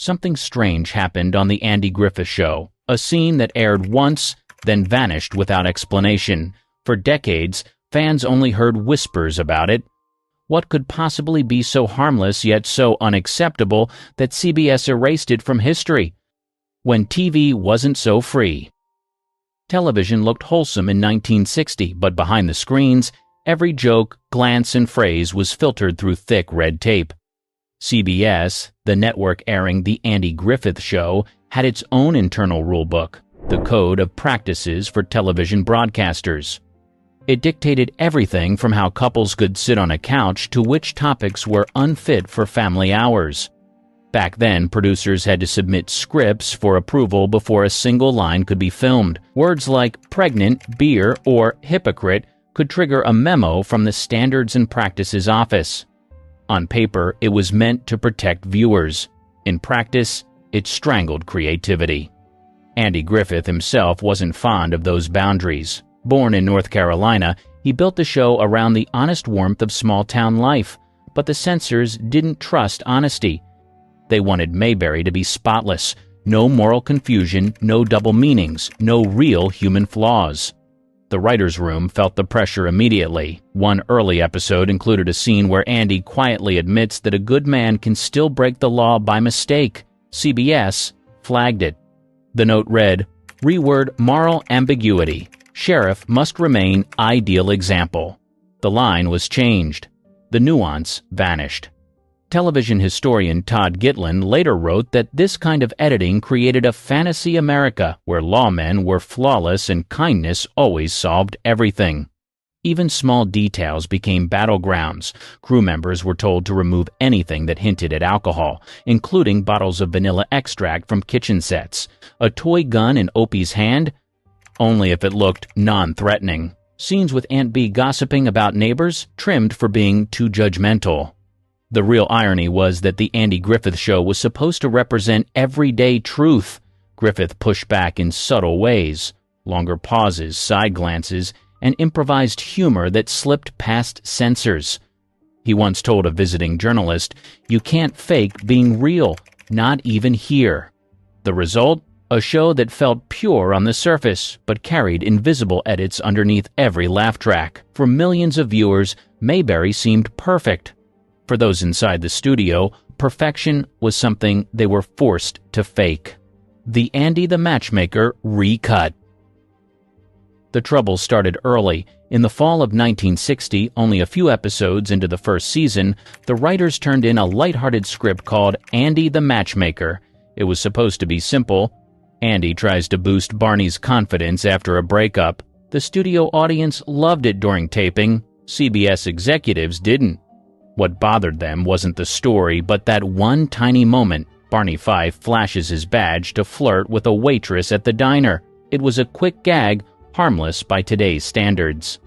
Something strange happened on The Andy Griffith Show, a scene that aired once, then vanished without explanation. For decades, fans only heard whispers about it. What could possibly be so harmless yet so unacceptable that CBS erased it from history? When TV wasn't so free. Television looked wholesome in 1960, but behind the screens, every joke, glance, and phrase was filtered through thick red tape. CBS, the network airing The Andy Griffith Show, had its own internal rulebook, the Code of Practices for Television Broadcasters. It dictated everything from how couples could sit on a couch to which topics were unfit for family hours. Back then, producers had to submit scripts for approval before a single line could be filmed. Words like pregnant, beer, or hypocrite could trigger a memo from the Standards and Practices Office. On paper, it was meant to protect viewers. In practice, it strangled creativity. Andy Griffith himself wasn't fond of those boundaries. Born in North Carolina, he built the show around the honest warmth of small-town life, but the censors didn't trust honesty. They wanted Mayberry to be spotless, no moral confusion, no double meanings, no real human flaws. The writer's room felt the pressure immediately. One early episode included a scene where Andy quietly admits that a good man can still break the law by mistake. CBS flagged it. The note read, "Reword moral ambiguity. Sheriff must remain ideal example." The line was changed. The nuance vanished. Television historian Todd Gitlin later wrote that this kind of editing created a fantasy America where lawmen were flawless and kindness always solved everything. Even small details became battlegrounds. Crew members were told to remove anything that hinted at alcohol, including bottles of vanilla extract from kitchen sets. A toy gun in Opie's hand? Only if it looked non-threatening. Scenes with Aunt Bee gossiping about neighbors trimmed for being too judgmental. The real irony was that The Andy Griffith Show was supposed to represent everyday truth. Griffith pushed back in subtle ways, longer pauses, side glances, and improvised humor that slipped past censors. He once told a visiting journalist, "You can't fake being real, not even here." The result? A show that felt pure on the surface, but carried invisible edits underneath every laugh track. For millions of viewers, Mayberry seemed perfect. For those inside the studio, perfection was something they were forced to fake. The Andy the Matchmaker recut. The trouble started early. In the fall of 1960, only a few episodes into the first season, the writers turned in a lighthearted script called Andy the Matchmaker. It was supposed to be simple. Andy tries to boost Barney's confidence after a breakup. The studio audience loved it during taping. CBS executives didn't. What bothered them wasn't the story, but that one tiny moment. Barney Fife flashes his badge to flirt with a waitress at the diner. It was a quick gag, harmless by today's standards.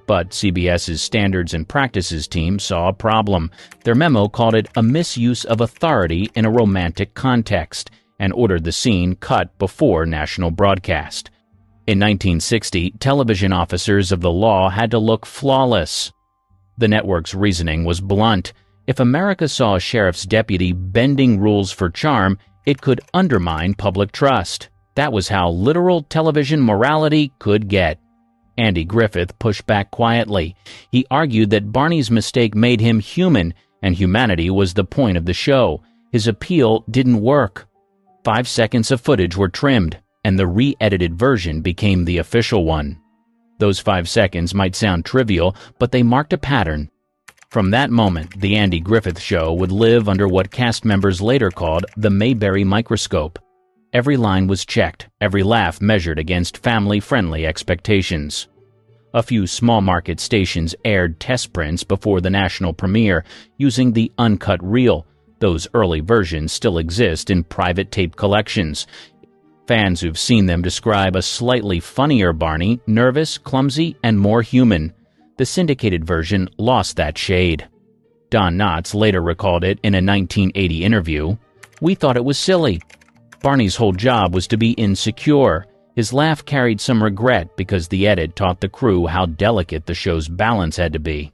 But CBS's Standards and Practices team saw a problem. Their memo called it a misuse of authority in a romantic context, and ordered the scene cut before national broadcast. In 1960, television officers of the law had to look flawless. The network's reasoning was blunt. If America saw a sheriff's deputy bending rules for charm, it could undermine public trust. That was how literal television morality could get. Andy Griffith pushed back quietly. He argued that Barney's mistake made him human, and humanity was the point of the show. His appeal didn't work. 5 seconds of footage were trimmed, and the re-edited version became the official one. Those 5 seconds might sound trivial, but they marked a pattern. From that moment, The Andy Griffith Show would live under what cast members later called the Mayberry microscope. Every line was checked, every laugh measured against family-friendly expectations. A few small-market stations aired test prints before the national premiere, using the uncut reel. Those early versions still exist in private tape collections. Fans who've seen them describe a slightly funnier Barney, nervous, clumsy, and more human. The syndicated version lost that shade. Don Knotts later recalled it in a 1980 interview. "We thought it was silly. Barney's whole job was to be insecure. His laugh carried some regret because the edit taught the crew how delicate the show's balance had to be.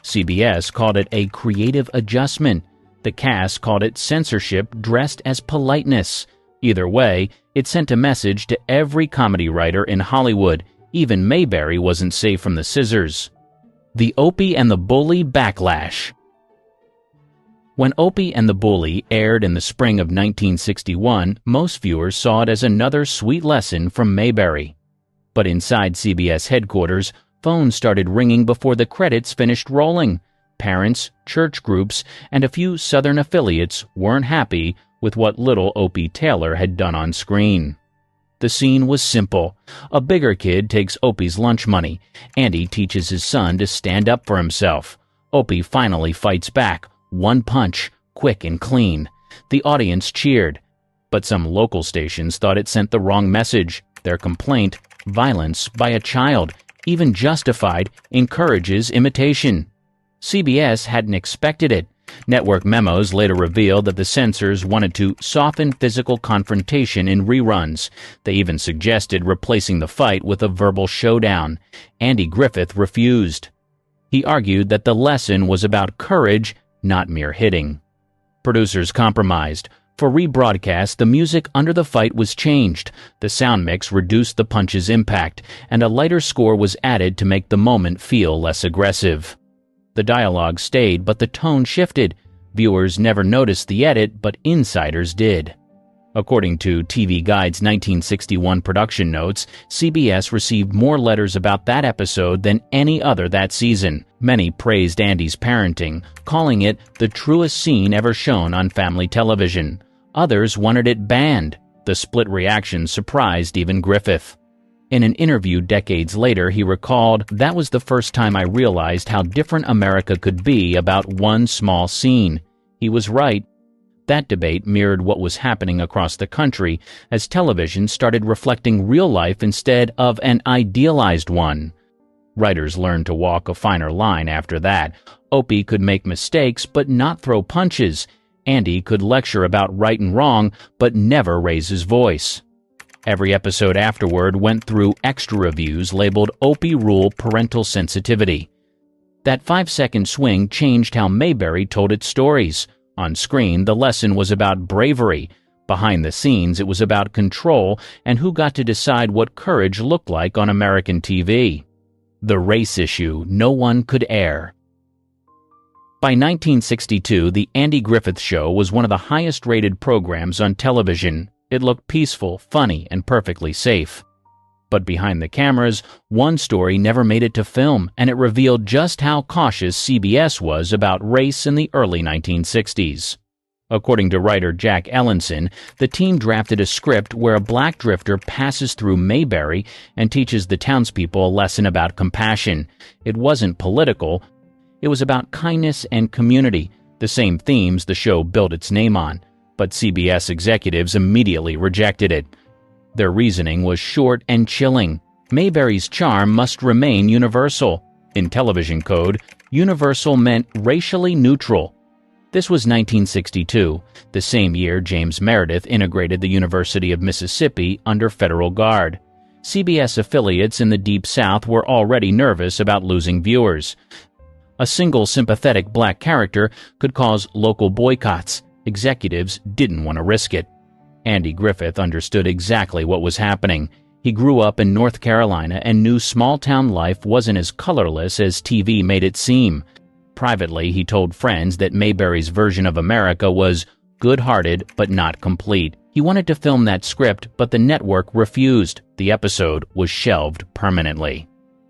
CBS called it a creative adjustment. The cast called it censorship dressed as politeness. Either way, it sent a message to every comedy writer in Hollywood. Even Mayberry wasn't safe from the scissors. The Opie and the Bully Backlash. When Opie and the Bully aired in the spring of 1961, most viewers saw it as another sweet lesson from Mayberry. But inside CBS headquarters, phones started ringing before the credits finished rolling. Parents, church groups, and a few Southern affiliates weren't happy with what little Opie Taylor had done on screen. The scene was simple. A bigger kid takes Opie's lunch money. Andy teaches his son to stand up for himself. Opie finally fights back. One punch, quick and clean. The audience cheered. But some local stations thought it sent the wrong message. Their complaint, violence by a child, even justified, encourages imitation. CBS hadn't expected it. Network memos later revealed that the censors wanted to soften physical confrontation in reruns. They even suggested replacing the fight with a verbal showdown. Andy Griffith refused. He argued that the lesson was about courage, not mere hitting. Producers compromised. For rebroadcast, the music under the fight was changed. The sound mix reduced the punch's impact, and a lighter score was added to make the moment feel less aggressive. The dialogue stayed, but the tone shifted. Viewers never noticed the edit, but insiders did. According to TV Guide's 1961 production notes, CBS received more letters about that episode than any other that season. Many praised Andy's parenting, calling it the truest scene ever shown on family television. Others wanted it banned. The split reaction surprised even Griffith. In an interview decades later, he recalled, "That was the first time I realized how different America could be about one small scene." He was right. That debate mirrored what was happening across the country as television started reflecting real life instead of an idealized one. Writers learned to walk a finer line after that. Opie could make mistakes but not throw punches. Andy could lecture about right and wrong but never raise his voice. Every episode afterward went through extra reviews labeled Opie Rule Parental Sensitivity. That 5-second swing changed how Mayberry told its stories. On screen, the lesson was about bravery. Behind the scenes, it was about control and who got to decide what courage looked like on American TV. The race issue no one could air. By 1962, The Andy Griffith Show was one of the highest-rated programs on television. It looked peaceful, funny, and perfectly safe. But behind the cameras, one story never made it to film, and it revealed just how cautious CBS was about race in the early 1960s. According to writer Jack Ellenson, the team drafted a script where a black drifter passes through Mayberry and teaches the townspeople a lesson about compassion. It wasn't political. It was about kindness and community, the same themes the show built its name on. But CBS executives immediately rejected it. Their reasoning was short and chilling. Mayberry's charm must remain universal. In television code, universal meant racially neutral. This was 1962, the same year James Meredith integrated the University of Mississippi under federal guard. CBS affiliates in the Deep South were already nervous about losing viewers. A single sympathetic black character could cause local boycotts. Executives didn't want to risk it. Andy Griffith understood exactly what was happening. He grew up in North Carolina and knew small-town life wasn't as colorless as TV made it seem. Privately, he told friends that Mayberry's version of America was good-hearted but not complete. He wanted to film that script, but the network refused. The episode was shelved permanently.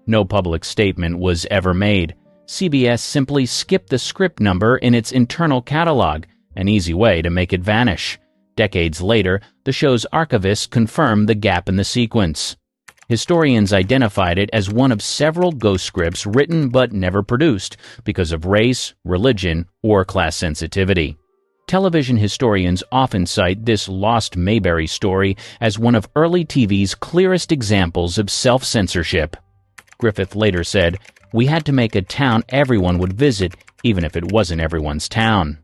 No public statement was ever made. CBS simply skipped the script number in its internal catalog, an easy way to make it vanish. Decades later, the show's archivists confirmed the gap in the sequence. Historians identified it as one of several ghost scripts written but never produced because of race, religion, or class sensitivity. Television historians often cite this lost Mayberry story as one of early TV's clearest examples of self-censorship. Griffith later said, "We had to make a town everyone would visit, even if it wasn't everyone's town."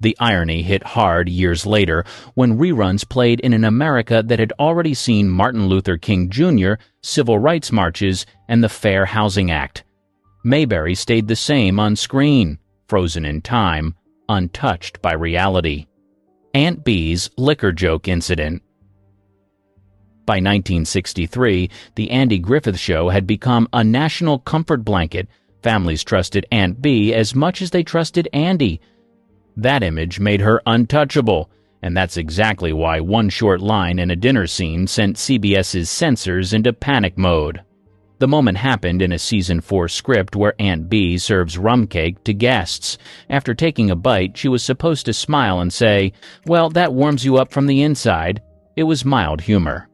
The irony hit hard years later when reruns played in an America that had already seen Martin Luther King Jr., civil rights marches, and the Fair Housing Act. Mayberry stayed the same on screen, frozen in time, untouched by reality. Aunt Bee's liquor joke incident. By 1963, the Andy Griffith Show had become a national comfort blanket. Families trusted Aunt Bee as much as they trusted Andy. That image made her untouchable, and that's exactly why one short line in a dinner scene sent CBS's censors into panic mode. The moment happened in a Season 4 script where Aunt Bee serves rum cake to guests. After taking a bite, she was supposed to smile and say, "Well, that warms you up from the inside." It was mild humor.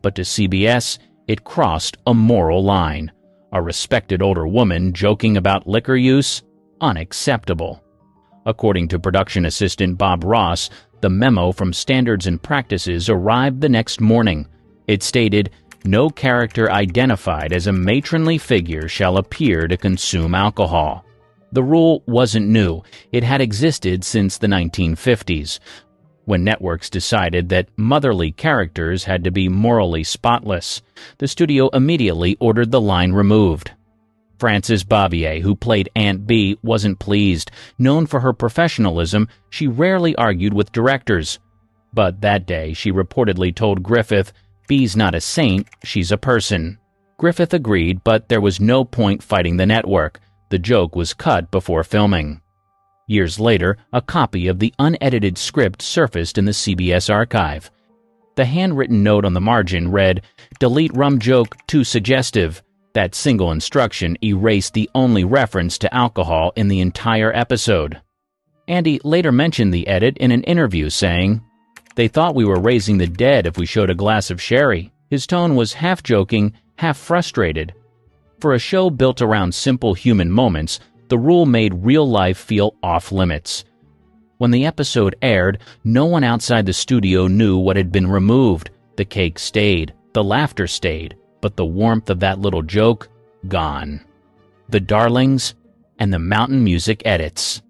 But to CBS, it crossed a moral line. A respected older woman joking about liquor use? Unacceptable. According to production assistant Bob Ross, the memo from Standards and Practices arrived the next morning. It stated, "No character identified as a matronly figure shall appear to consume alcohol." The rule wasn't new. It had existed since the 1950s. When networks decided that motherly characters had to be morally spotless, the studio immediately ordered the line removed. Frances Bavier, who played Aunt Bee, wasn't pleased. Known for her professionalism, she rarely argued with directors. But that day, she reportedly told Griffith, "Bee's not a saint, she's a person." Griffith agreed, but there was no point fighting the network. The joke was cut before filming. Years later, a copy of the unedited script surfaced in the CBS archive. The handwritten note on the margin read, "Delete rum joke, too suggestive." That single instruction erased the only reference to alcohol in the entire episode. Andy later mentioned the edit in an interview, saying, "They thought we were raising the dead if we showed a glass of sherry." His tone was half joking, half frustrated. For a show built around simple human moments, the rule made real life feel off-limits. When the episode aired, no one outside the studio knew what had been removed. The cake stayed, the laughter stayed, but the warmth of that little joke, gone. The Darlings and the Mountain Music edits.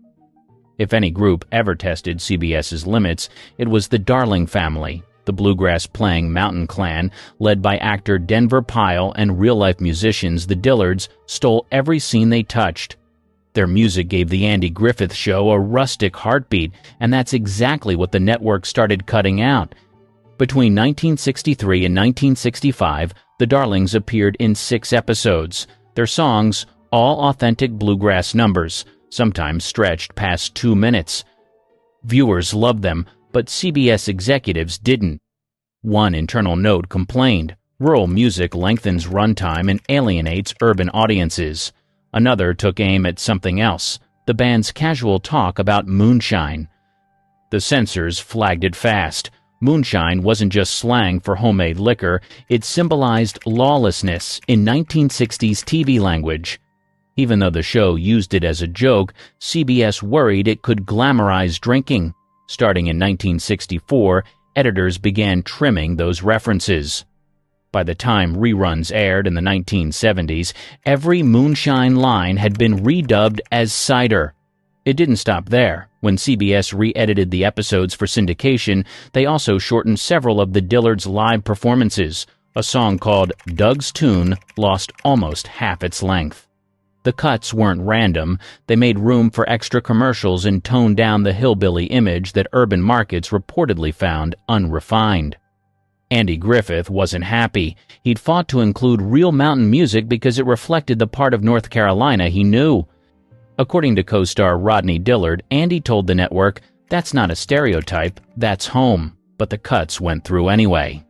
If any group ever tested CBS's limits, it was the Darling family, the bluegrass-playing Mountain Clan, led by actor Denver Pyle and real-life musicians the Dillards, stole every scene they touched. Their music gave the Andy Griffith Show a rustic heartbeat, and that's exactly what the network started cutting out. Between 1963 and 1965, the Darlings appeared in 6 episodes. Their songs, all authentic bluegrass numbers, sometimes stretched past 2 minutes. Viewers loved them, but CBS executives didn't. One internal note complained, "Rural music lengthens runtime and alienates urban audiences." Another took aim at something else, the band's casual talk about moonshine. The censors flagged it fast. Moonshine wasn't just slang for homemade liquor, it symbolized lawlessness in 1960s TV language. Even though the show used it as a joke, CBS worried it could glamorize drinking. Starting in 1964, editors began trimming those references. By the time reruns aired in the 1970s, every moonshine line had been redubbed as cider. It didn't stop there. When CBS re-edited the episodes for syndication, they also shortened several of the Dillards' live performances. A song called Doug's Tune lost almost half its length. The cuts weren't random. They made room for extra commercials and toned down the hillbilly image that urban markets reportedly found unrefined. Andy Griffith wasn't happy. He'd fought to include real mountain music because it reflected the part of North Carolina he knew. According to co-star Rodney Dillard, Andy told the network, "That's not a stereotype, that's home." But the cuts went through anyway.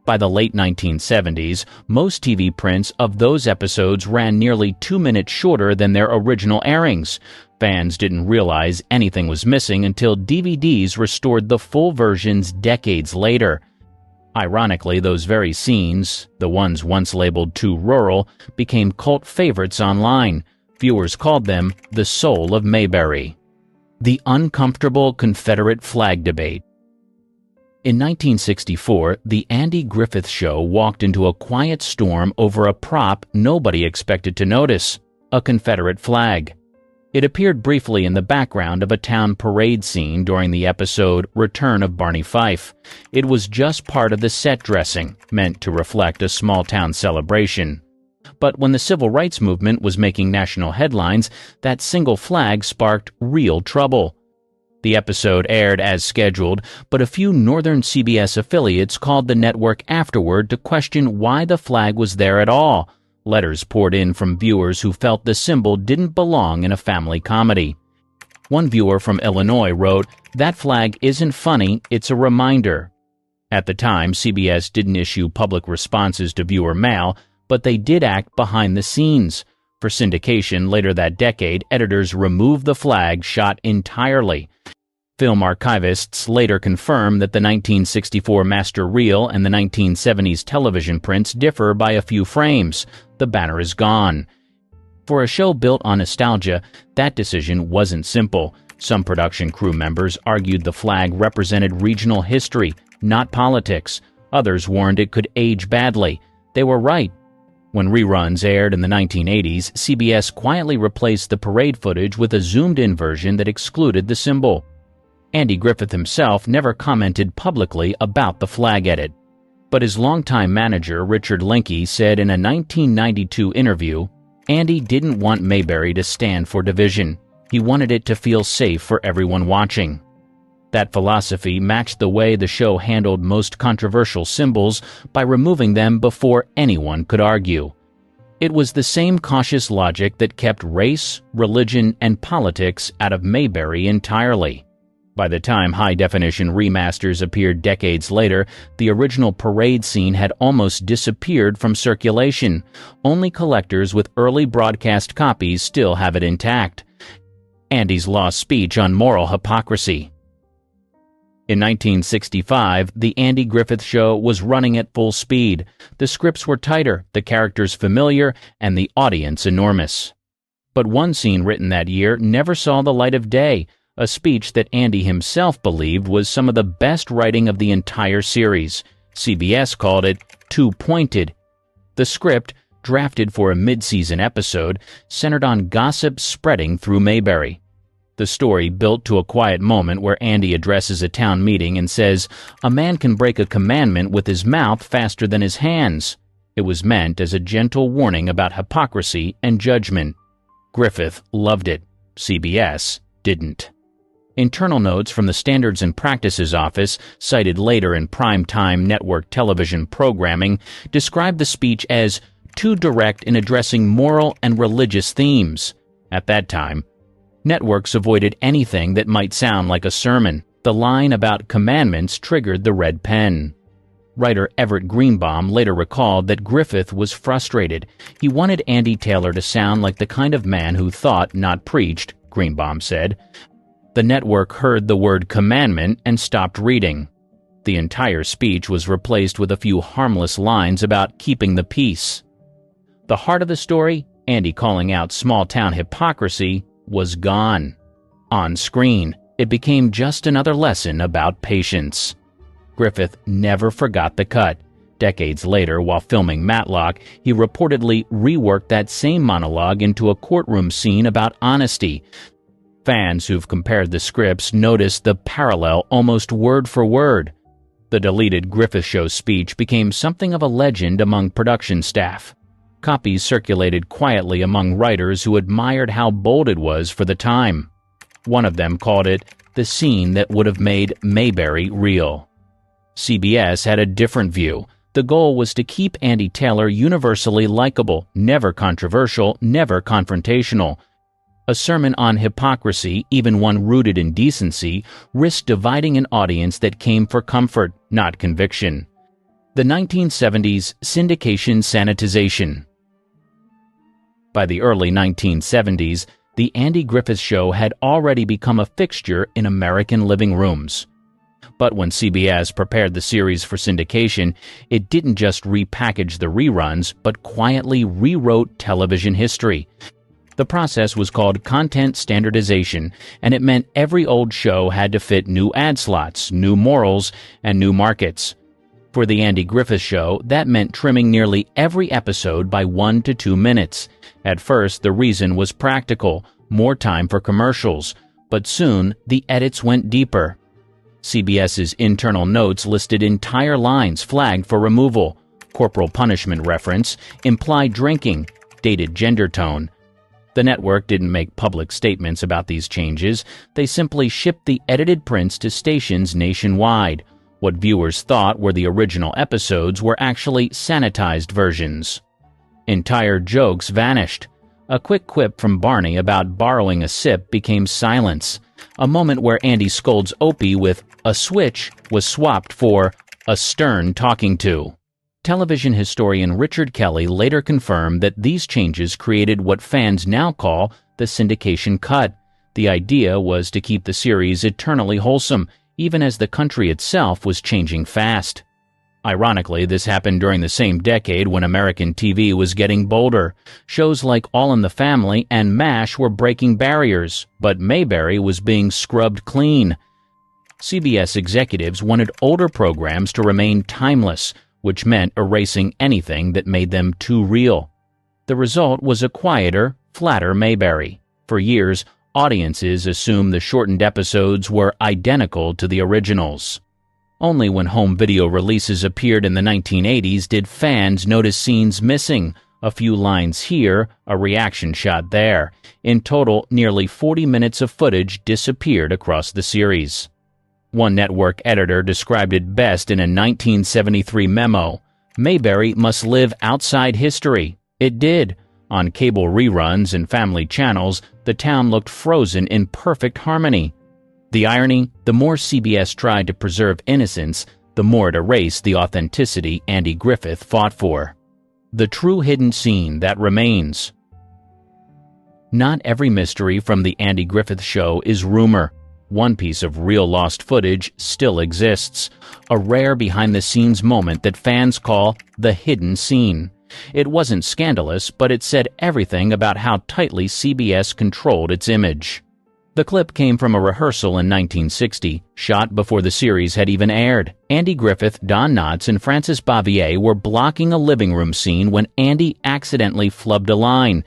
By the late 1970s, most TV prints of those episodes ran nearly 2 minutes shorter than their original airings. Fans didn't realize anything was missing until DVDs restored the full versions decades later. Ironically, those very scenes, the ones once labeled too rural, became cult favorites online. Viewers called them the soul of Mayberry. The uncomfortable Confederate flag debate. In 1964, the Andy Griffith Show walked into a quiet storm over a prop nobody expected to notice, a Confederate flag. It appeared briefly in the background of a town parade scene during the episode Return of Barney Fife. It was just part of the set dressing, meant to reflect a small-town celebration. But when the civil rights movement was making national headlines, that single flag sparked real trouble. The episode aired as scheduled, but a few northern CBS affiliates called the network afterward to question why the flag was there at all. Letters poured in from viewers who felt the symbol didn't belong in a family comedy. One viewer from Illinois wrote, "That flag isn't funny, it's a reminder." At the time, CBS didn't issue public responses to viewer mail, but they did act behind the scenes. For syndication later that decade, editors removed the flag shot entirely. Film archivists later confirmed that the 1964 master reel and the 1970s television prints differ by a few frames. The banner is gone. For a show built on nostalgia, that decision wasn't simple. Some production crew members argued the flag represented regional history, not politics. Others warned it could age badly. They were right. When reruns aired in the 1980s, CBS quietly replaced the parade footage with a zoomed-in version that excluded the symbol. Andy Griffith himself never commented publicly about the flag edit. But his longtime manager, Richard Linke, said in a 1992 interview, Andy didn't want Mayberry to stand for division. He wanted it to feel safe for everyone watching. That philosophy matched the way the show handled most controversial symbols by removing them before anyone could argue. It was the same cautious logic that kept race, religion, and politics out of Mayberry entirely. By the time high-definition remasters appeared decades later, the original parade scene had almost disappeared from circulation. Only collectors with early broadcast copies still have it intact. Andy's lost speech on moral hypocrisy. In 1965, The Andy Griffith Show was running at full speed. The scripts were tighter, the characters familiar, and the audience enormous. But one scene written that year never saw the light of day, a speech that Andy himself believed was some of the best writing of the entire series. CBS called it too pointed. The script, drafted for a mid-season episode, centered on gossip spreading through Mayberry. The story built to a quiet moment where Andy addresses a town meeting and says, "A man can break a commandment with his mouth faster than his hands." It was meant as a gentle warning about hypocrisy and judgment. Griffith loved it. CBS didn't. Internal notes from the Standards and Practices Office, cited later in prime-time network television programming, described the speech as too direct in addressing moral and religious themes. At that time, networks avoided anything that might sound like a sermon. The line about commandments triggered the red pen. Writer Everett Greenbaum later recalled that Griffith was frustrated. He wanted Andy Taylor to sound like the kind of man who thought, not preached, Greenbaum said. The network heard the word commandment and stopped reading. The entire speech was replaced with a few harmless lines about keeping the peace. The heart of the story, Andy calling out small-town hypocrisy, was gone. On screen, it became just another lesson about patience. Griffith never forgot the cut. Decades later, while filming Matlock, he reportedly reworked that same monologue into a courtroom scene about honesty. Fans who've compared the scripts noticed the parallel almost word for word. The deleted Griffith Show speech became something of a legend among production staff. Copies circulated quietly among writers who admired how bold it was for the time. One of them called it the scene that would have made Mayberry real. CBS had a different view. The goal was to keep Andy Taylor universally likable, never controversial, never confrontational. A sermon on hypocrisy, even one rooted in decency, risked dividing an audience that came for comfort, not conviction. The 1970s syndication sanitization. By the early 1970s, The Andy Griffith Show had already become a fixture in American living rooms. But when CBS prepared the series for syndication, it didn't just repackage the reruns, but quietly rewrote television history. The process was called content standardization, and it meant every old show had to fit new ad slots, new morals, and new markets. For The Andy Griffith Show, that meant trimming nearly every episode by 1 to 2 minutes. At first, the reason was practical, more time for commercials, but soon the edits went deeper. CBS's internal notes listed entire lines flagged for removal: corporal punishment reference, implied drinking, dated gender tone. The network didn't make public statements about these changes. They simply shipped the edited prints to stations nationwide. What viewers thought were the original episodes were actually sanitized versions. Entire jokes vanished. A quick quip from Barney about borrowing a sip became silence. A moment where Andy scolds Opie with "a switch" was swapped for "a stern talking to." Television historian Richard Kelly later confirmed that these changes created what fans now call the syndication cut. The idea was to keep the series eternally wholesome, even as the country itself was changing fast. Ironically, this happened during the same decade when American TV was getting bolder. Shows like All in the Family and MASH were breaking barriers, but Mayberry was being scrubbed clean. CBS executives wanted older programs to remain timeless, which meant erasing anything that made them too real. The result was a quieter, flatter Mayberry. For years, audiences assumed the shortened episodes were identical to the originals. Only when home video releases appeared in the 1980s did fans notice scenes missing, a few lines here, a reaction shot there. In total, nearly 40 minutes of footage disappeared across the series. One network editor described it best in a 1973 memo. Mayberry must live outside history. It did. On cable reruns and family channels, the town looked frozen in perfect harmony. The irony, the more CBS tried to preserve innocence, the more it erased the authenticity Andy Griffith fought for. The true hidden scene that remains. Not every mystery from the Andy Griffith Show is rumor. One piece of real lost footage still exists, a rare behind-the-scenes moment that fans call the hidden scene. It wasn't scandalous, but it said everything about how tightly CBS controlled its image. The clip came from a rehearsal in 1960, shot before the series had even aired. Andy Griffith, Don Knotts, and Francis Bavier were blocking a living room scene when Andy accidentally flubbed a line.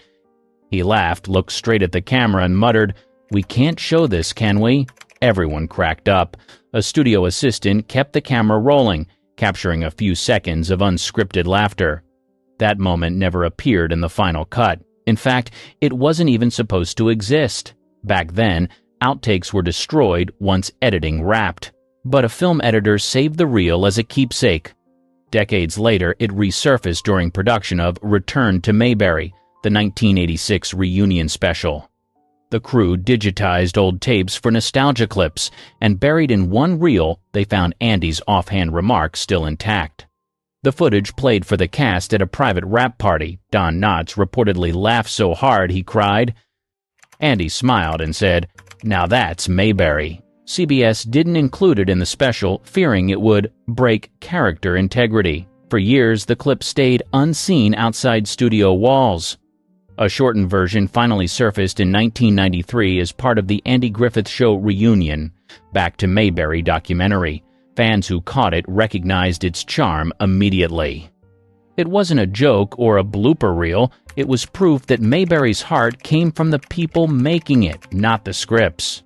He laughed, looked straight at the camera, and muttered, "We can't show this, can we?" Everyone cracked up. A studio assistant kept the camera rolling, capturing a few seconds of unscripted laughter. That moment never appeared in the final cut. In fact, it wasn't even supposed to exist. Back then, outtakes were destroyed once editing wrapped. But a film editor saved the reel as a keepsake. Decades later, it resurfaced during production of Return to Mayberry, the 1986 reunion special. The crew digitized old tapes for nostalgia clips, and buried in one reel, they found Andy's offhand remarks still intact. The footage played for the cast at a private wrap party. Don Knotts reportedly laughed so hard he cried. Andy smiled and said, "Now that's Mayberry." CBS didn't include it in the special, fearing it would break character integrity. For years, the clip stayed unseen outside studio walls. A shortened version finally surfaced in 1993 as part of the Andy Griffith Show reunion, Back to Mayberry documentary. Fans who caught it recognized its charm immediately. It wasn't a joke or a blooper reel. It was proof that Mayberry's heart came from the people making it, not the scripts.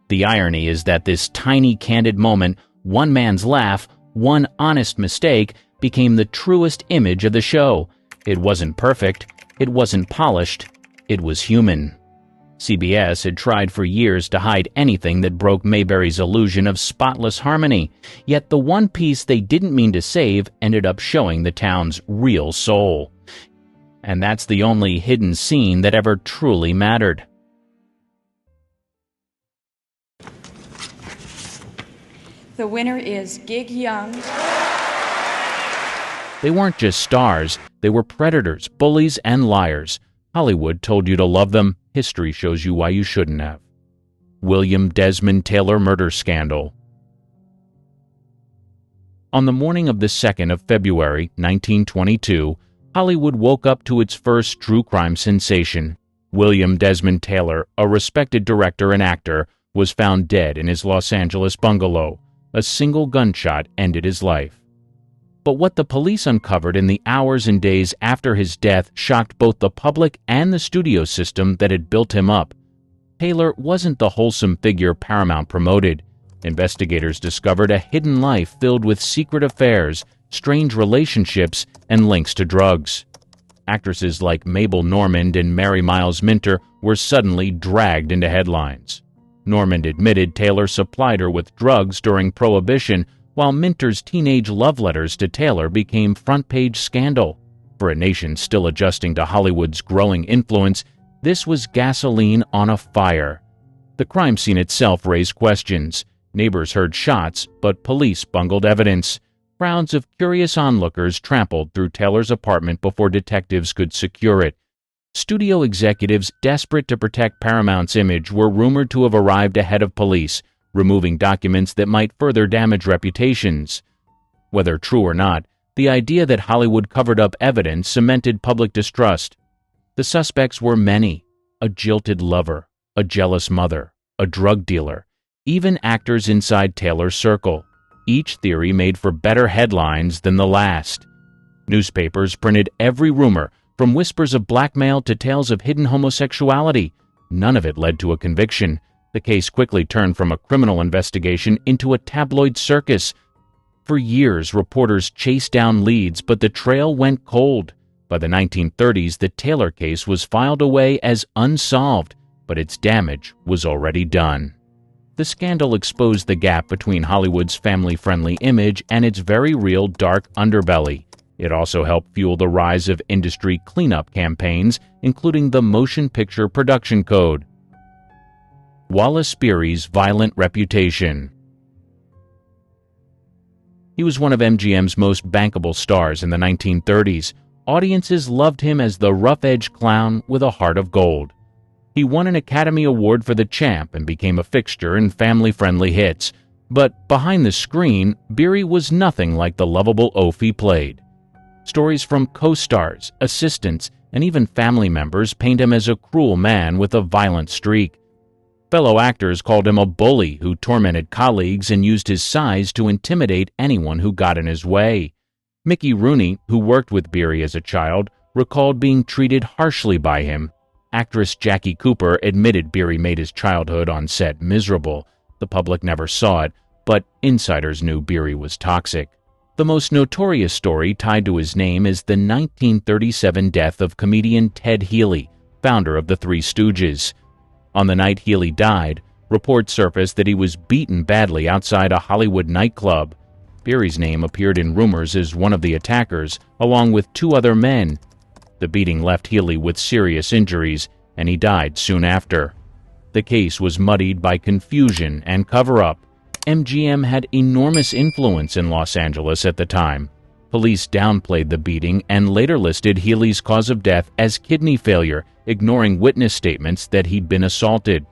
The irony is that this tiny, candid moment, one man's laugh, one honest mistake, became the truest image of the show. It wasn't perfect. It wasn't polished. It was human. CBS had tried for years to hide anything that broke Mayberry's illusion of spotless harmony, yet the one piece they didn't mean to save ended up showing the town's real soul. And that's the only hidden scene that ever truly mattered. The winner is Gig Young. They weren't just stars, they were predators, bullies, and liars. Hollywood told you to love them. History shows you why you shouldn't have. William Desmond Taylor murder scandal. On the morning of the 2nd of February, 1922, Hollywood woke up to its first true crime sensation. William Desmond Taylor, a respected director and actor, was found dead in his Los Angeles bungalow. A single gunshot ended his life. But what the police uncovered in the hours and days after his death shocked both the public and the studio system that had built him up. Taylor wasn't the wholesome figure Paramount promoted. Investigators discovered a hidden life filled with secret affairs, strange relationships, and links to drugs. Actresses like Mabel Normand and Mary Miles Minter were suddenly dragged into headlines. Normand admitted Taylor supplied her with drugs during Prohibition, while Minter's teenage love letters to Taylor became front-page scandal. For a nation still adjusting to Hollywood's growing influence, this was gasoline on a fire. The crime scene itself raised questions. Neighbors heard shots, but police bungled evidence. Crowds of curious onlookers trampled through Taylor's apartment before detectives could secure it. Studio executives desperate to protect Paramount's image were rumored to have arrived ahead of police, removing documents that might further damage reputations. Whether true or not, the idea that Hollywood covered up evidence cemented public distrust. The suspects were many: a jilted lover, a jealous mother, a drug dealer, even actors inside Taylor's circle. Each theory made for better headlines than the last. Newspapers printed every rumor, from whispers of blackmail to tales of hidden homosexuality. None of it led to a conviction. The case quickly turned from a criminal investigation into a tabloid circus. For years, reporters chased down leads, but the trail went cold. By the 1930s, the Taylor case was filed away as unsolved, but its damage was already done. The scandal exposed the gap between Hollywood's family-friendly image and its very real dark underbelly. It also helped fuel the rise of industry cleanup campaigns, including the Motion Picture Production Code. Wallace Beery's violent reputation. He was one of MGM's most bankable stars in the 1930s. Audiences loved him as the rough-edged clown with a heart of gold. He won an Academy Award for The Champ and became a fixture in family-friendly hits. But behind the screen, Beery was nothing like the lovable oaf he played. Stories from co-stars, assistants, and even family members paint him as a cruel man with a violent streak. Fellow actors called him a bully who tormented colleagues and used his size to intimidate anyone who got in his way. Mickey Rooney, who worked with Beery as a child, recalled being treated harshly by him. Actress Jackie Cooper admitted Beery made his childhood on set miserable. The public never saw it, but insiders knew Beery was toxic. The most notorious story tied to his name is the 1937 death of comedian Ted Healy, founder of the Three Stooges. On the night Healy died, reports surfaced that he was beaten badly outside a Hollywood nightclub. Beery's name appeared in rumors as one of the attackers, along with two other men. The beating left Healy with serious injuries, and he died soon after. The case was muddied by confusion and cover-up. MGM had enormous influence in Los Angeles at the time. Police downplayed the beating and later listed Healy's cause of death as kidney failure, ignoring witness statements that he'd been assaulted.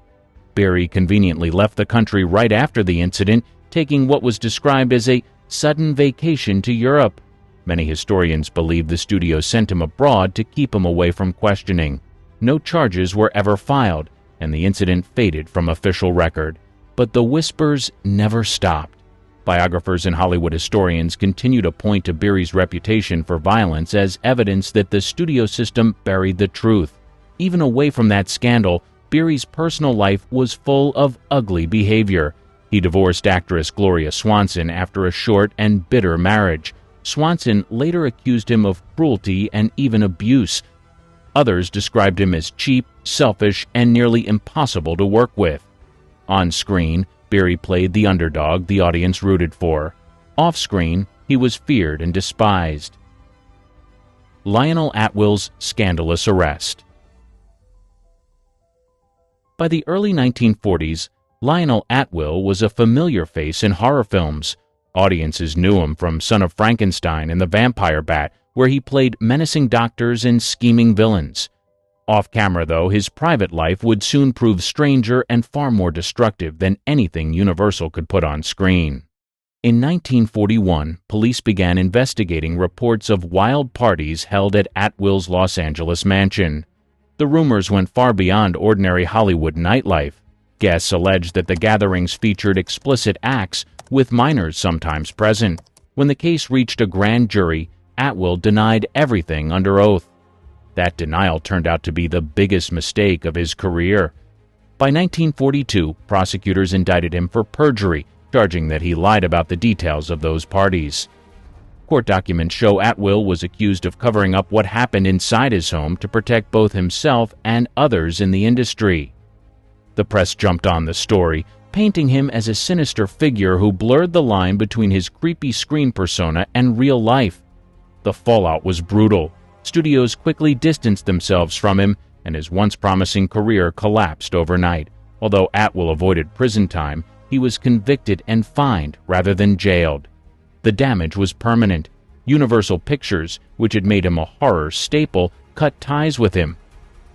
Beery conveniently left the country right after the incident, taking what was described as a sudden vacation to Europe. Many historians believe the studio sent him abroad to keep him away from questioning. No charges were ever filed, and the incident faded from official record. But the whispers never stopped. Biographers and Hollywood historians continue to point to Beery's reputation for violence as evidence that the studio system buried the truth. Even away from that scandal, Beery's personal life was full of ugly behavior. He divorced actress Gloria Swanson after a short and bitter marriage. Swanson later accused him of cruelty and even abuse. Others described him as cheap, selfish, and nearly impossible to work with. On screen, Beery played the underdog the audience rooted for. Off-screen, he was feared and despised. Lionel Atwill's scandalous arrest. By the early 1940s, Lionel Atwill was a familiar face in horror films. Audiences knew him from Son of Frankenstein and The Vampire Bat, where he played menacing doctors and scheming villains. Off-camera, though, his private life would soon prove stranger and far more destructive than anything Universal could put on screen. In 1941, police began investigating reports of wild parties held at Atwill's Los Angeles mansion. The rumors went far beyond ordinary Hollywood nightlife. Guests alleged that the gatherings featured explicit acts, with minors sometimes present. When the case reached a grand jury, Atwill denied everything under oath. That denial turned out to be the biggest mistake of his career. By 1942, prosecutors indicted him for perjury, charging that he lied about the details of those parties. Court documents show Atwill was accused of covering up what happened inside his home to protect both himself and others in the industry. The press jumped on the story, painting him as a sinister figure who blurred the line between his creepy screen persona and real life. The fallout was brutal. Studios quickly distanced themselves from him, and his once promising career collapsed overnight. Although Atwill avoided prison time, he was convicted and fined rather than jailed. The damage was permanent. Universal Pictures, which had made him a horror staple, cut ties with him.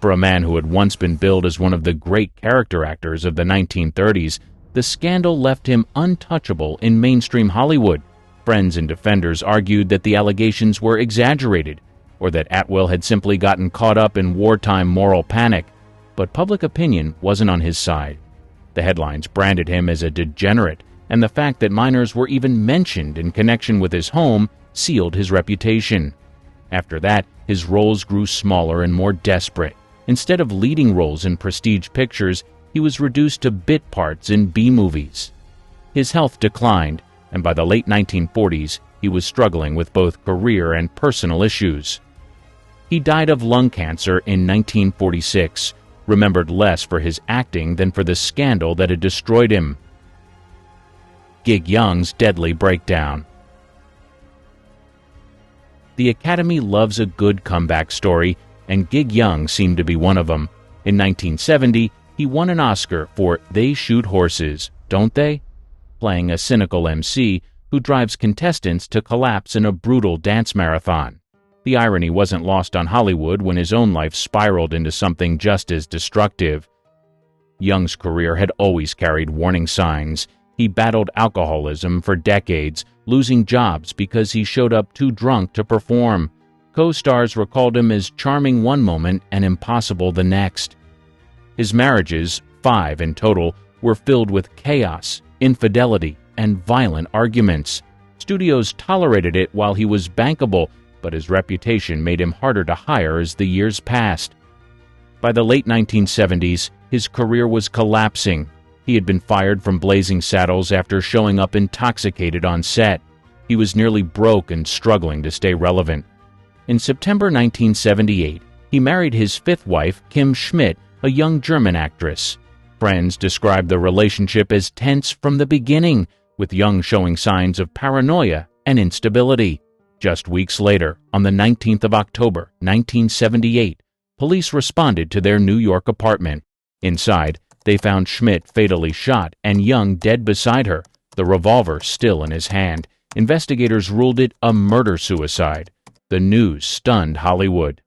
For a man who had once been billed as one of the great character actors of the 1930s, the scandal left him untouchable in mainstream Hollywood. Friends and defenders argued that the allegations were exaggerated, or that Atwill had simply gotten caught up in wartime moral panic, but public opinion wasn't on his side. The headlines branded him as a degenerate, and the fact that minors were even mentioned in connection with his home sealed his reputation. After that, his roles grew smaller and more desperate. Instead of leading roles in prestige pictures, he was reduced to bit parts in B-movies. His health declined, and by the late 1940s, he was struggling with both career and personal issues. He died of lung cancer in 1946, remembered less for his acting than for the scandal that had destroyed him. Gig Young's deadly breakdown. The Academy loves a good comeback story, and Gig Young seemed to be one of them. In 1970, he won an Oscar for They Shoot Horses, Don't They?, playing a cynical MC who drives contestants to collapse in a brutal dance marathon. The irony wasn't lost on Hollywood when his own life spiraled into something just as destructive. Young's career had always carried warning signs. He battled alcoholism for decades, losing jobs because he showed up too drunk to perform. Co-stars recalled him as charming one moment and impossible the next. His marriages, 5 in total, were filled with chaos, infidelity, and violent arguments. Studios tolerated it while he was bankable, but his reputation made him harder to hire as the years passed. By the late 1970s, his career was collapsing. He had been fired from Blazing Saddles after showing up intoxicated on set. He was nearly broke and struggling to stay relevant. In September 1978, he married his 5th wife, Kim Schmidt, a young German actress. Friends described the relationship as tense from the beginning, with Young showing signs of paranoia and instability. Just weeks later, on the 19th of October, 1978, police responded to their New York apartment. Inside, they found Schmidt fatally shot and Young dead beside her, the revolver still in his hand. Investigators ruled it a murder-suicide. The news stunned Hollywood.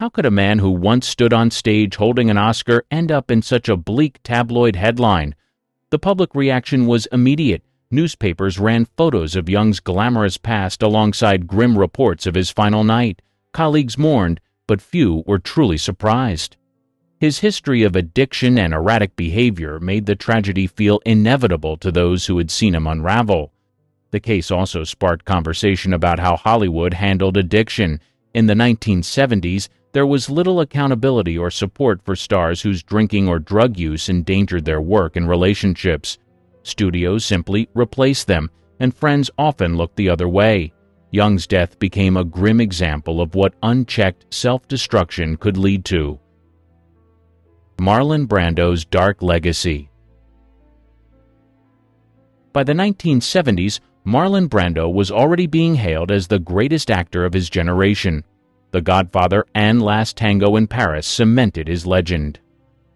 How could a man who once stood on stage holding an Oscar end up in such a bleak tabloid headline? The public reaction was immediate. Newspapers ran photos of Young's glamorous past alongside grim reports of his final night. Colleagues mourned, but few were truly surprised. His history of addiction and erratic behavior made the tragedy feel inevitable to those who had seen him unravel. The case also sparked conversation about how Hollywood handled addiction. In the 1970s, there was little accountability or support for stars whose drinking or drug use endangered their work and relationships. Studios simply replaced them, and friends often looked the other way. Young's death became a grim example of what unchecked self-destruction could lead to. Marlon Brando's dark legacy. By the 1970s, Marlon Brando was already being hailed as the greatest actor of his generation. The Godfather and Last Tango in Paris cemented his legend.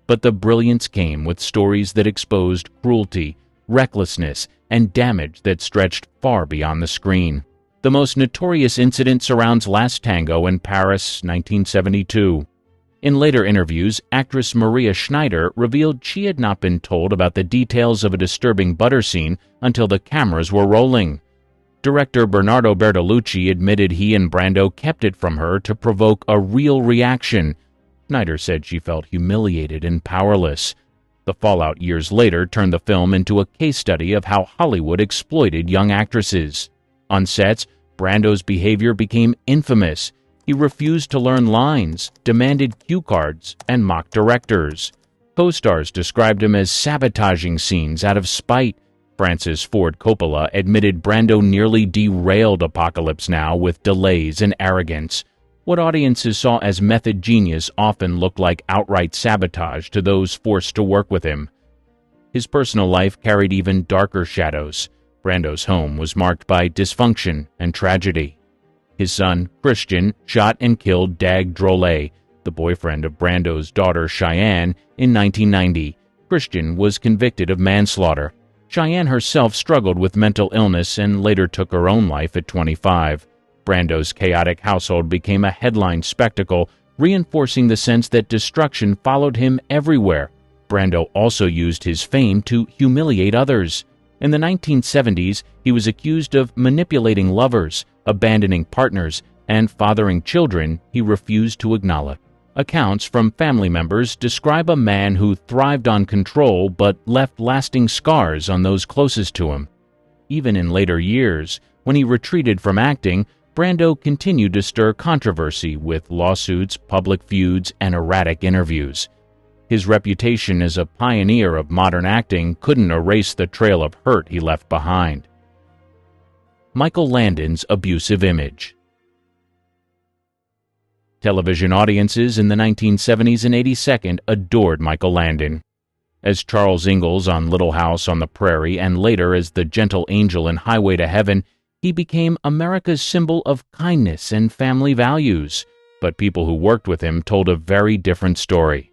But the brilliance came with stories that exposed cruelty, recklessness, and damage that stretched far beyond the screen. The most notorious incident surrounds Last Tango in Paris, 1972. In later interviews, actress Maria Schneider revealed she had not been told about the details of a disturbing butter scene until the cameras were rolling. Director Bernardo Bertolucci admitted he and Brando kept it from her to provoke a real reaction. Schneider said she felt humiliated and powerless. The fallout years later turned the film into a case study of how Hollywood exploited young actresses. On sets, Brando's behavior became infamous. He refused to learn lines, demanded cue cards, and mocked directors. Co-stars described him as sabotaging scenes out of spite. Francis Ford Coppola admitted Brando nearly derailed Apocalypse Now with delays and arrogance. What audiences saw as method genius often looked like outright sabotage to those forced to work with him. His personal life carried even darker shadows. Brando's home was marked by dysfunction and tragedy. His son, Christian, shot and killed Dag Drolet, the boyfriend of Brando's daughter Cheyenne, in 1990. Christian was convicted of manslaughter. Cheyenne herself struggled with mental illness and later took her own life at 25. Brando's chaotic household became a headline spectacle, reinforcing the sense that destruction followed him everywhere. Brando also used his fame to humiliate others. In the 1970s, he was accused of manipulating lovers, abandoning partners, and fathering children he refused to acknowledge. Accounts from family members describe a man who thrived on control but left lasting scars on those closest to him. Even in later years, when he retreated from acting, Brando continued to stir controversy with lawsuits, public feuds, and erratic interviews. His reputation as a pioneer of modern acting couldn't erase the trail of hurt he left behind. Michael Landon's abusive image. Television audiences in the 1970s and 82nd adored Michael Landon. As Charles Ingalls on Little House on the Prairie and later as the gentle angel in Highway to Heaven, he became America's symbol of kindness and family values. But people who worked with him told a very different story.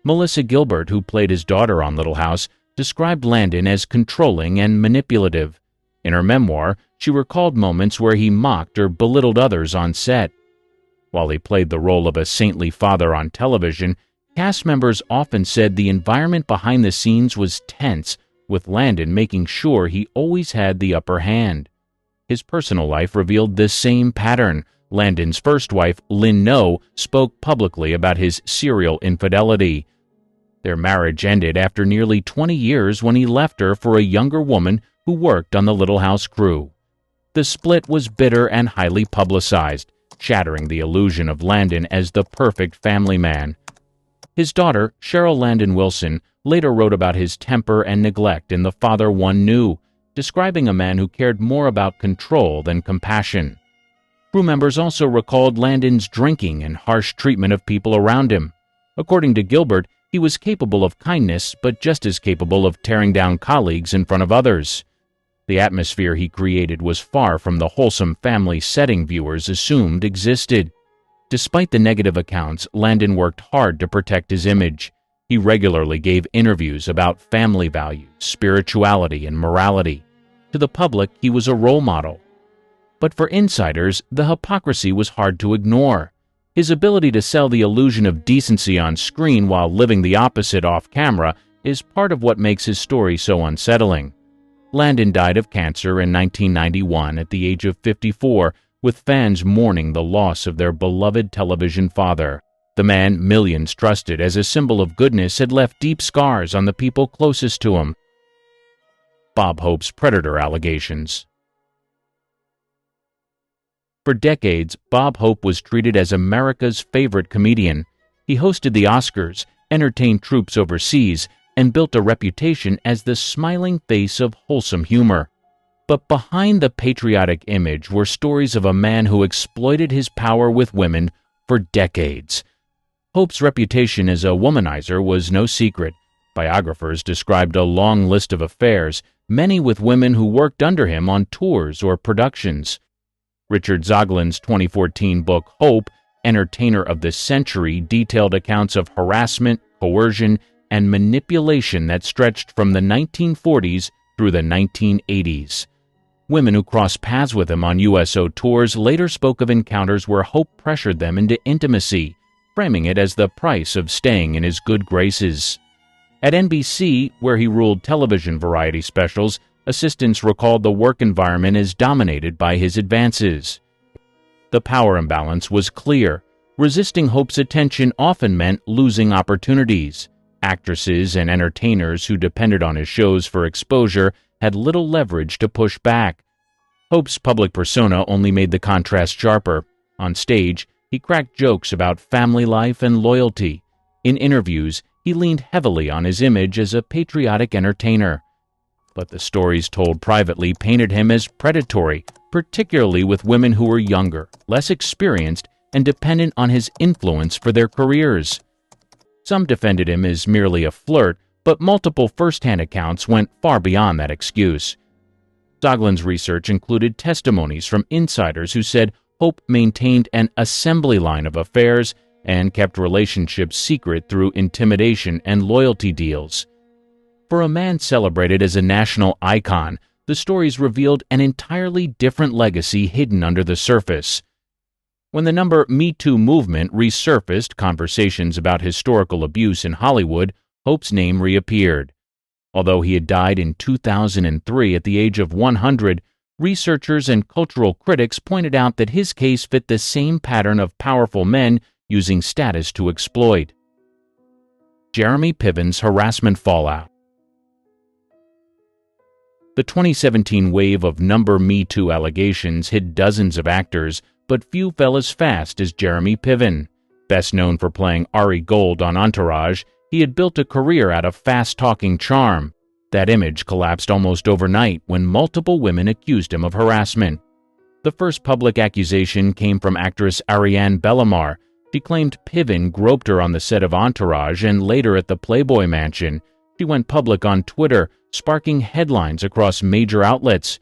Melissa Gilbert, who played his daughter on Little House, described Landon as controlling and manipulative. In her memoir, she recalled moments where he mocked or belittled others on set. While he played the role of a saintly father on television, cast members often said the environment behind the scenes was tense, with Landon making sure he always had the upper hand. His personal life revealed this same pattern. Landon's first wife, Lynn No, spoke publicly about his serial infidelity. Their marriage ended after nearly 20 years when he left her for a younger woman who worked on the Little House crew. The split was bitter and highly publicized, shattering the illusion of Landon as the perfect family man. His daughter, Cheryl Landon Wilson, later wrote about his temper and neglect in The Father One Knew, describing a man who cared more about control than compassion. Crew members also recalled Landon's drinking and harsh treatment of people around him. According to Gilbert, he was capable of kindness, but just as capable of tearing down colleagues in front of others. The atmosphere he created was far from the wholesome family setting viewers assumed existed. Despite the negative accounts, Landon worked hard to protect his image. He regularly gave interviews about family values, spirituality, and morality. To the public, he was a role model. But for insiders, the hypocrisy was hard to ignore. His ability to sell the illusion of decency on screen while living the opposite off-camera is part of what makes his story so unsettling. Landon died of cancer in 1991 at the age of 54, with fans mourning the loss of their beloved television father. The man millions trusted as a symbol of goodness had left deep scars on the people closest to him. Bob Hope's predator allegations. For decades, Bob Hope was treated as America's favorite comedian. He hosted the Oscars, entertained troops overseas, and built a reputation as the smiling face of wholesome humor. But behind the patriotic image were stories of a man who exploited his power with women for decades. Hope's reputation as a womanizer was no secret. Biographers described a long list of affairs, many with women who worked under him on tours or productions. Richard Zoglin's 2014 book, Hope, Entertainer of the Century, detailed accounts of harassment, coercion, and manipulation that stretched from the 1940s through the 1980s. Women who crossed paths with him on USO tours later spoke of encounters where Hope pressured them into intimacy, framing it as the price of staying in his good graces. At NBC, where he ruled television variety specials, assistants recalled the work environment as dominated by his advances. The power imbalance was clear. Resisting Hope's attention often meant losing opportunities. Actresses and entertainers who depended on his shows for exposure had little leverage to push back. Hope's public persona only made the contrast sharper. On stage, he cracked jokes about family life and loyalty. In interviews, he leaned heavily on his image as a patriotic entertainer. But the stories told privately painted him as predatory, particularly with women who were younger, less experienced, and dependent on his influence for their careers. Some defended him as merely a flirt, but multiple first-hand accounts went far beyond that excuse. Soglin's research included testimonies from insiders who said Hope maintained an assembly line of affairs and kept relationships secret through intimidation and loyalty deals. For a man celebrated as a national icon, the stories revealed an entirely different legacy hidden under the surface. When the Me Too movement resurfaced conversations about historical abuse in Hollywood, Hope's name reappeared. Although he had died in 2003 at the age of 100, researchers and cultural critics pointed out that his case fit the same pattern of powerful men using status to exploit. Jeremy Piven's harassment fallout. The 2017 wave of Me Too allegations hit dozens of actors, but few fell as fast as Jeremy Piven. Best known for playing Ari Gold on Entourage, he had built a career out of fast-talking charm. That image collapsed almost overnight when multiple women accused him of harassment. The first public accusation came from actress Ariane Bellamar. She claimed Piven groped her on the set of Entourage and later at the Playboy Mansion. She went public on Twitter, sparking headlines across major outlets.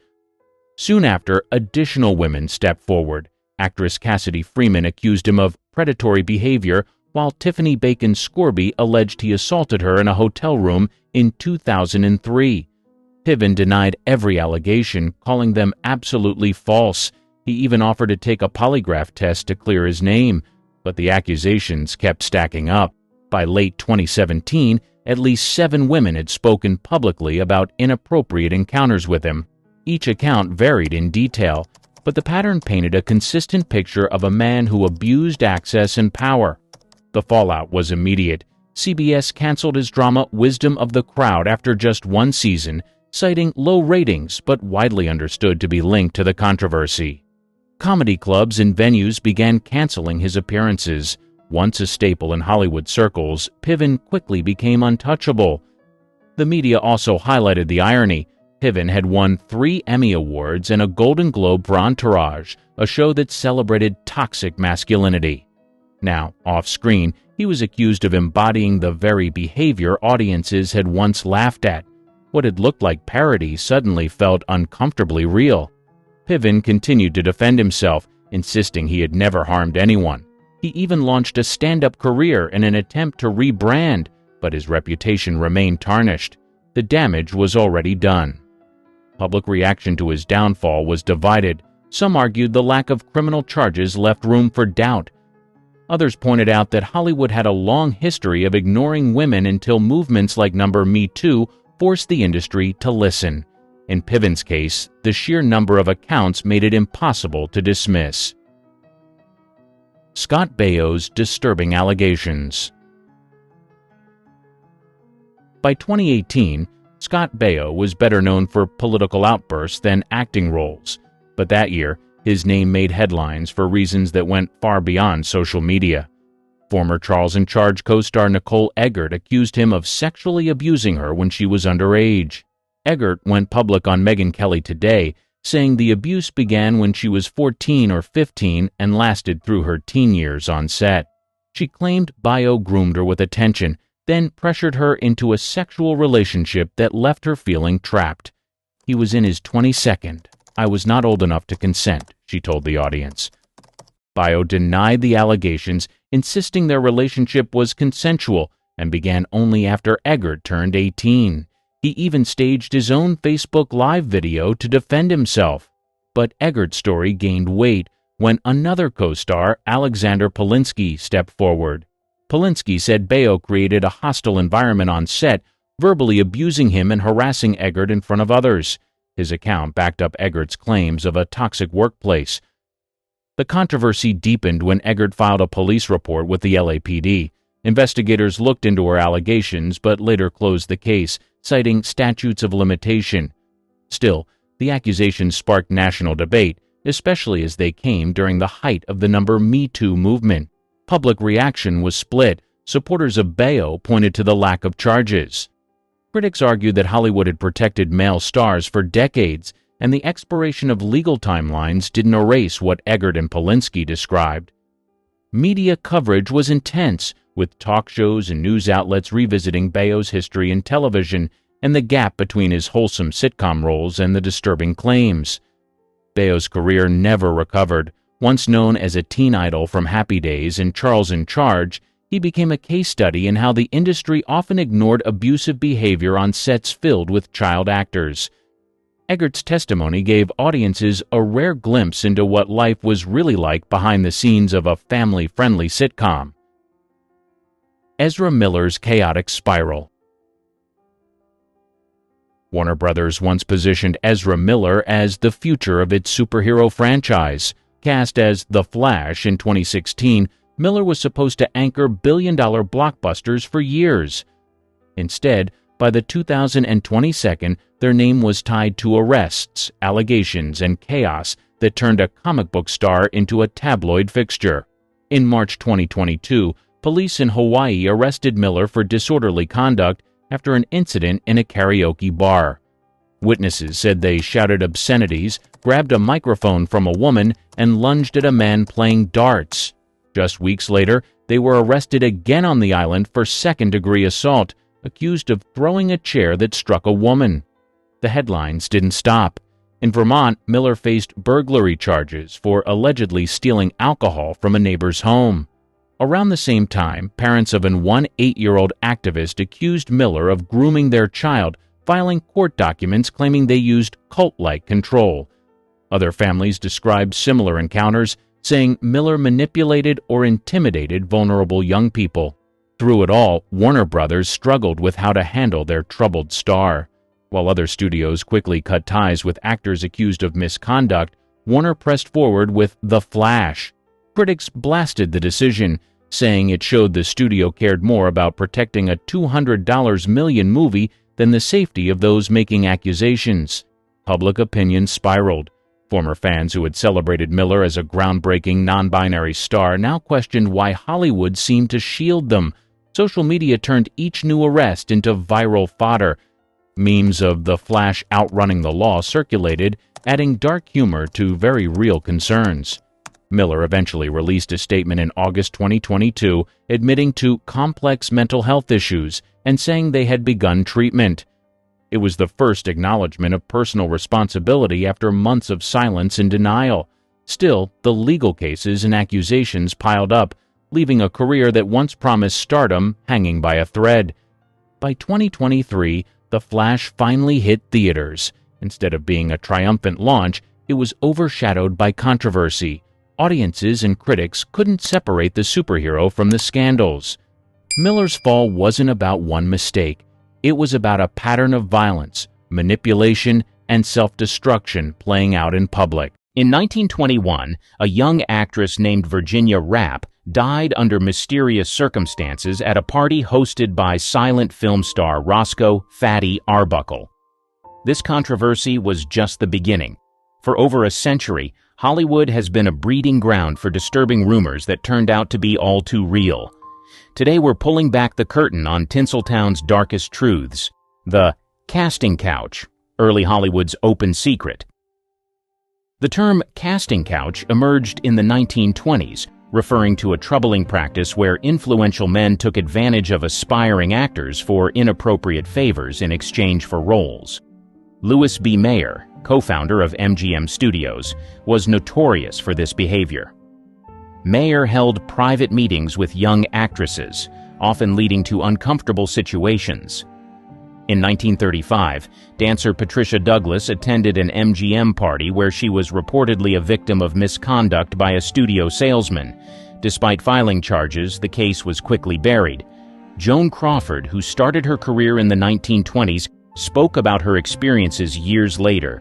Soon after, additional women stepped forward. Actress Cassidy Freeman accused him of predatory behavior, while Tiffany Bacon Scorby alleged he assaulted her in a hotel room in 2003. Piven denied every allegation, calling them absolutely false. He even offered to take a polygraph test to clear his name, but the accusations kept stacking up. By late 2017, at least 7 women had spoken publicly about inappropriate encounters with him. Each account varied in detail, but the pattern painted a consistent picture of a man who abused access and power. The fallout was immediate. CBS canceled his drama Wisdom of the Crowd after just 1 season, citing low ratings but widely understood to be linked to the controversy. Comedy clubs and venues began canceling his appearances. Once a staple in Hollywood circles, Piven quickly became untouchable. The media also highlighted the irony. Piven had won 3 Emmy Awards and a Golden Globe for Entourage, a show that celebrated toxic masculinity. Now, off-screen, he was accused of embodying the very behavior audiences had once laughed at. What had looked like parody suddenly felt uncomfortably real. Piven continued to defend himself, insisting he had never harmed anyone. He even launched a stand-up career in an attempt to rebrand, but his reputation remained tarnished. The damage was already done. Public reaction to his downfall was divided. Some argued the lack of criminal charges left room for doubt. Others pointed out that Hollywood had a long history of ignoring women until movements like Me Too forced the industry to listen. In Piven's case, the sheer number of accounts made it impossible to dismiss. Scott Baio's disturbing allegations. By 2018, Scott Baio was better known for political outbursts than acting roles, but that year, his name made headlines for reasons that went far beyond social media. Former Charles in Charge co-star Nicole Eggert accused him of sexually abusing her when she was underage. Eggert went public on Megyn Kelly Today, saying the abuse began when she was 14 or 15 and lasted through her teen years on set. She claimed Baio groomed her with attention, then pressured her into a sexual relationship that left her feeling trapped. He was in his 22nd. I was not old enough to consent, she told the audience. Baio denied the allegations, insisting their relationship was consensual and began only after Eggert turned 18. He even staged his own Facebook Live video to defend himself. But Eggert's story gained weight when another co-star, Alexander Polinsky, stepped forward. Polinsky said Baio created a hostile environment on set, verbally abusing him and harassing Eggert in front of others. His account backed up Eggert's claims of a toxic workplace. The controversy deepened when Eggert filed a police report with the LAPD. Investigators looked into her allegations but later closed the case, citing statutes of limitation. Still, the accusations sparked national debate, especially as they came during the height of the Me Too movement. Public reaction was split. Supporters of Baio pointed to the lack of charges. Critics argued that Hollywood had protected male stars for decades, and the expiration of legal timelines didn't erase what Eggert and Polinsky described. Media coverage was intense, with talk shows and news outlets revisiting Baio's history in television and the gap between his wholesome sitcom roles and the disturbing claims. Baio's career never recovered. Once known as a teen idol from Happy Days and Charles in Charge, he became a case study in how the industry often ignored abusive behavior on sets filled with child actors. Eggert's testimony gave audiences a rare glimpse into what life was really like behind the scenes of a family-friendly sitcom. Ezra Miller's chaotic spiral. Warner Brothers once positioned Ezra Miller as the future of its superhero franchise. Cast as The Flash in 2016, Miller was supposed to anchor billion-dollar blockbusters for years. Instead, by the 2022, their name was tied to arrests, allegations, and chaos that turned a comic book star into a tabloid fixture. In March 2022, police in Hawaii arrested Miller for disorderly conduct after an incident in a karaoke bar. Witnesses said they shouted obscenities, grabbed a microphone from a woman, and lunged at a man playing darts. Just weeks later, they were arrested again on the island for second-degree assault, accused of throwing a chair that struck a woman. The headlines didn't stop. In Vermont, Miller faced burglary charges for allegedly stealing alcohol from a neighbor's home. Around the same time, parents of an 8-year-old activist accused Miller of grooming their child, filing court documents claiming they used cult-like control. Other families described similar encounters, saying Miller manipulated or intimidated vulnerable young people. Through it all, Warner Brothers struggled with how to handle their troubled star. While other studios quickly cut ties with actors accused of misconduct, Warner pressed forward with The Flash. Critics blasted the decision, saying it showed the studio cared more about protecting a $200 million movie than the safety of those making accusations. Public opinion spiraled. Former fans who had celebrated Miller as a groundbreaking non-binary star now questioned why Hollywood seemed to shield them. Social media turned each new arrest into viral fodder. Memes of The Flash outrunning the law circulated, adding dark humor to very real concerns. Miller eventually released a statement in August 2022 admitting to complex mental health issues and saying they had begun treatment. It was the first acknowledgement of personal responsibility after months of silence and denial. Still, the legal cases and accusations piled up, leaving a career that once promised stardom hanging by a thread. By 2023, The Flash finally hit theaters. Instead of being a triumphant launch, it was overshadowed by controversy. Audiences and critics couldn't separate the superhero from the scandals. Miller's fall wasn't about one mistake. It was about a pattern of violence, manipulation, and self-destruction playing out in public. In 1921, a young actress named Virginia Rapp died under mysterious circumstances at a party hosted by silent film star Roscoe "Fatty" Arbuckle. This controversy was just the beginning. For over a century, Hollywood has been a breeding ground for disturbing rumors that turned out to be all too real. Today we're pulling back the curtain on Tinseltown's darkest truths. The casting couch, early Hollywood's open secret. The term casting couch emerged in the 1920s, referring to a troubling practice where influential men took advantage of aspiring actors for inappropriate favors in exchange for roles. Louis B. Mayer, co-founder of MGM Studios, was notorious for this behavior. Mayer held private meetings with young actresses, often leading to uncomfortable situations. In 1935, dancer Patricia Douglas attended an MGM party where she was reportedly a victim of misconduct by a studio salesman. Despite filing charges, the case was quickly buried. Joan Crawford, who started her career in the 1920s, spoke about her experiences years later.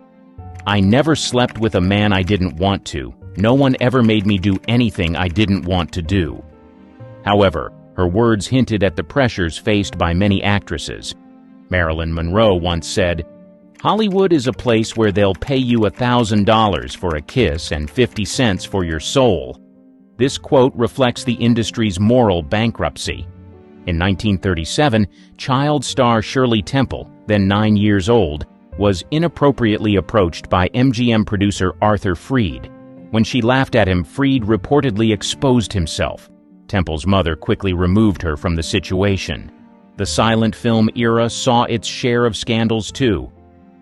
"I never slept with a man I didn't want to. No one ever made me do anything I didn't want to do." However, her words hinted at the pressures faced by many actresses. Marilyn Monroe once said, "Hollywood is a place where they'll pay you $1,000 for a kiss and 50 cents for your soul." This quote reflects the industry's moral bankruptcy. In 1937, child star Shirley Temple, then 9 years old, was inappropriately approached by MGM producer Arthur Freed. When she laughed at him, Freed reportedly exposed himself. Temple's mother quickly removed her from the situation. The silent film era saw its share of scandals too.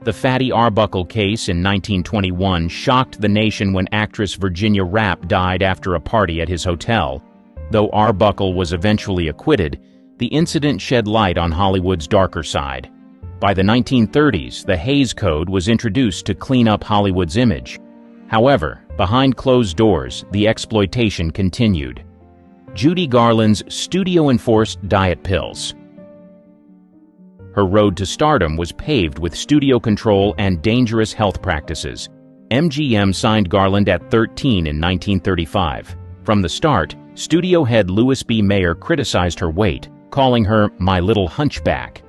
The Fatty Arbuckle case in 1921 shocked the nation when actress Virginia Rappe died after a party at his hotel. Though Arbuckle was eventually acquitted, the incident shed light on Hollywood's darker side. By the 1930s, the Hays Code was introduced to clean up Hollywood's image. However, behind closed doors, the exploitation continued. Judy Garland's studio-enforced diet pills. Her road to stardom was paved with studio control and dangerous health practices. MGM signed Garland at 13 in 1935. From the start, studio head Louis B. Mayer criticized her weight, calling her "my little hunchback."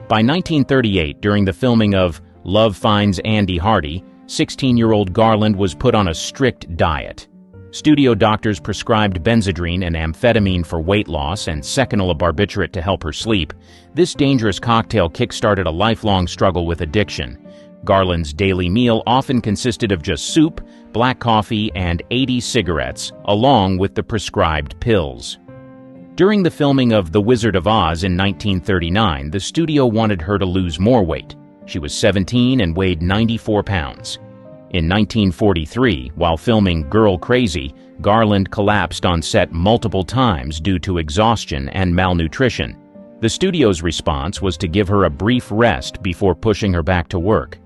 By 1938, during the filming of Love Finds Andy Hardy, 16-year-old Garland was put on a strict diet. Studio doctors prescribed Benzedrine and amphetamine for weight loss and seconal barbiturate to help her sleep. This dangerous cocktail kick-started a lifelong struggle with addiction. Garland's daily meal often consisted of just soup, black coffee, and 80 cigarettes, along with the prescribed pills. During the filming of The Wizard of Oz in 1939, the studio wanted her to lose more weight. She was 17 and weighed 94 pounds. In 1943, while filming Girl Crazy, Garland collapsed on set multiple times due to exhaustion and malnutrition. The studio's response was to give her a brief rest before pushing her back to work.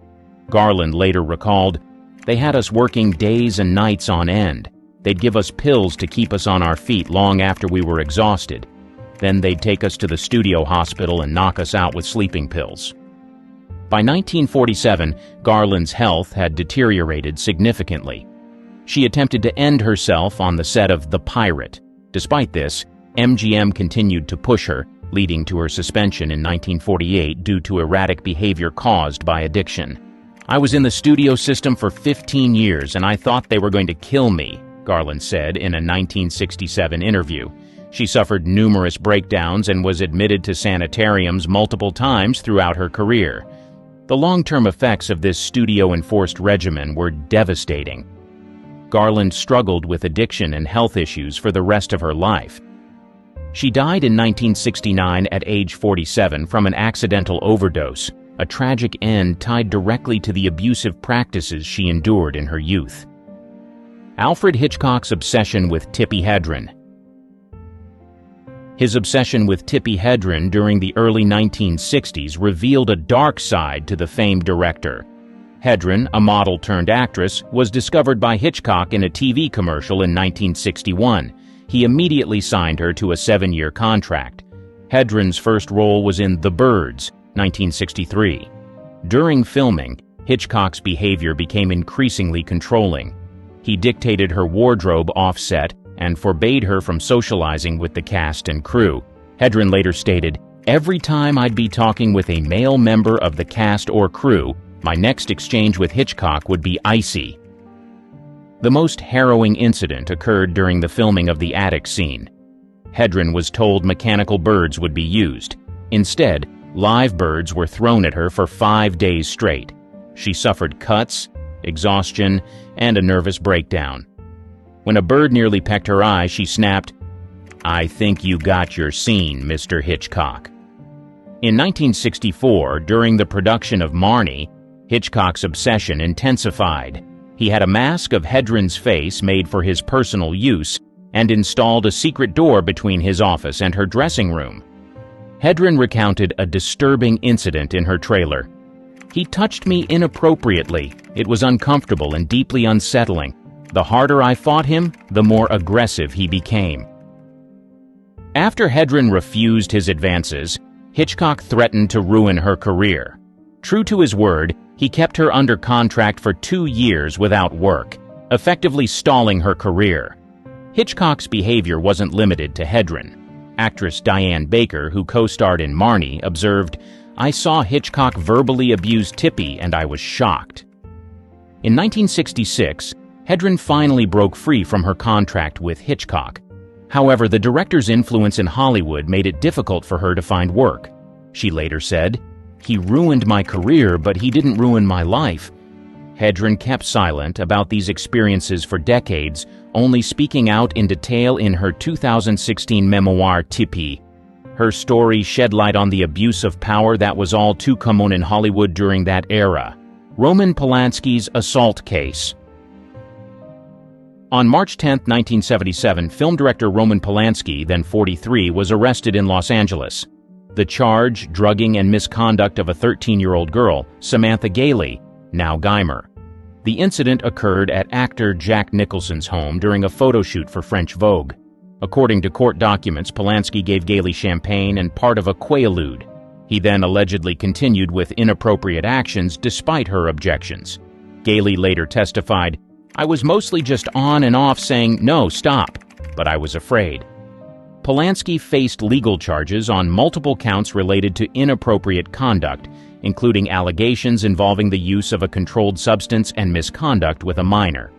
Garland later recalled, "They had us working days and nights on end. They'd give us pills to keep us on our feet long after we were exhausted. Then they'd take us to the studio hospital and knock us out with sleeping pills." By 1947, Garland's health had deteriorated significantly. She attempted to end herself on the set of The Pirate. Despite this, MGM continued to push her, leading to her suspension in 1948 due to erratic behavior caused by addiction. "I was in the studio system for 15 years and I thought they were going to kill me," Garland said in a 1967 interview. She suffered numerous breakdowns and was admitted to sanitariums multiple times throughout her career. The long-term effects of this studio-enforced regimen were devastating. Garland struggled with addiction and health issues for the rest of her life. She died in 1969 at age 47 from an accidental overdose, a tragic end tied directly to the abusive practices she endured in her youth. Alfred Hitchcock's obsession with Tippi Hedren. His obsession with Tippi Hedren during the early 1960s revealed a dark side to the famed director. Hedren, a model-turned-actress, was discovered by Hitchcock in a TV commercial in 1961. He immediately signed her to a 7-year contract. Hedren's first role was in The Birds, 1963. During filming, Hitchcock's behavior became increasingly controlling. He dictated her wardrobe off-set and forbade her from socializing with the cast and crew. Hedren later stated, "Every time I'd be talking with a male member of the cast or crew, my next exchange with Hitchcock would be icy." The most harrowing incident occurred during the filming of the attic scene. Hedren was told mechanical birds would be used. Instead, live birds were thrown at her for 5 days straight. She suffered cuts, exhaustion, and a nervous breakdown. When a bird nearly pecked her eye, she snapped, "I think you got your scene, Mr. Hitchcock." In 1964, during the production of Marnie, Hitchcock's obsession intensified. He had a mask of Hedren's face made for his personal use and installed a secret door between his office and her dressing room. Hedren recounted a disturbing incident in her trailer. "He touched me inappropriately. It was uncomfortable and deeply unsettling. The harder I fought him, the more aggressive he became." After Hedren refused his advances, Hitchcock threatened to ruin her career. True to his word, he kept her under contract for 2 years without work, effectively stalling her career. Hitchcock's behavior wasn't limited to Hedren. Actress Diane Baker, who co-starred in Marnie, observed, "I saw Hitchcock verbally abuse Tippi and I was shocked." In 1966, Hedren finally broke free from her contract with Hitchcock. However, the director's influence in Hollywood made it difficult for her to find work. She later said, "He ruined my career, but he didn't ruin my life." Hedren kept silent about these experiences for decades, only speaking out in detail in her 2016 memoir, Tippi. Her story shed light on the abuse of power that was all too common in Hollywood during that era. Roman Polanski's assault case. On March 10, 1977, film director Roman Polanski, then 43, was arrested in Los Angeles. The charge, drugging and misconduct of a 13-year-old girl, Samantha Gailey, now Guymer. The incident occurred at actor Jack Nicholson's home during a photo shoot for French Vogue. According to court documents, Polanski gave Gailey champagne and part of a Quaalude. He then allegedly continued with inappropriate actions despite her objections. Gailey later testified, "I was mostly just on and off saying, 'No, stop,' but I was afraid." Polanski faced legal charges on multiple counts related to inappropriate conduct, including allegations involving the use of a controlled substance and misconduct with a minor.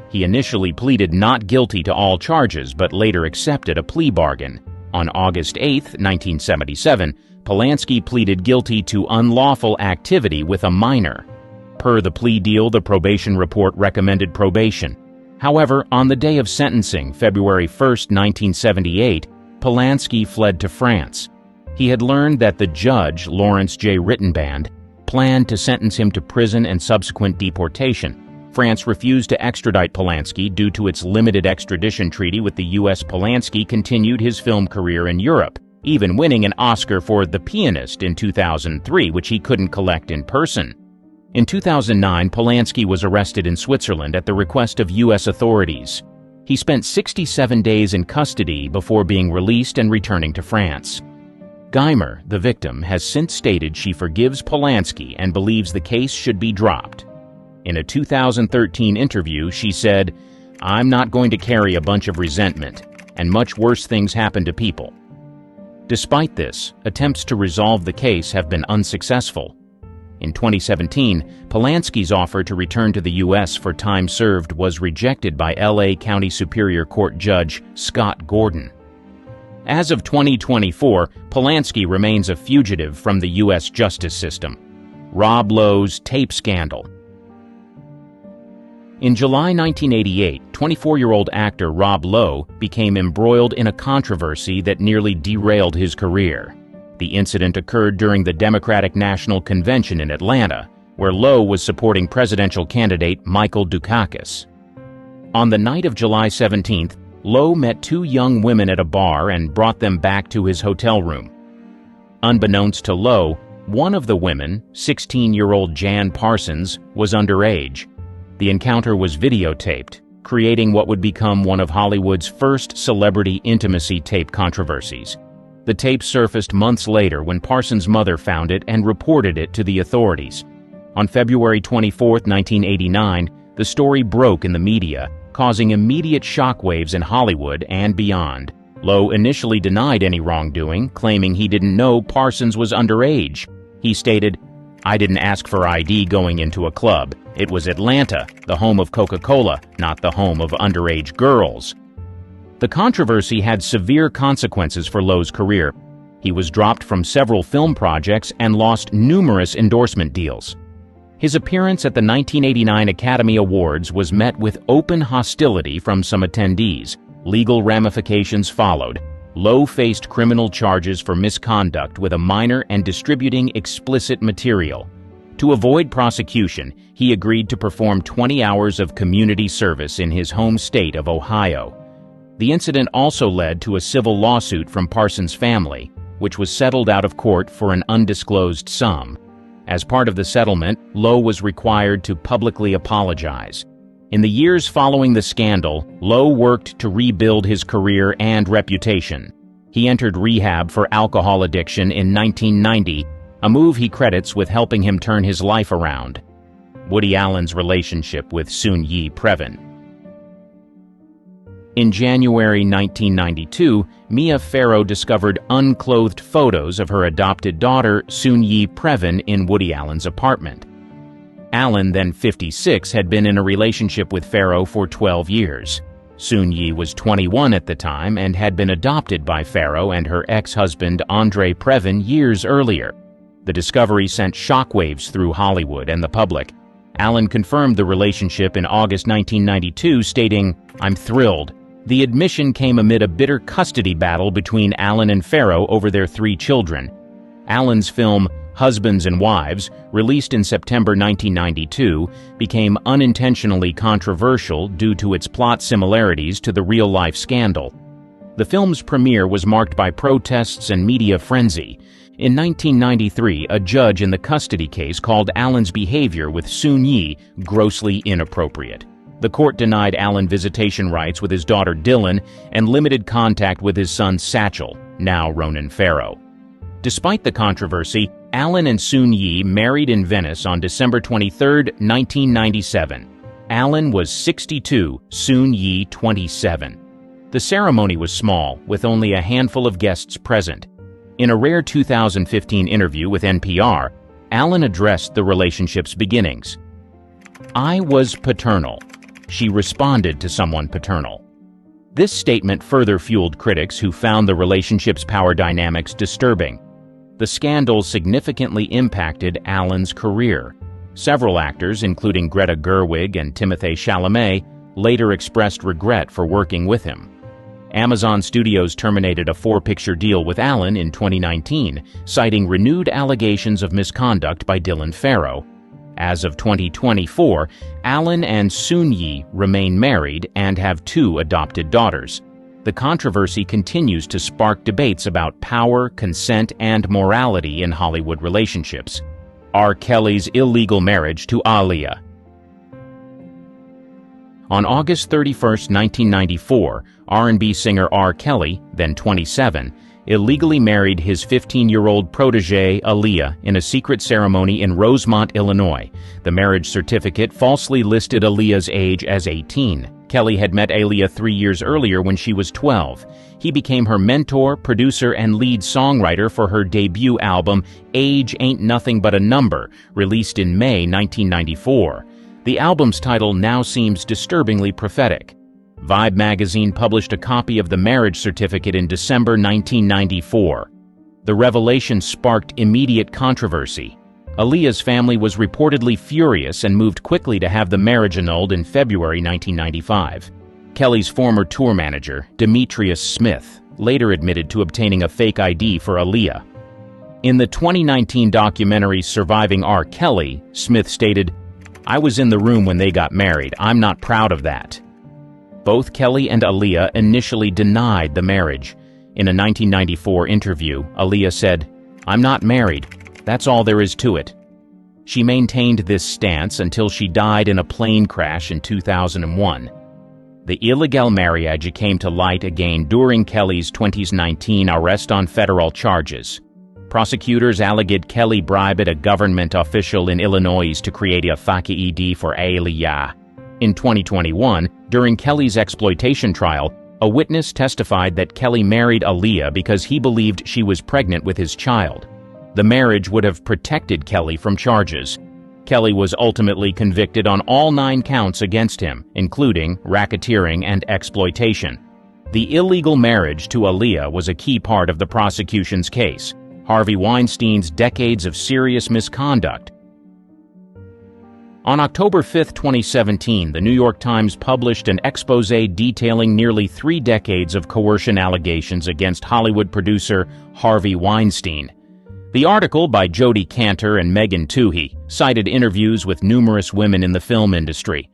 He initially pleaded not guilty to all charges, but later accepted a plea bargain. On August 8, 1977, Polanski pleaded guilty to unlawful activity with a minor. Per the plea deal, the probation report recommended probation. However, on the day of sentencing, February 1, 1978, Polanski fled to France. He had learned that the judge, Lawrence J. Rittenband, planned to sentence him to prison and subsequent deportation. France refused to extradite Polanski due to its limited extradition treaty with the U.S. Polanski continued his film career in Europe, even winning an Oscar for The Pianist in 2003, which he couldn't collect in person. In 2009, Polanski was arrested in Switzerland at the request of U.S. authorities. He spent 67 days in custody before being released and returning to France. Guymer, the victim, has since stated she forgives Polanski and believes the case should be dropped. In a 2013 interview, she said, "I'm not going to carry a bunch of resentment, and much worse things happen to people." Despite this, attempts to resolve the case have been unsuccessful. In 2017, Polanski's offer to return to the U.S. for time served was rejected by L.A. County Superior Court Judge Scott Gordon. As of 2024, Polanski remains a fugitive from the U.S. justice system. Rob Lowe's tape scandal. In July 1988, 24-year-old actor Rob Lowe became embroiled in a controversy that nearly derailed his career. The incident occurred during the Democratic National Convention in Atlanta, where Lowe was supporting presidential candidate Michael Dukakis. On the night of July 17th, Lowe met two young women at a bar and brought them back to his hotel room. Unbeknownst to Lowe, one of the women, 16-year-old Jan Parsons, was underage. The encounter was videotaped, creating what would become one of Hollywood's first celebrity intimacy tape controversies. The tape surfaced months later when Parsons' mother found it and reported it to the authorities. On February 24, 1989, the story broke in the media, causing immediate shockwaves in Hollywood and beyond. Lowe initially denied any wrongdoing, claiming he didn't know Parsons was underage. He stated, "I didn't ask for ID going into a club. It was Atlanta, the home of Coca-Cola, not the home of underage girls." The controversy had severe consequences for Lowe's career. He was dropped from several film projects and lost numerous endorsement deals. His appearance at the 1989 Academy Awards was met with open hostility from some attendees. Legal ramifications followed. Lowe faced criminal charges for misconduct with a minor and distributing explicit material. To avoid prosecution, he agreed to perform 20 hours of community service in his home state of Ohio. The incident also led to a civil lawsuit from Parsons' family, which was settled out of court for an undisclosed sum. As part of the settlement, Lowe was required to publicly apologize. In the years following the scandal, Lowe worked to rebuild his career and reputation. He entered rehab for alcohol addiction in 1990, a move he credits with helping him turn his life around. Woody Allen's relationship with Soon-Yi Previn. In January 1992, Mia Farrow discovered unclothed photos of her adopted daughter, Soon-Yi Previn, in Woody Allen's apartment. Allen, then 56, had been in a relationship with Farrow for 12 years. Soon-Yi was 21 at the time and had been adopted by Farrow and her ex-husband Andre Previn years earlier. The discovery sent shockwaves through Hollywood and the public. Allen confirmed the relationship in August 1992, stating, "I'm thrilled." The admission came amid a bitter custody battle between Allen and Farrow over their 3 children. Allen's film, Husbands and Wives, released in September 1992, became unintentionally controversial due to its plot similarities to the real-life scandal. The film's premiere was marked by protests and media frenzy. In 1993, a judge in the custody case called Allen's behavior with Soon-Yi grossly inappropriate. The court denied Allen visitation rights with his daughter Dylan and limited contact with his son Satchel, now Ronan Farrow. Despite the controversy, Allen and Soon-Yi married in Venice on December 23, 1997. Allen was 62, Soon-Yi 27. The ceremony was small, with only a handful of guests present. In a rare 2015 interview with NPR, Allen addressed the relationship's beginnings. "I was paternal. She responded to someone paternal." This statement further fueled critics who found the relationship's power dynamics disturbing. The scandal significantly impacted Allen's career. Several actors, including Greta Gerwig and Timothée Chalamet, later expressed regret for working with him. Amazon Studios terminated a 4-picture deal with Allen in 2019, citing renewed allegations of misconduct by Dylan Farrow. As of 2024, Allen and Soon-Yi remain married and have 2 adopted daughters. The controversy continues to spark debates about power, consent, and morality in Hollywood relationships. R. Kelly's illegal marriage to Aaliyah. On August 31, 1994, R&B singer R. Kelly, then 27, illegally married his 15-year-old protégée Aaliyah in a secret ceremony in Rosemont, Illinois. The marriage certificate falsely listed Aaliyah's age as 18. Kelly had met Aaliyah 3 years earlier when she was 12. He became her mentor, producer, and lead songwriter for her debut album, Age Ain't Nothing But a Number, released in May 1994. The album's title now seems disturbingly prophetic. Vibe magazine published a copy of the marriage certificate in December 1994. The revelation sparked immediate controversy. Aaliyah's family was reportedly furious and moved quickly to have the marriage annulled in February 1995. Kelly's former tour manager, Demetrius Smith, later admitted to obtaining a fake ID for Aaliyah. In the 2019 documentary Surviving R. Kelly, Smith stated, "I was in the room when they got married. I'm not proud of that." Both Kelly and Aaliyah initially denied the marriage. In a 1994 interview, Aaliyah said, "I'm not married. That's all there is to it." She maintained this stance until she died in a plane crash in 2001. The illegal marriage came to light again during Kelly's 2019 arrest on federal charges. Prosecutors alleged Kelly bribed a government official in Illinois to create a fake ID for Aaliyah. In 2021, during Kelly's exploitation trial, a witness testified that Kelly married Aaliyah because he believed she was pregnant with his child. The marriage would have protected Kelly from charges. Kelly was ultimately convicted on all 9 counts against him, including racketeering and exploitation. The illegal marriage to Aaliyah was a key part of the prosecution's case. Harvey Weinstein's decades of serious misconduct. On October 5, 2017, the New York Times published an exposé detailing nearly 3 decades of coercion allegations against Hollywood producer Harvey Weinstein. The article, by Jodi Kantor and Megan Twohey, cited interviews with numerous women in the film industry.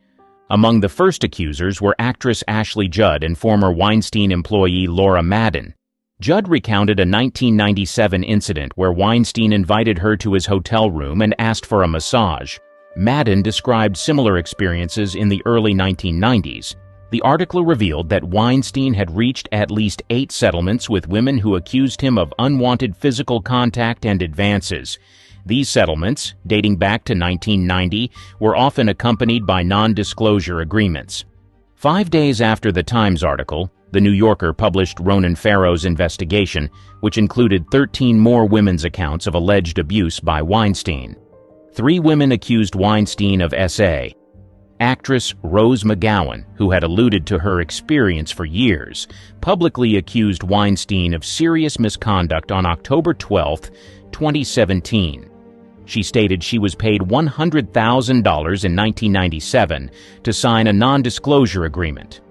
Among the first accusers were actress Ashley Judd and former Weinstein employee Laura Madden. Judd recounted a 1997 incident where Weinstein invited her to his hotel room and asked for a massage. Madden described similar experiences in the early 1990s. The article revealed that Weinstein had reached at least 8 settlements with women who accused him of unwanted physical contact and advances. These settlements, dating back to 1990, were often accompanied by non-disclosure agreements. 5 days after the Times article, The New Yorker published Ronan Farrow's investigation, which included 13 more women's accounts of alleged abuse by Weinstein. 3 women accused Weinstein of SA. Actress Rose McGowan, who had alluded to her experience for years, publicly accused Weinstein of serious misconduct on October 12, 2017. She stated she was paid $100,000 in 1997 to sign a non-disclosure agreement.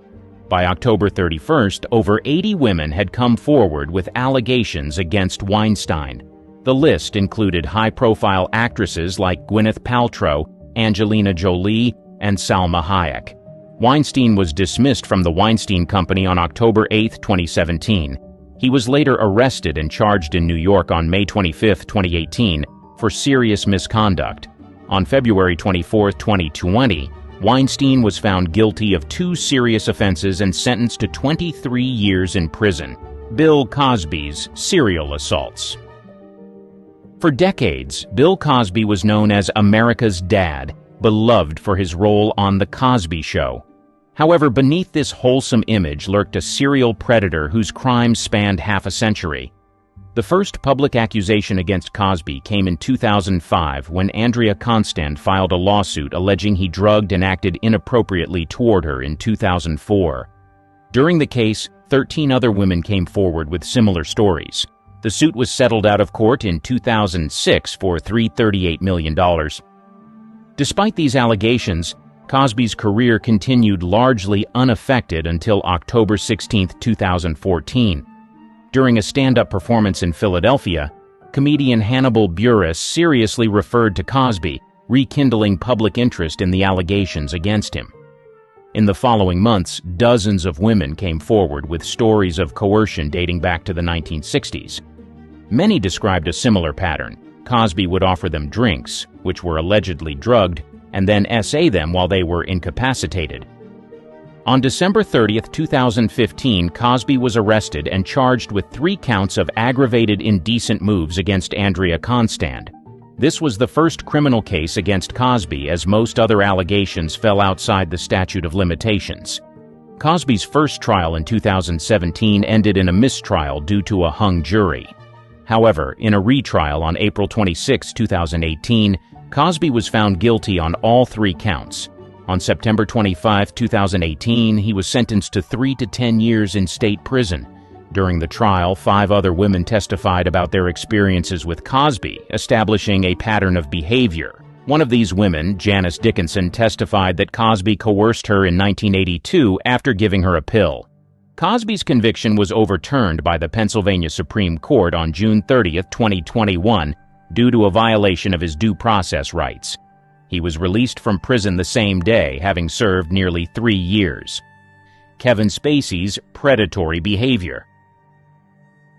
By October 31st, over 80 women had come forward with allegations against Weinstein. The list included high-profile actresses like Gwyneth Paltrow, Angelina Jolie, and Salma Hayek. Weinstein was dismissed from the Weinstein Company on October 8, 2017. He was later arrested and charged in New York on May 25, 2018, for serious misconduct. On February 24, 2020, Weinstein was found guilty of 2 serious offenses and sentenced to 23 years in prison. Bill Cosby's serial assaults. For decades, Bill Cosby was known as America's dad, beloved for his role on The Cosby Show. However, beneath this wholesome image lurked a serial predator whose crimes spanned half a century. The first public accusation against Cosby came in 2005 when Andrea Constand filed a lawsuit alleging he drugged and acted inappropriately toward her in 2004. During the case, 13 other women came forward with similar stories. The suit was settled out of court in 2006 for $338 million. Despite these allegations, Cosby's career continued largely unaffected until October 16, 2014. During a stand-up performance in Philadelphia, comedian Hannibal Buress seriously referred to Cosby, rekindling public interest in the allegations against him. In the following months, dozens of women came forward with stories of coercion dating back to the 1960s. Many described a similar pattern. Cosby would offer them drinks, which were allegedly drugged, and then essay them while they were incapacitated. On December 30, 2015, Cosby was arrested and charged with 3 counts of aggravated indecent moves against Andrea Constand. This was the first criminal case against Cosby, as most other allegations fell outside the statute of limitations. Cosby's first trial in 2017 ended in a mistrial due to a hung jury. However, in a retrial on April 26, 2018, Cosby was found guilty on all 3 counts. On September 25, 2018, he was sentenced to 3 to 10 years in state prison. During the trial, 5 other women testified about their experiences with Cosby, establishing a pattern of behavior. One of these women, Janice Dickinson, testified that Cosby coerced her in 1982 after giving her a pill. Cosby's conviction was overturned by the Pennsylvania Supreme Court on June 30, 2021, due to a violation of his due process rights. He was released from prison the same day, having served nearly 3 years. Kevin Spacey's predatory behavior.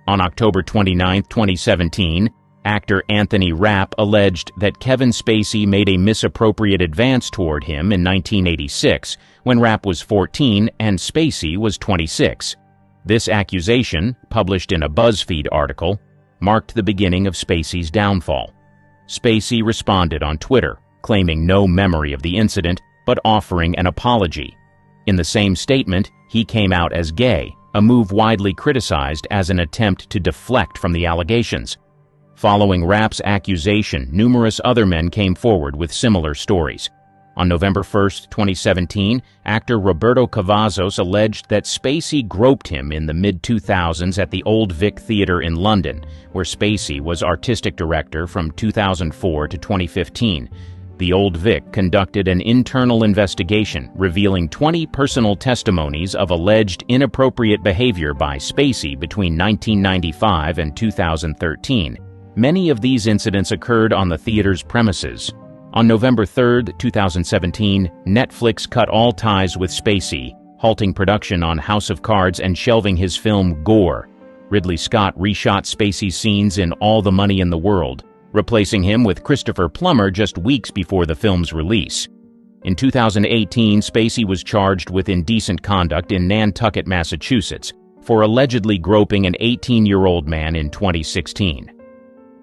On October 29, 2017, actor Anthony Rapp alleged that Kevin Spacey made a misappropriate advance toward him in 1986, when Rapp was 14 and Spacey was 26. This accusation, published in a BuzzFeed article, marked the beginning of Spacey's downfall. Spacey responded on Twitter, claiming no memory of the incident, but offering an apology. In the same statement, he came out as gay, a move widely criticized as an attempt to deflect from the allegations. Following Rapp's accusation, numerous other men came forward with similar stories. On November 1, 2017, actor Roberto Cavazos alleged that Spacey groped him in the mid-2000s at the Old Vic Theatre in London, where Spacey was artistic director from 2004 to 2015. The Old Vic conducted an internal investigation revealing 20 personal testimonies of alleged inappropriate behavior by Spacey between 1995 and 2013. Many of these incidents occurred on the theater's premises. On November 3, 2017, Netflix cut all ties with Spacey, halting production on House of Cards and shelving his film Gore. Ridley Scott reshot Spacey's scenes in All the Money in the World, replacing him with Christopher Plummer just weeks before the film's release. In 2018, Spacey was charged with indecent conduct in Nantucket, Massachusetts, for allegedly groping an 18-year-old man in 2016.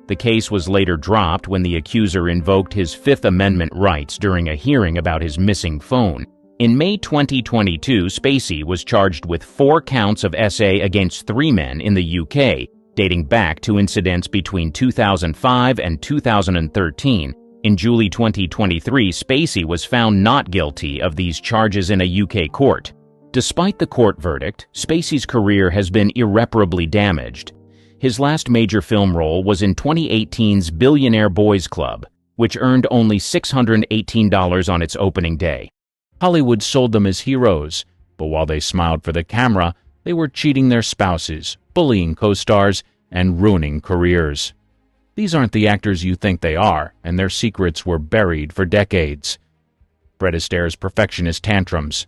The case was later dropped when the accuser invoked his Fifth Amendment rights during a hearing about his missing phone. In May 2022, Spacey was charged with 4 counts of SA against 3 men in the UK, dating back to incidents between 2005 and 2013, In July 2023, Spacey was found not guilty of these charges in a UK court. Despite the court verdict, Spacey's career has been irreparably damaged. His last major film role was in 2018's Billionaire Boys Club, which earned only $618 on its opening day. Hollywood sold them as heroes, but while they smiled for the camera, they were cheating their spouses, bullying co-stars, and ruining careers. These aren't the actors you think they are, and their secrets were buried for decades. Fred Astaire's perfectionist tantrums.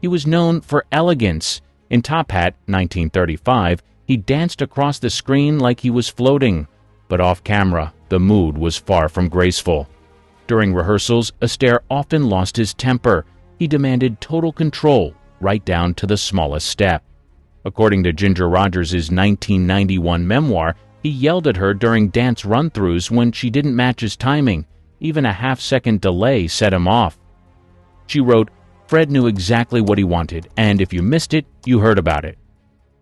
He was known for elegance. In Top Hat, 1935, he danced across the screen like he was floating, but off-camera, the mood was far from graceful. During rehearsals, Astaire often lost his temper. He demanded total control, right down to the smallest step. According to Ginger Rogers' 1991 memoir, he yelled at her during dance run-throughs when she didn't match his timing. Even a half-second delay set him off. She wrote, "Fred knew exactly what he wanted, and if you missed it, you heard about it."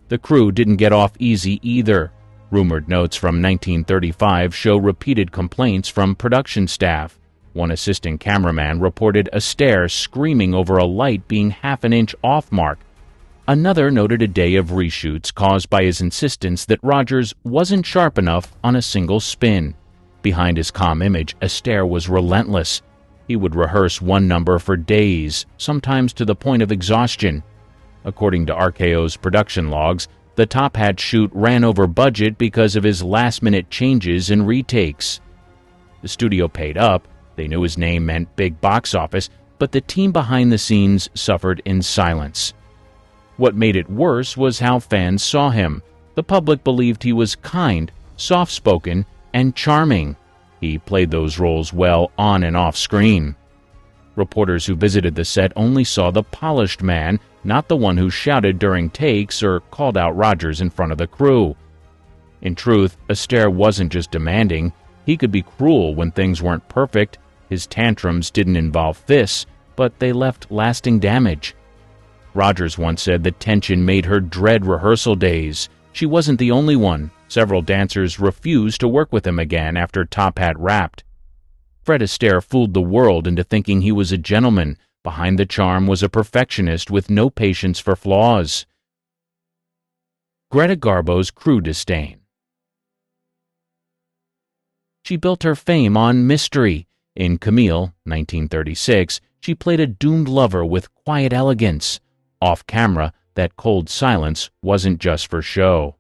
The crew didn't get off easy either. Rumored notes from 1935 show repeated complaints from production staff. One assistant cameraman reported Astaire screaming over a light being half an inch off mark. Another noted a day of reshoots caused by his insistence that Rogers wasn't sharp enough on a single spin. Behind his calm image, Astaire was relentless. He would rehearse one number for days, sometimes to the point of exhaustion. According to RKO's production logs, the Top Hat shoot ran over budget because of his last-minute changes and retakes. The studio paid up. They knew his name meant big box office, but the team behind the scenes suffered in silence. What made it worse was how fans saw him. The public believed he was kind, soft-spoken, and charming. He played those roles well on and off screen. Reporters who visited the set only saw the polished man, not the one who shouted during takes or called out Rogers in front of the crew. In truth, Astaire wasn't just demanding. He could be cruel when things weren't perfect. His tantrums didn't involve fists, but they left lasting damage. Rogers once said the tension made her dread rehearsal days. She wasn't the only one. Several dancers refused to work with him again after Top Hat wrapped. Fred Astaire fooled the world into thinking he was a gentleman. Behind the charm was a perfectionist with no patience for flaws. Greta Garbo's crew disdain. She built her fame on mystery. In Camille, 1936, she played a doomed lover with quiet elegance. Off-camera, that cold silence wasn't just for show.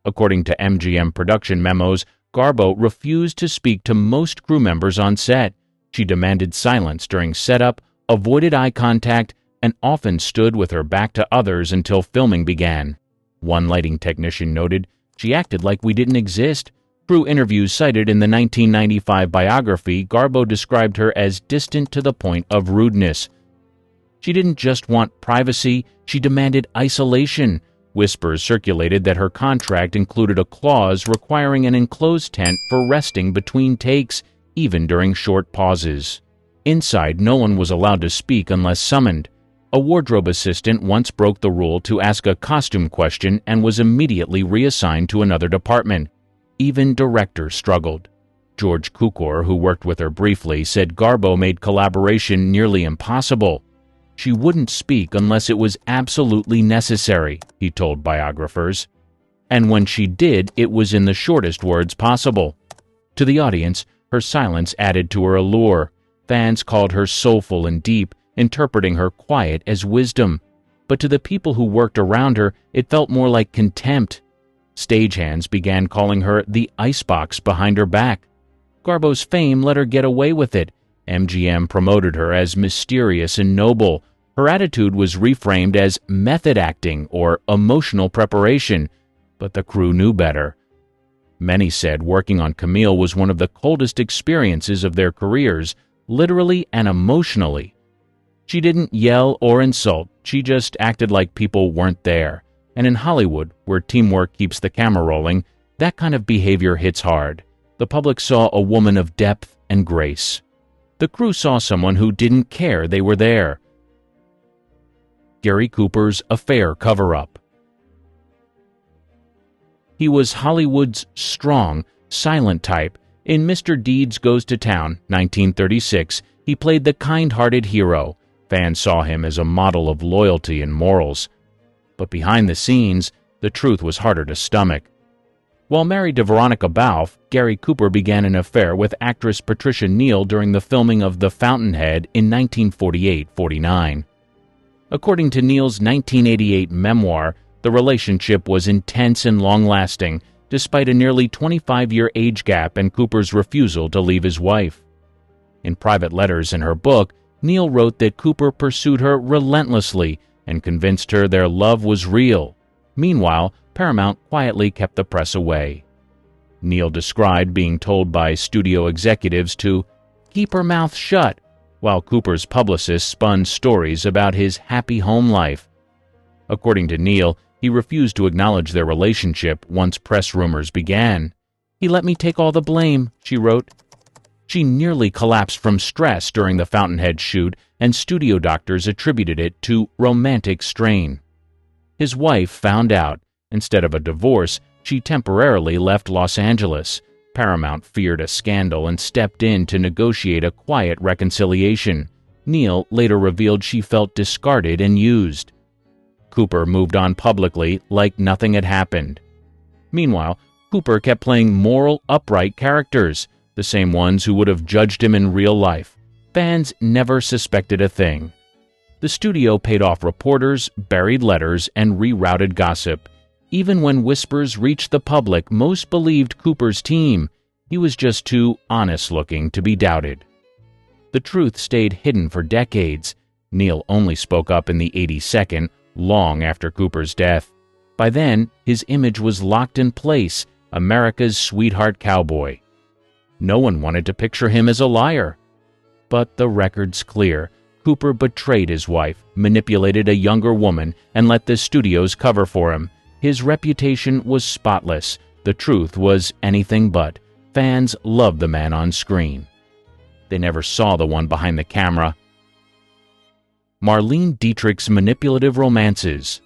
According to MGM production memos, Garbo refused to speak to most crew members on set. She demanded silence during setup, avoided eye contact, and often stood with her back to others until filming began. One lighting technician noted, "She acted like we didn't exist." Crew interviews cited in the 1995 biography, Garbo described her as distant to the point of rudeness. She didn't just want privacy, she demanded isolation. Whispers circulated that her contract included a clause requiring an enclosed tent for resting between takes, even during short pauses. Inside, no one was allowed to speak unless summoned. A wardrobe assistant once broke the rule to ask a costume question and was immediately reassigned to another department. Even directors struggled. George Cukor, who worked with her briefly, said Garbo made collaboration nearly impossible. She wouldn't speak unless it was absolutely necessary, he told biographers. And when she did, it was in the shortest words possible. To the audience, her silence added to her allure. Fans called her soulful and deep, interpreting her quiet as wisdom. But to the people who worked around her, it felt more like contempt. Stagehands began calling her the icebox behind her back. Garbo's fame let her get away with it. MGM promoted her as mysterious and noble. Her attitude was reframed as method acting or emotional preparation, but the crew knew better. Many said working on Camille was one of the coldest experiences of their careers, literally and emotionally. She didn't yell or insult, she just acted like people weren't there. And in Hollywood, where teamwork keeps the camera rolling, that kind of behavior hits hard. The public saw a woman of depth and grace. The crew saw someone who didn't care they were there. Gary Cooper's affair cover-up. He was Hollywood's strong, silent type. In Mr. Deeds Goes to Town, 1936, he played the kind-hearted hero. Fans saw him as a model of loyalty and morals. But behind the scenes, the truth was harder to stomach. While married to Veronica Balfe, Gary Cooper began an affair with actress Patricia Neal during the filming of The Fountainhead in 1948-49. According to Neal's 1988 memoir, the relationship was intense and long-lasting, despite a nearly 25-year age gap and Cooper's refusal to leave his wife. In private letters in her book, Neal wrote that Cooper pursued her relentlessly and convinced her their love was real. Meanwhile, Paramount quietly kept the press away. Neal described being told by studio executives to keep her mouth shut, while Cooper's publicist spun stories about his happy home life. According to Neal, he refused to acknowledge their relationship once press rumors began. "He let me take all the blame," she wrote. She nearly collapsed from stress during the Fountainhead shoot, and studio doctors attributed it to romantic strain. His wife found out. Instead of a divorce, she temporarily left Los Angeles. Paramount feared a scandal and stepped in to negotiate a quiet reconciliation. Neal later revealed she felt discarded and used. Cooper moved on publicly like nothing had happened. Meanwhile, Cooper kept playing moral, upright characters, the same ones who would have judged him in real life. Fans never suspected a thing. The studio paid off reporters, buried letters, and rerouted gossip. Even when whispers reached the public, most believed Cooper's team. He was just too honest-looking to be doubted. The truth stayed hidden for decades. Neal only spoke up in the 82nd, long after Cooper's death. By then, his image was locked in place, America's sweetheart cowboy. No one wanted to picture him as a liar. But the record's clear. Cooper betrayed his wife, manipulated a younger woman, and let the studios cover for him. His reputation was spotless. The truth was anything but. Fans loved the man on screen. They never saw the one behind the camera. Marlene Dietrich's manipulative romances.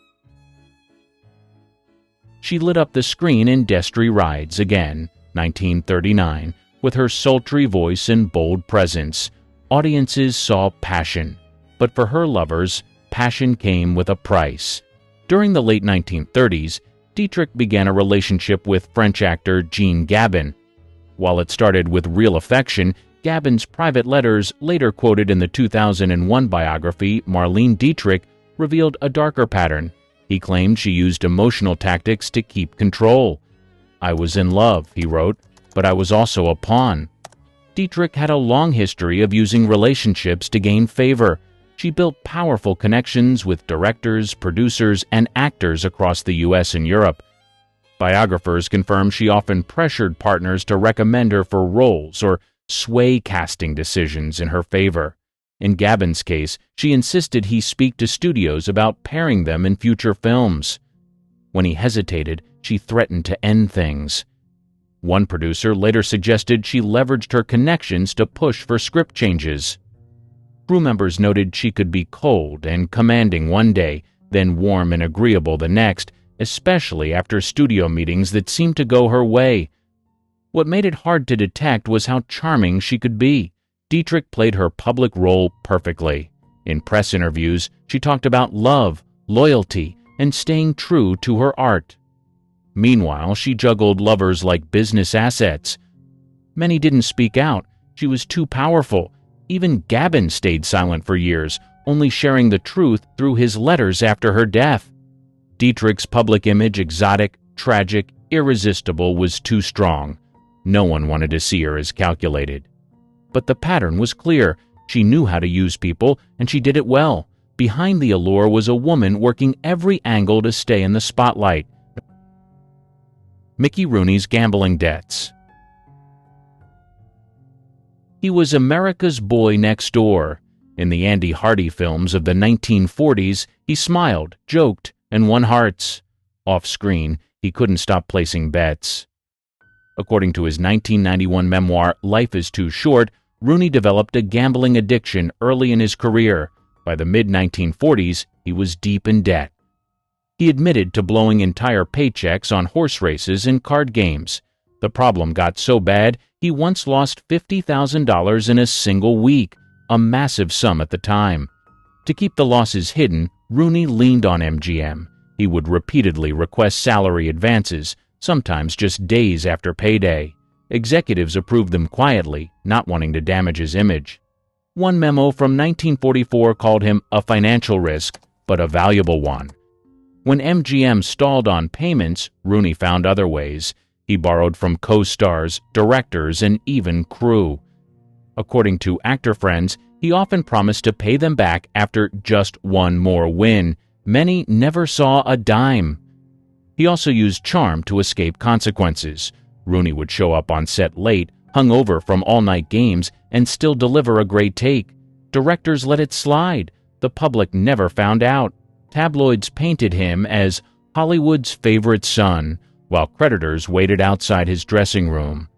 She lit up the screen in Destry Rides again, 1939, with her sultry voice and bold presence. Audiences saw passion, but for her lovers, passion came with a price. During the late 1930s, Dietrich began a relationship with French actor Jean Gabin. While it started with real affection, Gabin's private letters, later quoted in the 2001 biography Marlene Dietrich, revealed a darker pattern. He claimed she used emotional tactics to keep control. "I was in love," he wrote, "but I was also a pawn." Dietrich had a long history of using relationships to gain favor. She built powerful connections with directors, producers, and actors across the U.S. and Europe. Biographers confirm she often pressured partners to recommend her for roles or sway casting decisions in her favor. In Gabin's case, she insisted he speak to studios about pairing them in future films. When he hesitated, she threatened to end things. One producer later suggested she leveraged her connections to push for script changes. Crew members noted she could be cold and commanding one day, then warm and agreeable the next, especially after studio meetings that seemed to go her way. What made it hard to detect was how charming she could be. Dietrich played her public role perfectly. In press interviews, she talked about love, loyalty, and staying true to her art. Meanwhile, she juggled lovers like business assets. Many didn't speak out. She was too powerful. Even Gabin stayed silent for years, only sharing the truth through his letters after her death. Dietrich's public image, exotic, tragic, irresistible, was too strong. No one wanted to see her as calculated. But the pattern was clear. She knew how to use people, and she did it well. Behind the allure was a woman working every angle to stay in the spotlight. Mickey Rooney's gambling debts. He was America's boy next door. In the Andy Hardy films of the 1940s, he smiled, joked, and won hearts. Off-screen, he couldn't stop placing bets. According to his 1991 memoir, Life is Too Short, Rooney developed a gambling addiction early in his career. By the mid-1940s, he was deep in debt. He admitted to blowing entire paychecks on horse races and card games. The problem got so bad, he once lost $50,000 in a single week, a massive sum at the time. To keep the losses hidden, Rooney leaned on MGM. He would repeatedly request salary advances, sometimes just days after payday. Executives approved them quietly, not wanting to damage his image. One memo from 1944 called him a financial risk, but a valuable one. When MGM stalled on payments, Rooney found other ways. He borrowed from co-stars, directors, and even crew. According to actor friends, he often promised to pay them back after just one more win. Many never saw a dime. He also used charm to escape consequences. Rooney would show up on set late, hungover from all-night games, and still deliver a great take. Directors let it slide. The public never found out. Tabloids painted him as Hollywood's favorite son, while creditors waited outside his dressing room.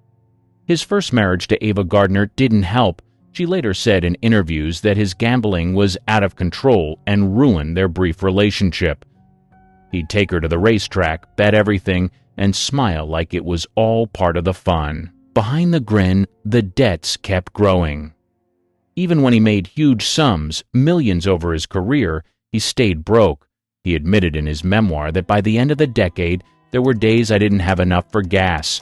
His first marriage to Ava Gardner didn't help. She later said in interviews that his gambling was out of control and ruined their brief relationship. He'd take her to the racetrack, bet everything, and smile like it was all part of the fun. Behind the grin, the debts kept growing. Even when he made huge sums, millions over his career, he stayed broke. He admitted in his memoir that by the end of the decade, there were days I didn't have enough for gas.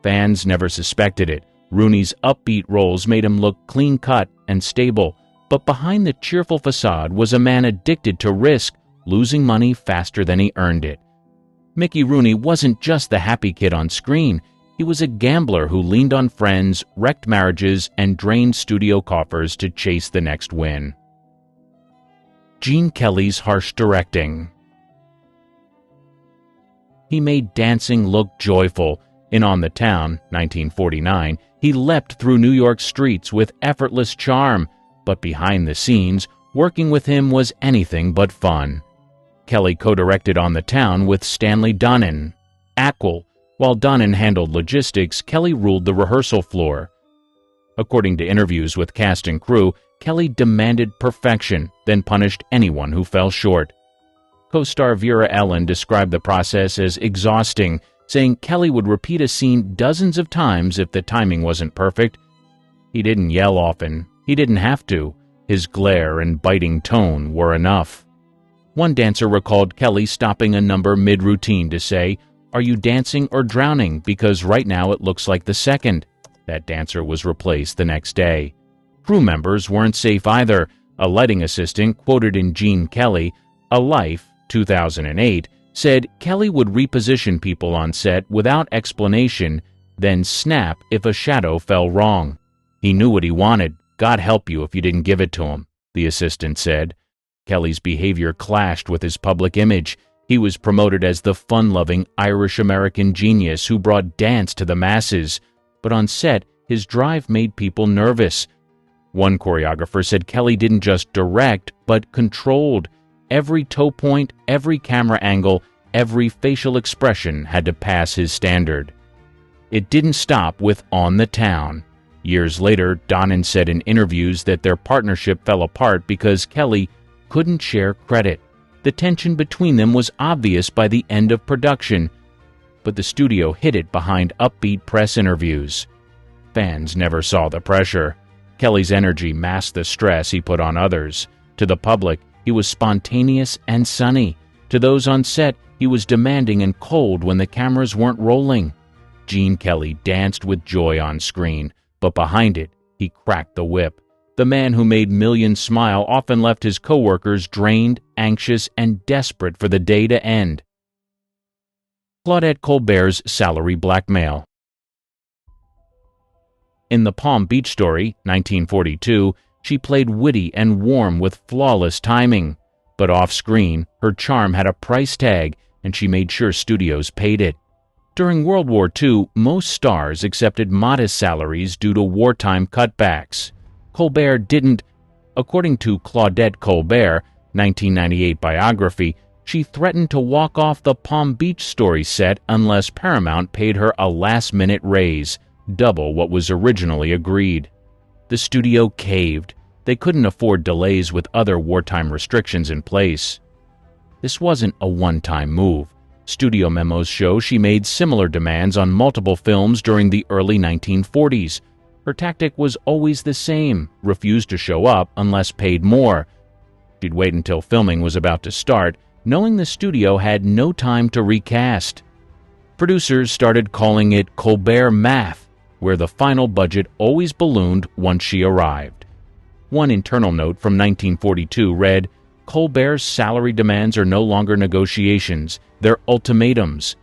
Fans never suspected it. Rooney's upbeat roles made him look clean-cut and stable, but behind the cheerful facade was a man addicted to risk, losing money faster than he earned it. Mickey Rooney wasn't just the happy kid on screen. He was a gambler who leaned on friends, wrecked marriages, and drained studio coffers to chase the next win. Gene Kelly's harsh directing. He made dancing look joyful. In On the Town, 1949, he leapt through New York streets with effortless charm, but behind the scenes, working with him was anything but fun. Kelly co-directed On the Town with Stanley Donen. While Donen handled logistics, Kelly ruled the rehearsal floor. According to interviews with cast and crew, Kelly demanded perfection, then punished anyone who fell short. Co-star Vera Ellen described the process as exhausting, saying Kelly would repeat a scene dozens of times if the timing wasn't perfect. He didn't yell often. He didn't have to. His glare and biting tone were enough. One dancer recalled Kelly stopping a number mid-routine to say, "Are you dancing or drowning? Because right now it looks like the second." That dancer was replaced the next day. Crew members weren't safe either. A lighting assistant, quoted in Gene Kelly, A Life, 2008, said Kelly would reposition people on set without explanation, then snap if a shadow fell wrong. He knew what he wanted. God help you if you didn't give it to him, the assistant said. Kelly's behavior clashed with his public image. He was promoted as the fun-loving Irish-American genius who brought dance to the masses. But on set, his drive made people nervous. One choreographer said Kelly didn't just direct, but controlled. Every toe point, every camera angle, every facial expression had to pass his standard. It didn't stop with On the Town. Years later, Donen said in interviews that their partnership fell apart because Kelly couldn't share credit. The tension between them was obvious by the end of production, but the studio hid it behind upbeat press interviews. Fans never saw the pressure. Kelly's energy masked the stress he put on others. To the public, he was spontaneous and sunny. To those on set, he was demanding and cold when the cameras weren't rolling. Gene Kelly danced with joy on screen, but behind it, he cracked the whip. The man who made millions smile often left his coworkers drained, anxious, and desperate for the day to end. Claudette Colbert's salary blackmail. In The Palm Beach Story, 1942, she played witty and warm with flawless timing. But off-screen, her charm had a price tag, and she made sure studios paid it. During World War II, most stars accepted modest salaries due to wartime cutbacks. Colbert didn't. According to Claudette Colbert, 1998 biography, she threatened to walk off the Palm Beach Story set unless Paramount paid her a last-minute raise, double what was originally agreed. The studio caved. They couldn't afford delays with other wartime restrictions in place. This wasn't a one-time move. Studio memos show she made similar demands on multiple films during the early 1940s. Her tactic was always the same: refuse to show up unless paid more. She'd wait until filming was about to start, knowing the studio had no time to recast. Producers started calling it Colbert math, where the final budget always ballooned once she arrived. One internal note from 1942 read, "Colbert's salary demands are no longer negotiations, they're ultimatums."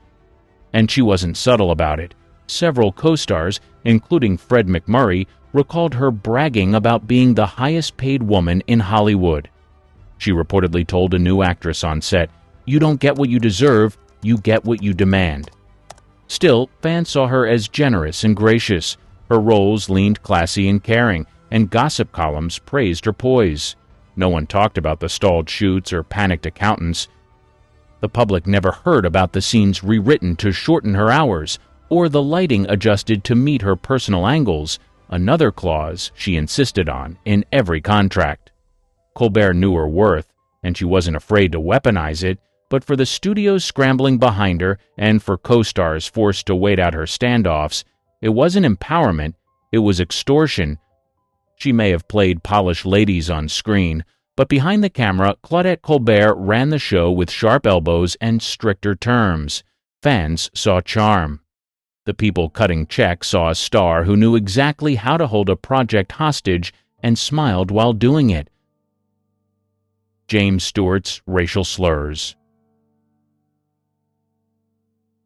And she wasn't subtle about it. Several co-stars, including Fred MacMurray, recalled her bragging about being the highest-paid woman in Hollywood. She reportedly told a new actress on set, "You don't get what you deserve, you get what you demand." Still, fans saw her as generous and gracious. Her roles leaned classy and caring, and gossip columns praised her poise. No one talked about the stalled shoots or panicked accountants. The public never heard about the scenes rewritten to shorten her hours, or the lighting adjusted to meet her personal angles, another clause she insisted on in every contract. Colbert knew her worth, and she wasn't afraid to weaponize it, but for the studios scrambling behind her and for co-stars forced to wait out her standoffs, it wasn't empowerment, it was extortion. She may have played polished ladies on screen, but behind the camera, Claudette Colbert ran the show with sharp elbows and stricter terms. Fans saw charm. The people cutting checks saw a star who knew exactly how to hold a project hostage and smiled while doing it. James Stewart's racial slurs.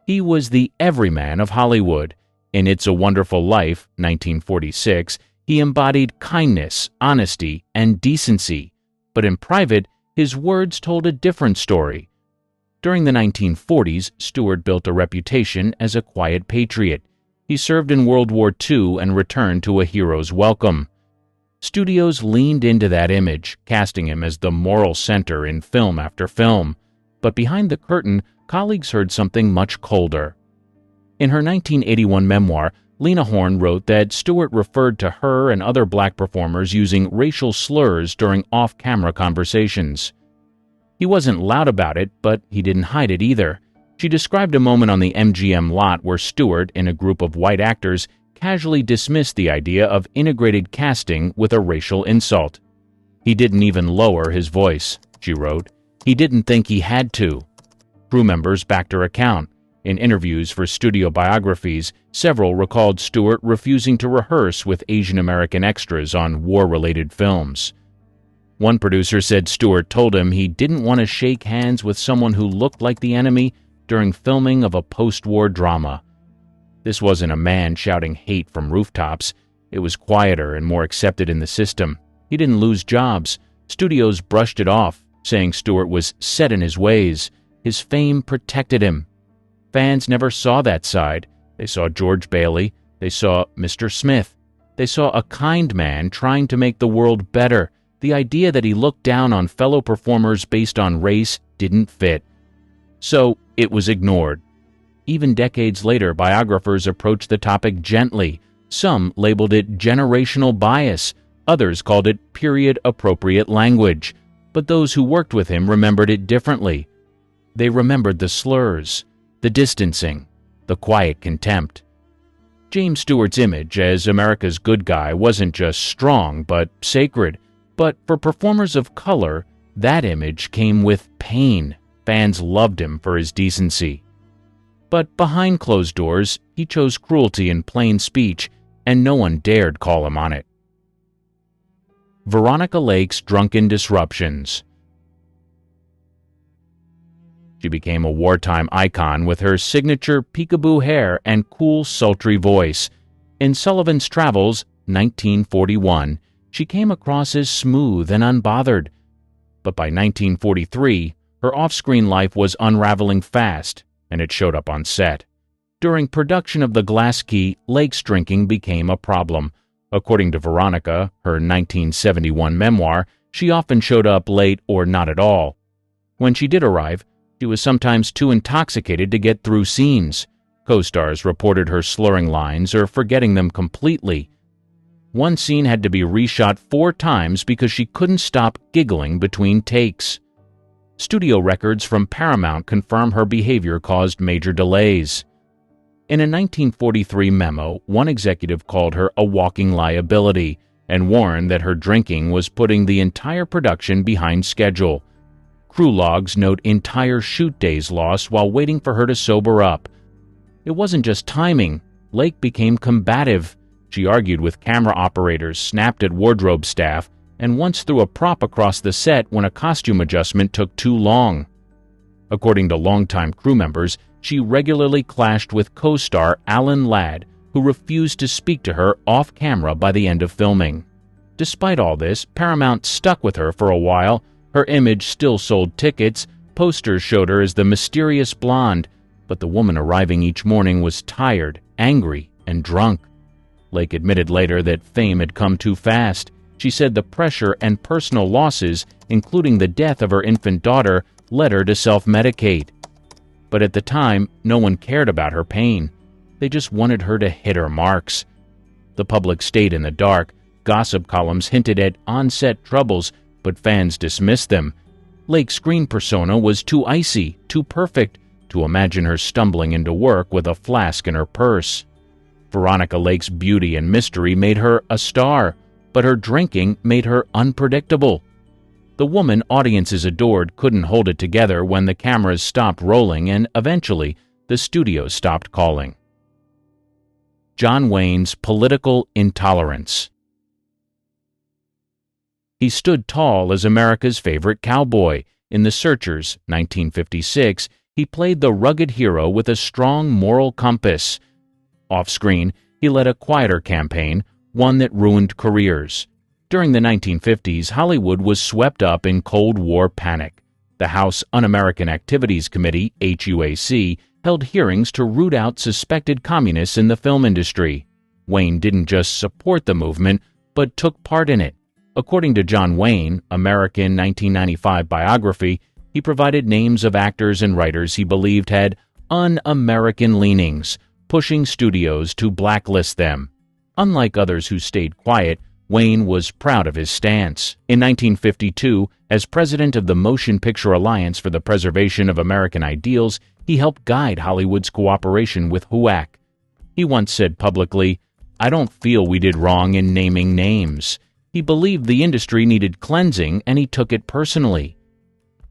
He was the everyman of Hollywood. In It's a Wonderful Life, 1946, he embodied kindness, honesty, and decency. But in private, his words told a different story. During the 1940s, Stewart built a reputation as a quiet patriot. He served in World War II and returned to a hero's welcome. Studios leaned into that image, casting him as the moral center in film after film. But behind the curtain, colleagues heard something much colder. In her 1981 memoir, Lena Horne wrote that Stewart referred to her and other black performers using racial slurs during off-camera conversations. He wasn't loud about it, but he didn't hide it either. She described a moment on the MGM lot where Stewart, in a group of white actors, casually dismissed the idea of integrated casting with a racial insult. "He didn't even lower his voice," she wrote. "He didn't think he had to." Crew members backed her account. In interviews for studio biographies, several recalled Stewart refusing to rehearse with Asian American extras on war-related films. One producer said Stewart told him he didn't want to shake hands with someone who looked like the enemy during filming of a post-war drama. This wasn't a man shouting hate from rooftops. It was quieter and more accepted in the system. He didn't lose jobs. Studios brushed it off, saying Stewart was set in his ways. His fame protected him. Fans never saw that side. They saw George Bailey. They saw Mr. Smith. They saw a kind man trying to make the world better. The idea that he looked down on fellow performers based on race didn't fit. So it was ignored. Even decades later, biographers approached the topic gently. Some labeled it generational bias. Others called it period-appropriate language. But those who worked with him remembered it differently. They remembered the slurs, the distancing, the quiet contempt. James Stewart's image as America's good guy wasn't just strong but sacred. But for performers of color, that image came with pain. Fans loved him for his decency. But behind closed doors, he chose cruelty in plain speech, and no one dared call him on it. Veronica Lake's drunken disruptions. She became a wartime icon with her signature peekaboo hair and cool, sultry voice. In Sullivan's Travels, 1941, she came across as smooth and unbothered. But by 1943, her off-screen life was unraveling fast, and it showed up on set. During production of The Glass Key, Lake's drinking became a problem. According to Veronica, her 1971 memoir, she often showed up late or not at all. When she did arrive, she was sometimes too intoxicated to get through scenes. Co-stars reported her slurring lines or forgetting them completely. One scene had to be reshot 4 times because she couldn't stop giggling between takes. Studio records from Paramount confirm her behavior caused major delays. In a 1943 memo, one executive called her a walking liability and warned that her drinking was putting the entire production behind schedule. Crew logs note entire shoot days lost while waiting for her to sober up. It wasn't just timing. Lake became combative. She argued with camera operators, snapped at wardrobe staff, and once threw a prop across the set when a costume adjustment took too long. According to longtime crew members, she regularly clashed with co-star Alan Ladd, who refused to speak to her off-camera by the end of filming. Despite all this, Paramount stuck with her for a while. Her image still sold tickets. Posters showed her as the mysterious blonde, but the woman arriving each morning was tired, angry, and drunk. Lake admitted later that fame had come too fast. She said the pressure and personal losses, including the death of her infant daughter, led her to self-medicate. But at the time, no one cared about her pain. They just wanted her to hit her marks. The public stayed in the dark. Gossip columns hinted at on-set troubles, but fans dismissed them. Lake's screen persona was too icy, too perfect, to imagine her stumbling into work with a flask in her purse. Veronica Lake's beauty and mystery made her a star, but her drinking made her unpredictable. The woman audiences adored couldn't hold it together when the cameras stopped rolling, and eventually the studios stopped calling. John Wayne's political intolerance. He stood tall as America's favorite cowboy. In The Searchers, 1956, he played the rugged hero with a strong moral compass. Off-screen, he led a quieter campaign, one that ruined careers. During the 1950s, Hollywood was swept up in Cold War panic. The House Un-American Activities Committee, HUAC, held hearings to root out suspected communists in the film industry. Wayne didn't just support the movement, but took part in it. According to John Wayne, American 1995 biography, he provided names of actors and writers he believed had un-American leanings, pushing studios to blacklist them. Unlike others who stayed quiet, Wayne was proud of his stance. In 1952, as president of the Motion Picture Alliance for the Preservation of American Ideals, he helped guide Hollywood's cooperation with HUAC. He once said publicly, "I don't feel we did wrong in naming names." He believed the industry needed cleansing, and he took it personally.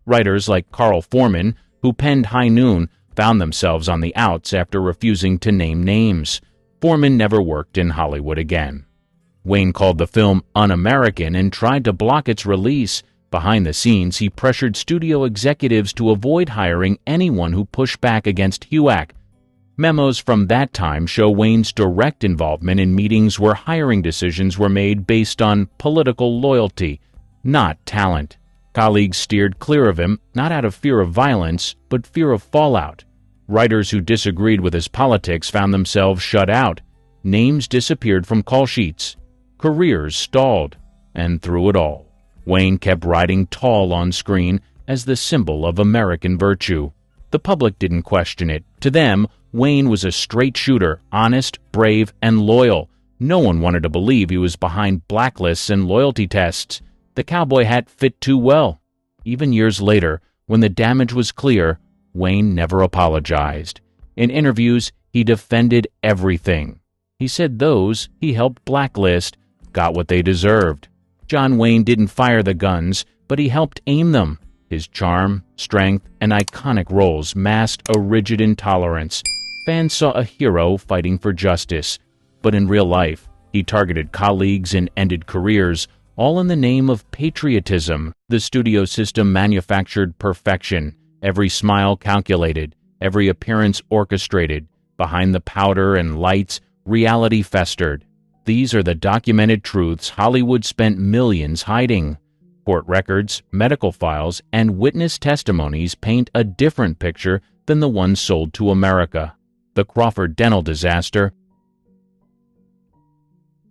Writers like Carl Foreman, who penned High Noon, found themselves on the outs after refusing to name names. Foreman never worked in Hollywood again. Wayne called the film un-American and tried to block its release. Behind the scenes, he pressured studio executives to avoid hiring anyone who pushed back against HUAC. Memos from that time show Wayne's direct involvement in meetings where hiring decisions were made based on political loyalty, not talent. Colleagues steered clear of him, not out of fear of violence, but fear of fallout. Writers who disagreed with his politics found themselves shut out. Names disappeared from call sheets. Careers stalled. And through it all, Wayne kept riding tall on screen as the symbol of American virtue. The public didn't question it. To them, Wayne was a straight shooter, honest, brave, and loyal. No one wanted to believe he was behind blacklists and loyalty tests. The cowboy hat fit too well. Even years later, when the damage was clear, Wayne never apologized. In interviews, he defended everything. He said those he helped blacklist got what they deserved. John Wayne didn't fire the guns, but he helped aim them. His charm, strength, and iconic roles masked a rigid intolerance. Fans saw a hero fighting for justice, but in real life, he targeted colleagues and ended careers, all in the name of patriotism. The studio system manufactured perfection, every smile calculated, every appearance orchestrated. Behind the powder and lights, reality festered. These are the documented truths Hollywood spent millions hiding. Court records, medical files, and witness testimonies paint a different picture than the one sold to America. The Crawford dental disaster.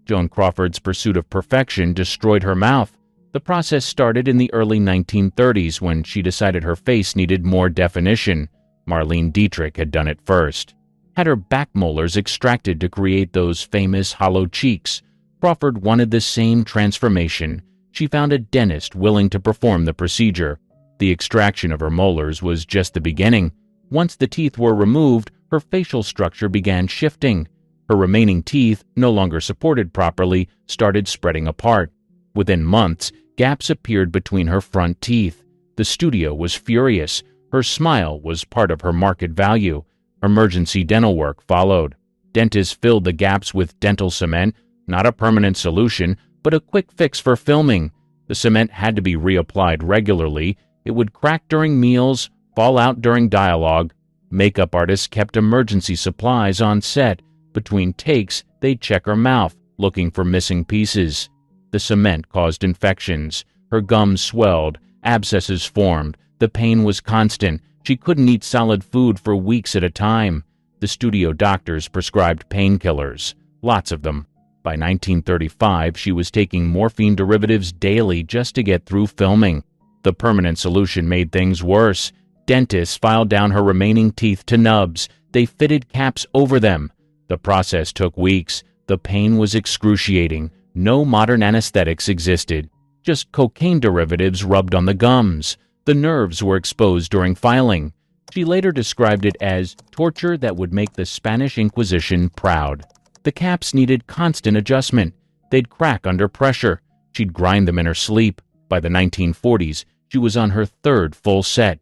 Joan Crawford's pursuit of perfection destroyed her mouth. The process started in the early 1930s when she decided her face needed more definition. Marlene Dietrich had done it first. Had her back molars extracted to create those famous hollow cheeks. Crawford wanted the same transformation. She found a dentist willing to perform the procedure. The extraction of her molars was just the beginning. Once the teeth were removed, her facial structure began shifting. Her remaining teeth, no longer supported properly, started spreading apart. Within months, gaps appeared between her front teeth. The studio was furious. Her smile was part of her market value. Emergency dental work followed. Dentists filled the gaps with dental cement, not a permanent solution, but a quick fix for filming. The cement had to be reapplied regularly. It would crack during meals, fall out during dialogue. Makeup artists kept emergency supplies on set. Between takes, they'd check her mouth, looking for missing pieces. The cement caused infections. Her gums swelled. Abscesses formed. The pain was constant. She couldn't eat solid food for weeks at a time. The studio doctors prescribed painkillers. Lots of them. By 1935, she was taking morphine derivatives daily just to get through filming. The permanent solution made things worse. Dentists filed down her remaining teeth to nubs. They fitted caps over them. The process took weeks. The pain was excruciating. No modern anesthetics existed. Just cocaine derivatives rubbed on the gums. The nerves were exposed during filing. She later described it as torture that would make the Spanish Inquisition proud. The caps needed constant adjustment. They'd crack under pressure. She'd grind them in her sleep. By the 1940s, she was on her third full set.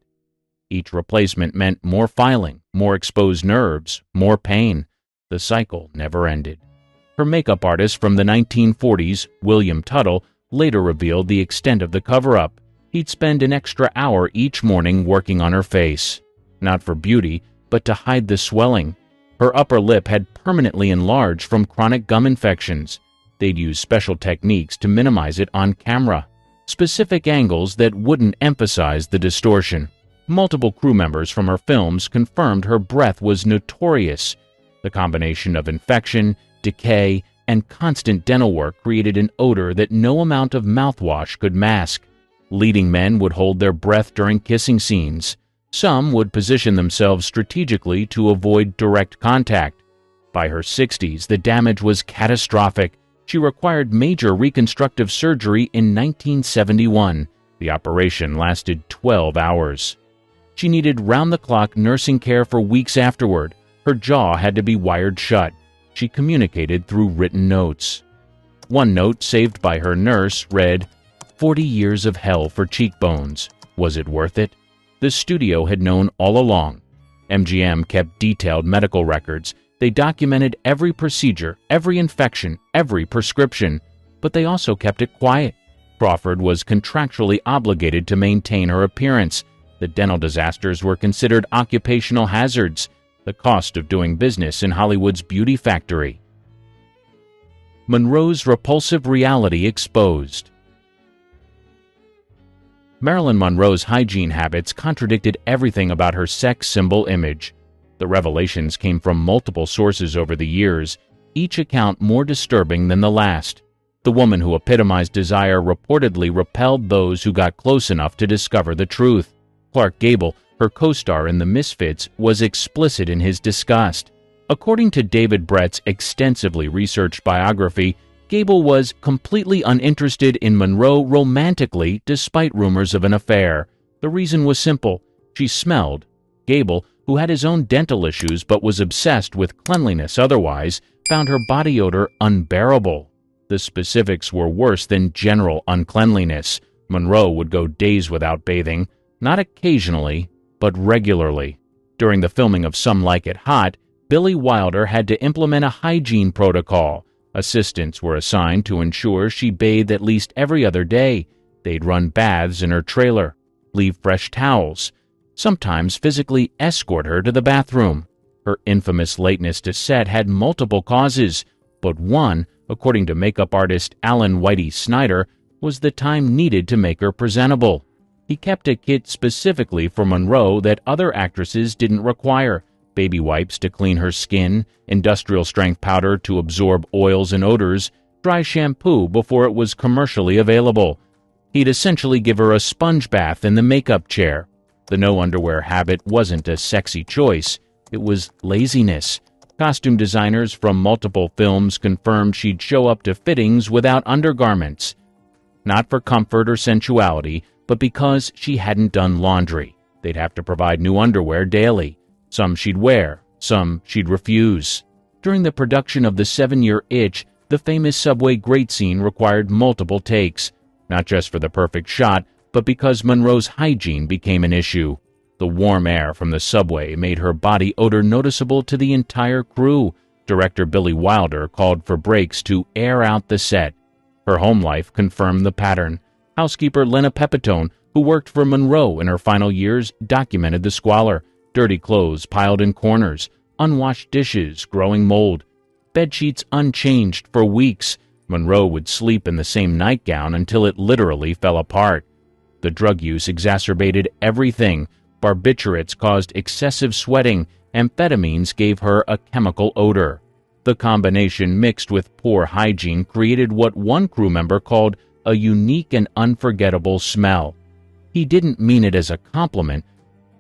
Each replacement meant more filing, more exposed nerves, more pain. The cycle never ended. Her makeup artist from the 1940s, William Tuttle, later revealed the extent of the cover-up. He'd spend an extra hour each morning working on her face. Not for beauty, but to hide the swelling. Her upper lip had permanently enlarged from chronic gum infections. They'd use special techniques to minimize it on camera. Specific angles that wouldn't emphasize the distortion. Multiple crew members from her films confirmed her breath was notorious. The combination of infection, decay, and constant dental work created an odor that no amount of mouthwash could mask. Leading men would hold their breath during kissing scenes. Some would position themselves strategically to avoid direct contact. By her 60s, the damage was catastrophic. She required major reconstructive surgery in 1971. The operation lasted 12 hours. She needed round-the-clock nursing care for weeks afterward. Her jaw had to be wired shut. She communicated through written notes. One note saved by her nurse read, 40 years of hell for cheekbones. Was it worth it? The studio had known all along. MGM kept detailed medical records. They documented every procedure, every infection, every prescription. But they also kept it quiet. Crawford was contractually obligated to maintain her appearance. The dental disasters were considered occupational hazards. The cost of doing business in Hollywood's beauty factory. Monroe's repulsive reality exposed. Marilyn Monroe's hygiene habits contradicted everything about her sex symbol image. The revelations came from multiple sources over the years, each account more disturbing than the last. The woman who epitomized desire reportedly repelled those who got close enough to discover the truth. Clark Gable, her co-star in The Misfits, was explicit in his disgust. According to David Brett's extensively researched biography, Gable was completely uninterested in Monroe romantically despite rumors of an affair. The reason was simple. She smelled. Gable, who had his own dental issues but was obsessed with cleanliness otherwise, found her body odor unbearable. The specifics were worse than general uncleanliness. Monroe would go days without bathing, not occasionally, but regularly. During the filming of Some Like It Hot, Billy Wilder had to implement a hygiene protocol. Assistants were assigned to ensure she bathed at least every other day. They'd run baths in her trailer, leave fresh towels, sometimes physically escort her to the bathroom. Her infamous lateness to set had multiple causes, but one, according to makeup artist Alan Whitey Snyder, was the time needed to make her presentable. He kept a kit specifically for Monroe that other actresses didn't require: baby wipes to clean her skin, industrial-strength powder to absorb oils and odors, dry shampoo before it was commercially available. He'd essentially give her a sponge bath in the makeup chair. The no-underwear habit wasn't a sexy choice. It was laziness. Costume designers from multiple films confirmed she'd show up to fittings without undergarments. Not for comfort or sensuality, but because she hadn't done laundry. They'd have to provide new underwear daily. Some she'd wear, some she'd refuse. During the production of The 7-Year Itch, the famous subway grate scene required multiple takes, not just for the perfect shot, but because Monroe's hygiene became an issue. The warm air from the subway made her body odor noticeable to the entire crew. Director Billy Wilder called for breaks to air out the set. Her home life confirmed the pattern. Housekeeper Lena Pepitone, who worked for Monroe in her final years, documented the squalor. Dirty clothes piled in corners, unwashed dishes growing mold, bedsheets unchanged for weeks. Monroe would sleep in the same nightgown until it literally fell apart. The drug use exacerbated everything. Barbiturates caused excessive sweating. Amphetamines gave her a chemical odor. The combination, mixed with poor hygiene, created what one crew member called a unique and unforgettable smell. He didn't mean it as a compliment.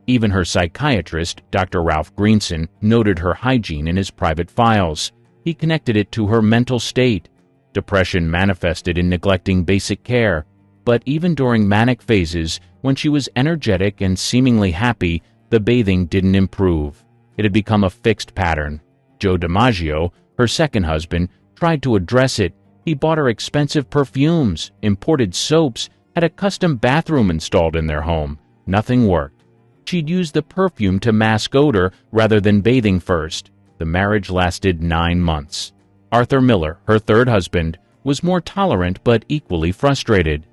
Even her psychiatrist, Dr. Ralph Greenson, noted her hygiene in his private files. He connected it to her mental state. Depression manifested in neglecting basic care. But even during manic phases, when she was energetic and seemingly happy, the bathing didn't improve. It had become a fixed pattern. Joe DiMaggio, her second husband, tried to address it. He bought her expensive perfumes, imported soaps, had a custom bathroom installed in their home. Nothing worked. She'd use the perfume to mask odor rather than bathing first. The marriage lasted 9 months. Arthur Miller, her third husband, was more tolerant but equally frustrated.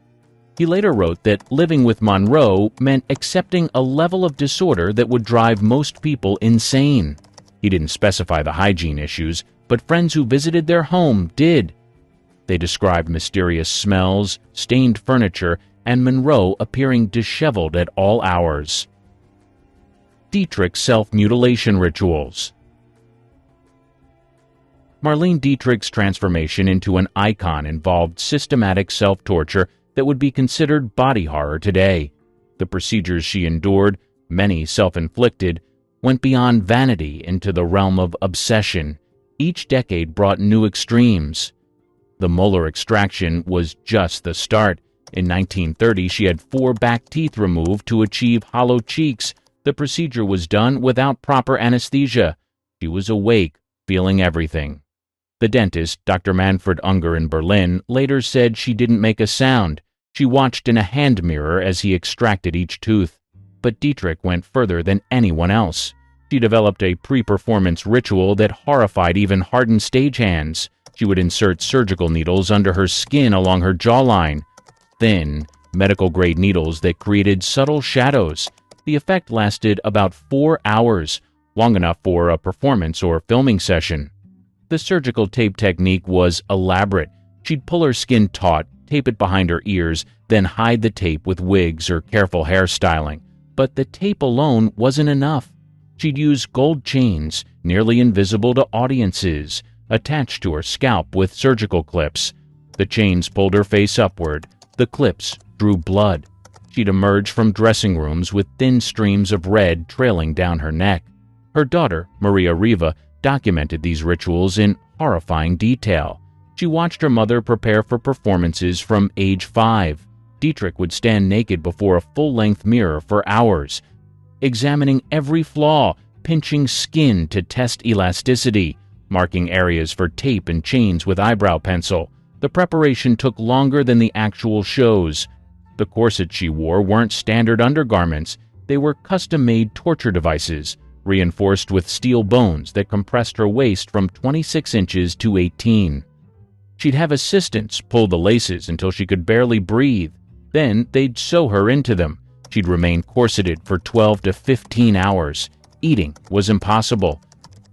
He later wrote that living with Monroe meant accepting a level of disorder that would drive most people insane. He didn't specify the hygiene issues, but friends who visited their home did. They described mysterious smells, stained furniture, and Monroe appearing disheveled at all hours. Dietrich's self-mutilation rituals. Marlene Dietrich's transformation into an icon involved systematic self-torture that would be considered body horror today. The procedures she endured, many self-inflicted, went beyond vanity into the realm of obsession. Each decade brought new extremes. The molar extraction was just the start. In 1930, she had 4 back teeth removed to achieve hollow cheeks. The procedure was done without proper anesthesia. She was awake, feeling everything. The dentist, Dr. Manfred Unger in Berlin, later said she didn't make a sound. She watched in a hand mirror as he extracted each tooth. But Dietrich went further than anyone else. She developed a pre-performance ritual that horrified even hardened stagehands. She would insert surgical needles under her skin along her jawline. Thin, medical-grade needles that created subtle shadows. The effect lasted about 4 hours, long enough for a performance or filming session. The surgical tape technique was elaborate. She'd pull her skin taut, tape it behind her ears, then hide the tape with wigs or careful hairstyling. But the tape alone wasn't enough. She'd use gold chains, nearly invisible to audiences, attached to her scalp with surgical clips. The chains pulled her face upward. The clips drew blood. She'd emerge from dressing rooms with thin streams of red trailing down her neck. Her daughter, Maria Riva, documented these rituals in horrifying detail. She watched her mother prepare for performances from age 5. Dietrich would stand naked before a full-length mirror for hours, examining every flaw, pinching skin to test elasticity, marking areas for tape and chains with eyebrow pencil. The preparation took longer than the actual shows. The corsets she wore weren't standard undergarments. They were custom-made torture devices, reinforced with steel bones that compressed her waist from 26 inches to 18. She'd have assistants pull the laces until she could barely breathe. Then they'd sew her into them. She'd remain corseted for 12 to 15 hours. Eating was impossible.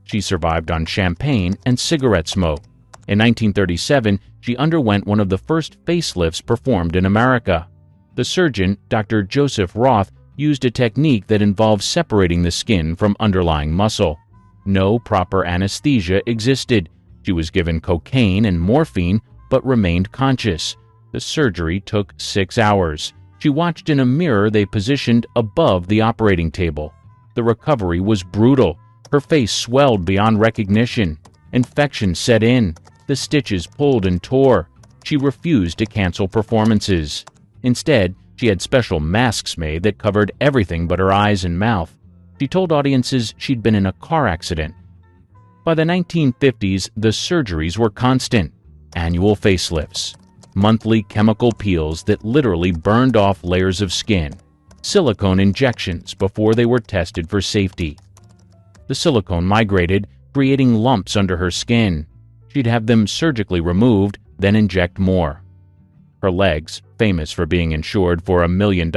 She survived on champagne and cigarette smoke. In 1937, she underwent one of the first facelifts performed in America. The surgeon, Dr. Joseph Roth, used a technique that involved separating the skin from underlying muscle. No proper anesthesia existed. She was given cocaine and morphine, but remained conscious. The surgery took 6 hours. She watched in a mirror they positioned above the operating table. The recovery was brutal. Her face swelled beyond recognition. Infection set in. The stitches pulled and tore. She refused to cancel performances. Instead, She had special masks made that covered everything but her eyes and mouth. She told audiences she'd been in a car accident. By the 1950s, the surgeries were constant. Annual facelifts, monthly chemical peels that literally burned off layers of skin, silicone injections before they were tested for safety. The silicone migrated, creating lumps under her skin. She'd have them surgically removed, then inject more. Her legs, famous for being insured for $1 million,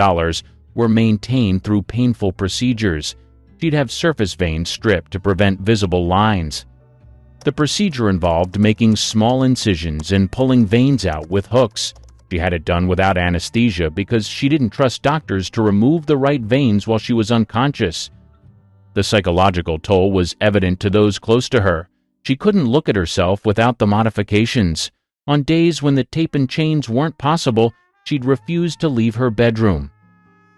were maintained through painful procedures. She'd have surface veins stripped to prevent visible lines. The procedure involved making small incisions and pulling veins out with hooks. She had it done without anesthesia because she didn't trust doctors to remove the right veins while she was unconscious. The psychological toll was evident to those close to her. She couldn't look at herself without the modifications. On days when the tape and chains weren't possible, she'd refuse to leave her bedroom.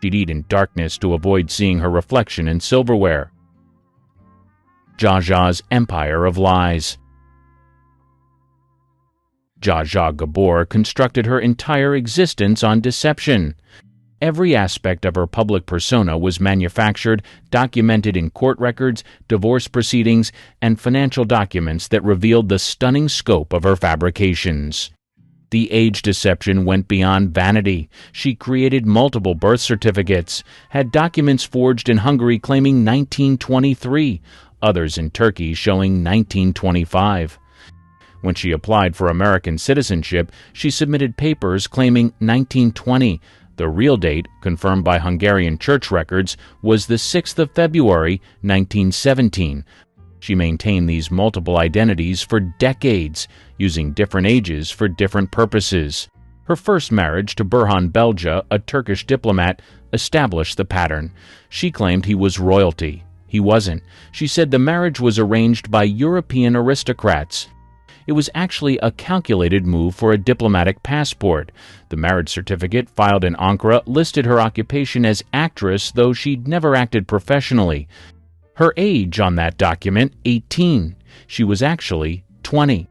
She'd eat in darkness to avoid seeing her reflection in silverware. Zsa Zsa's Empire of Lies. Zsa Zsa Gabor constructed her entire existence on deception. Every aspect of her public persona was manufactured, documented in court records, divorce proceedings, and financial documents that revealed the stunning scope of her fabrications. The age deception went beyond vanity. She created multiple birth certificates, had documents forged in Hungary claiming 1923, others in Turkey showing 1925. When she applied for American citizenship, she submitted papers claiming 1920. The real date, confirmed by Hungarian church records, was the 6th of February, 1917. She maintained these multiple identities for decades, using different ages for different purposes. Her first marriage to Burhan Belja, a Turkish diplomat, established the pattern. She claimed he was royalty. He wasn't. She said the marriage was arranged by European aristocrats. It was actually a calculated move for a diplomatic passport. The marriage certificate filed in Ankara listed her occupation as actress, though she'd never acted professionally. Her age on that document, 18. She was actually 20.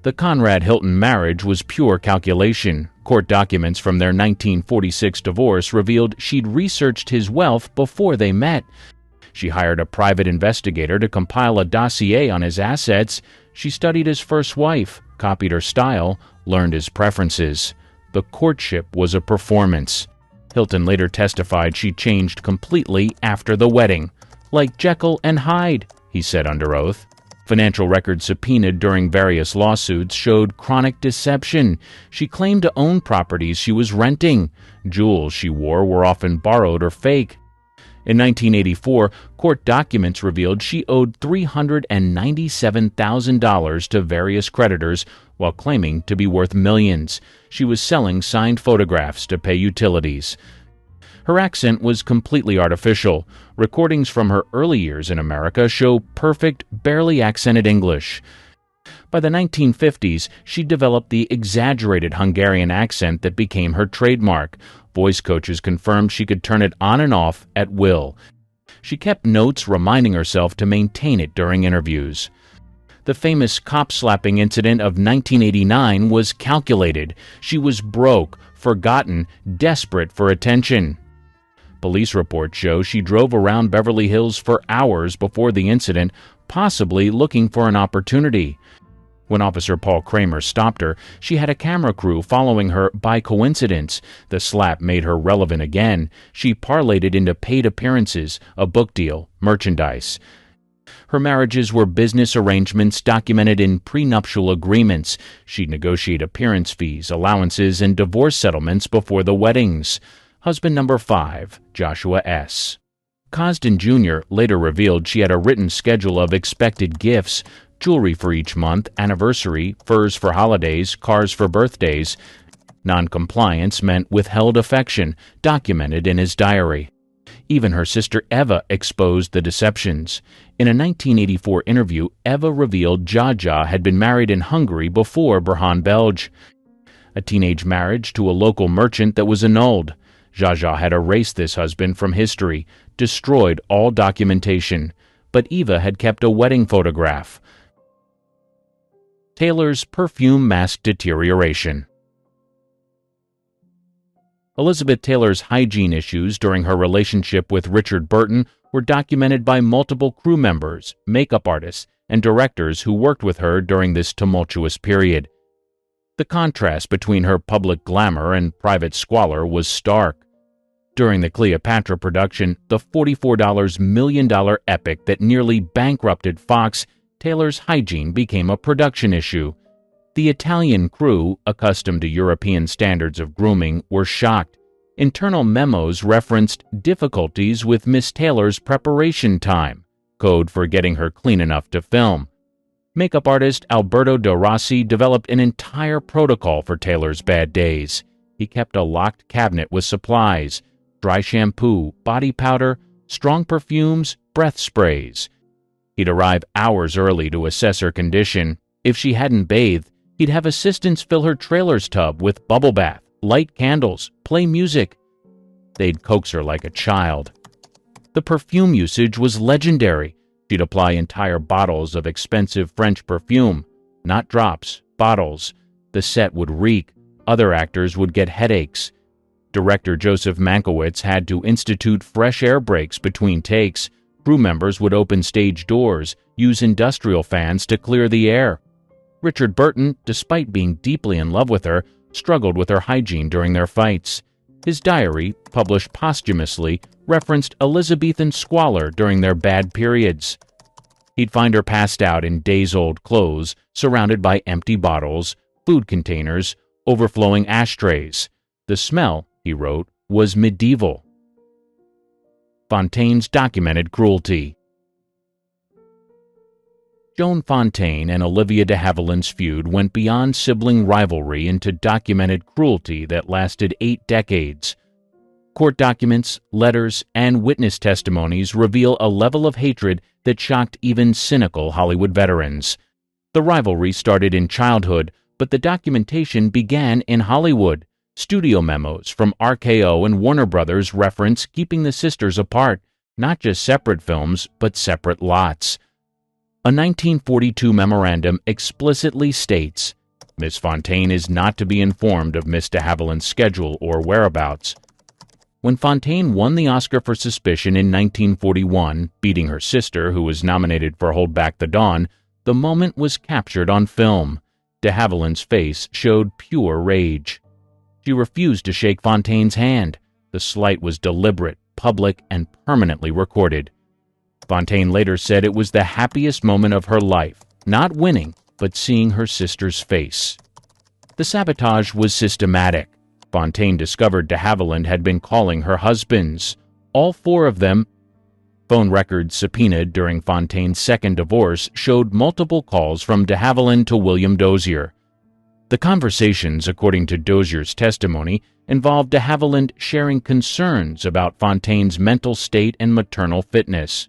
The Conrad Hilton marriage was pure calculation. Court documents from their 1946 divorce revealed she'd researched his wealth before they met. She hired a private investigator to compile a dossier on his assets. She studied his first wife, copied her style, learned his preferences. The courtship was a performance. Hilton later testified she changed completely after the wedding. Like Jekyll and Hyde, he said under oath. Financial records subpoenaed during various lawsuits showed chronic deception. She claimed to own properties she was renting. Jewels she wore were often borrowed or fake. In 1984, court documents revealed she owed $397,000 to various creditors while claiming to be worth millions. She was selling signed photographs to pay utilities. Her accent was completely artificial. Recordings from her early years in America show perfect, barely accented English. By the 1950s, she developed the exaggerated Hungarian accent that became her trademark. Voice coaches confirmed she could turn it on and off at will. She kept notes reminding herself to maintain it during interviews. The famous cop-slapping incident of 1989 was calculated. She was broke, forgotten, desperate for attention. Police reports show she drove around Beverly Hills for hours before the incident, possibly looking for an opportunity. When Officer Paul Kramer stopped her, she had a camera crew following her by coincidence. The slap made her relevant again. She parlayed it into paid appearances, a book deal, merchandise. Her marriages were business arrangements documented in prenuptial agreements. She'd negotiate appearance fees, allowances, and divorce settlements before the weddings. Husband number 5, Joshua S. Cosden Jr. later revealed she had a written schedule of expected gifts, jewelry for each month, anniversary, furs for holidays, cars for birthdays. Noncompliance meant withheld affection, documented in his diary. Even her sister Eva exposed the deceptions. In a 1984 interview, Eva revealed Zsa Zsa had been married in Hungary before Burhan Belj. A teenage marriage to a local merchant that was annulled. Zsa Zsa had erased this husband from history, destroyed all documentation. But Eva had kept a wedding photograph. Taylor's perfume mask deterioration. Elizabeth Taylor's hygiene issues during her relationship with Richard Burton were documented by multiple crew members, makeup artists, and directors who worked with her during this tumultuous period. The contrast between her public glamour and private squalor was stark. During the Cleopatra production, the $44 million epic that nearly bankrupted Fox, Taylor's hygiene became a production issue. The Italian crew, accustomed to European standards of grooming, were shocked. Internal memos referenced difficulties with Miss Taylor's preparation time, code for getting her clean enough to film. Makeup artist Alberto De Rossi developed an entire protocol for Taylor's bad days. He kept a locked cabinet with supplies, dry shampoo, body powder, strong perfumes, breath sprays. He'd arrive hours early to assess her condition. If she hadn't bathed, he'd have assistants fill her trailer's tub with bubble bath, light candles, play music. They'd coax her like a child. The perfume usage was legendary. She'd apply entire bottles of expensive French perfume, not drops, bottles. The set would reek. Other actors would get headaches. Director Joseph Mankiewicz had to institute fresh air breaks between takes. Crew members would open stage doors, use industrial fans to clear the air. Richard Burton, despite being deeply in love with her, struggled with her hygiene during their fights. His diary, published posthumously, referenced Elizabethan squalor during their bad periods. He'd find her passed out in days-old clothes, surrounded by empty bottles, food containers, overflowing ashtrays. The smell, he wrote, was medieval. Fontaine's documented cruelty. Joan Fontaine and Olivia de Havilland's feud went beyond sibling rivalry into documented cruelty that lasted 8 decades. Court documents, letters, and witness testimonies reveal a level of hatred that shocked even cynical Hollywood veterans. The rivalry started in childhood, but the documentation began in Hollywood. Studio memos from RKO and Warner Brothers reference keeping the sisters apart, not just separate films, but separate lots. A 1942 memorandum explicitly states, Miss Fontaine is not to be informed of Miss de Havilland's schedule or whereabouts. When Fontaine won the Oscar for Suspicion in 1941, beating her sister, who was nominated for Hold Back the Dawn, the moment was captured on film. De Havilland's face showed pure rage. She refused to shake Fontaine's hand. The slight was deliberate, public, and permanently recorded. Fontaine later said it was the happiest moment of her life, not winning, but seeing her sister's face. The sabotage was systematic. Fontaine discovered de Havilland had been calling her husbands, all 4 of them. Phone records subpoenaed during Fontaine's second divorce showed multiple calls from de Havilland to William Dozier. The conversations, according to Dozier's testimony, involved de Havilland sharing concerns about Fontaine's mental state and maternal fitness.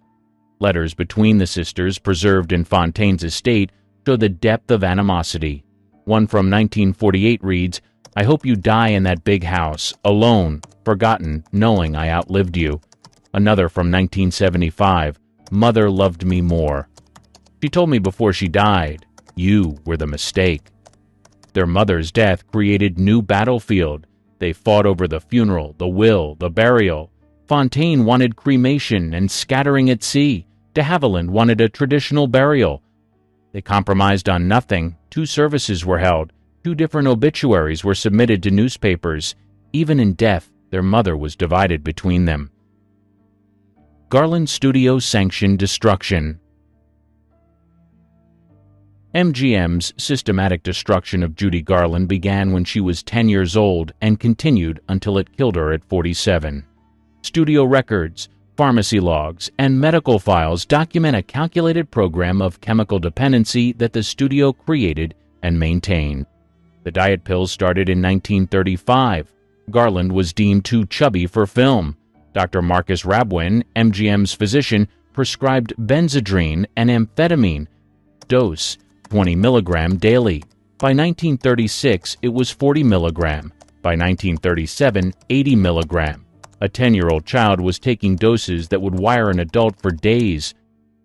Letters between the sisters preserved in Fontaine's estate show the depth of animosity. One from 1948 reads, I hope you die in that big house, alone, forgotten, knowing I outlived you. Another from 1975, Mother loved me more. She told me before she died, you were the mistake. Their mother's death created new battlefield. They fought over the funeral, the will, the burial. Fontaine wanted cremation and scattering at sea. De Havilland wanted a traditional burial. They compromised on nothing. 2 services were held. 2 different obituaries were submitted to newspapers. Even in death, their mother was divided between them. Garland Studios sanctioned destruction. MGM's systematic destruction of Judy Garland began when she was 10 years old and continued until it killed her at 47. Studio records, pharmacy logs, and medical files document a calculated program of chemical dependency that the studio created and maintained. The diet pills started in 1935. Garland was deemed too chubby for film. Dr. Marcus Rabwin, MGM's physician, prescribed Benzedrine and amphetamine. Dose, 20 milligram daily. By 1936, it was 40 milligram. By 1937, 80 milligram. A 10-year-old child was taking doses that would wire an adult for days.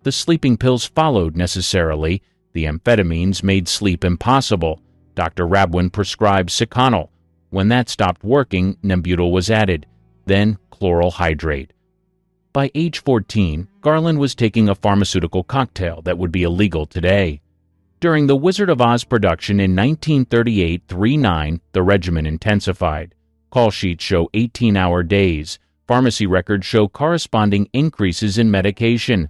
The sleeping pills followed necessarily. The amphetamines made sleep impossible. Dr. Rabwin prescribed Seconal. When that stopped working, Nembutal was added, then chloral hydrate. By age 14, Garland was taking a pharmaceutical cocktail that would be illegal today. During the Wizard of Oz production in 1938-39, the regimen intensified. Call sheets show 18-hour days. Pharmacy records show corresponding increases in medication.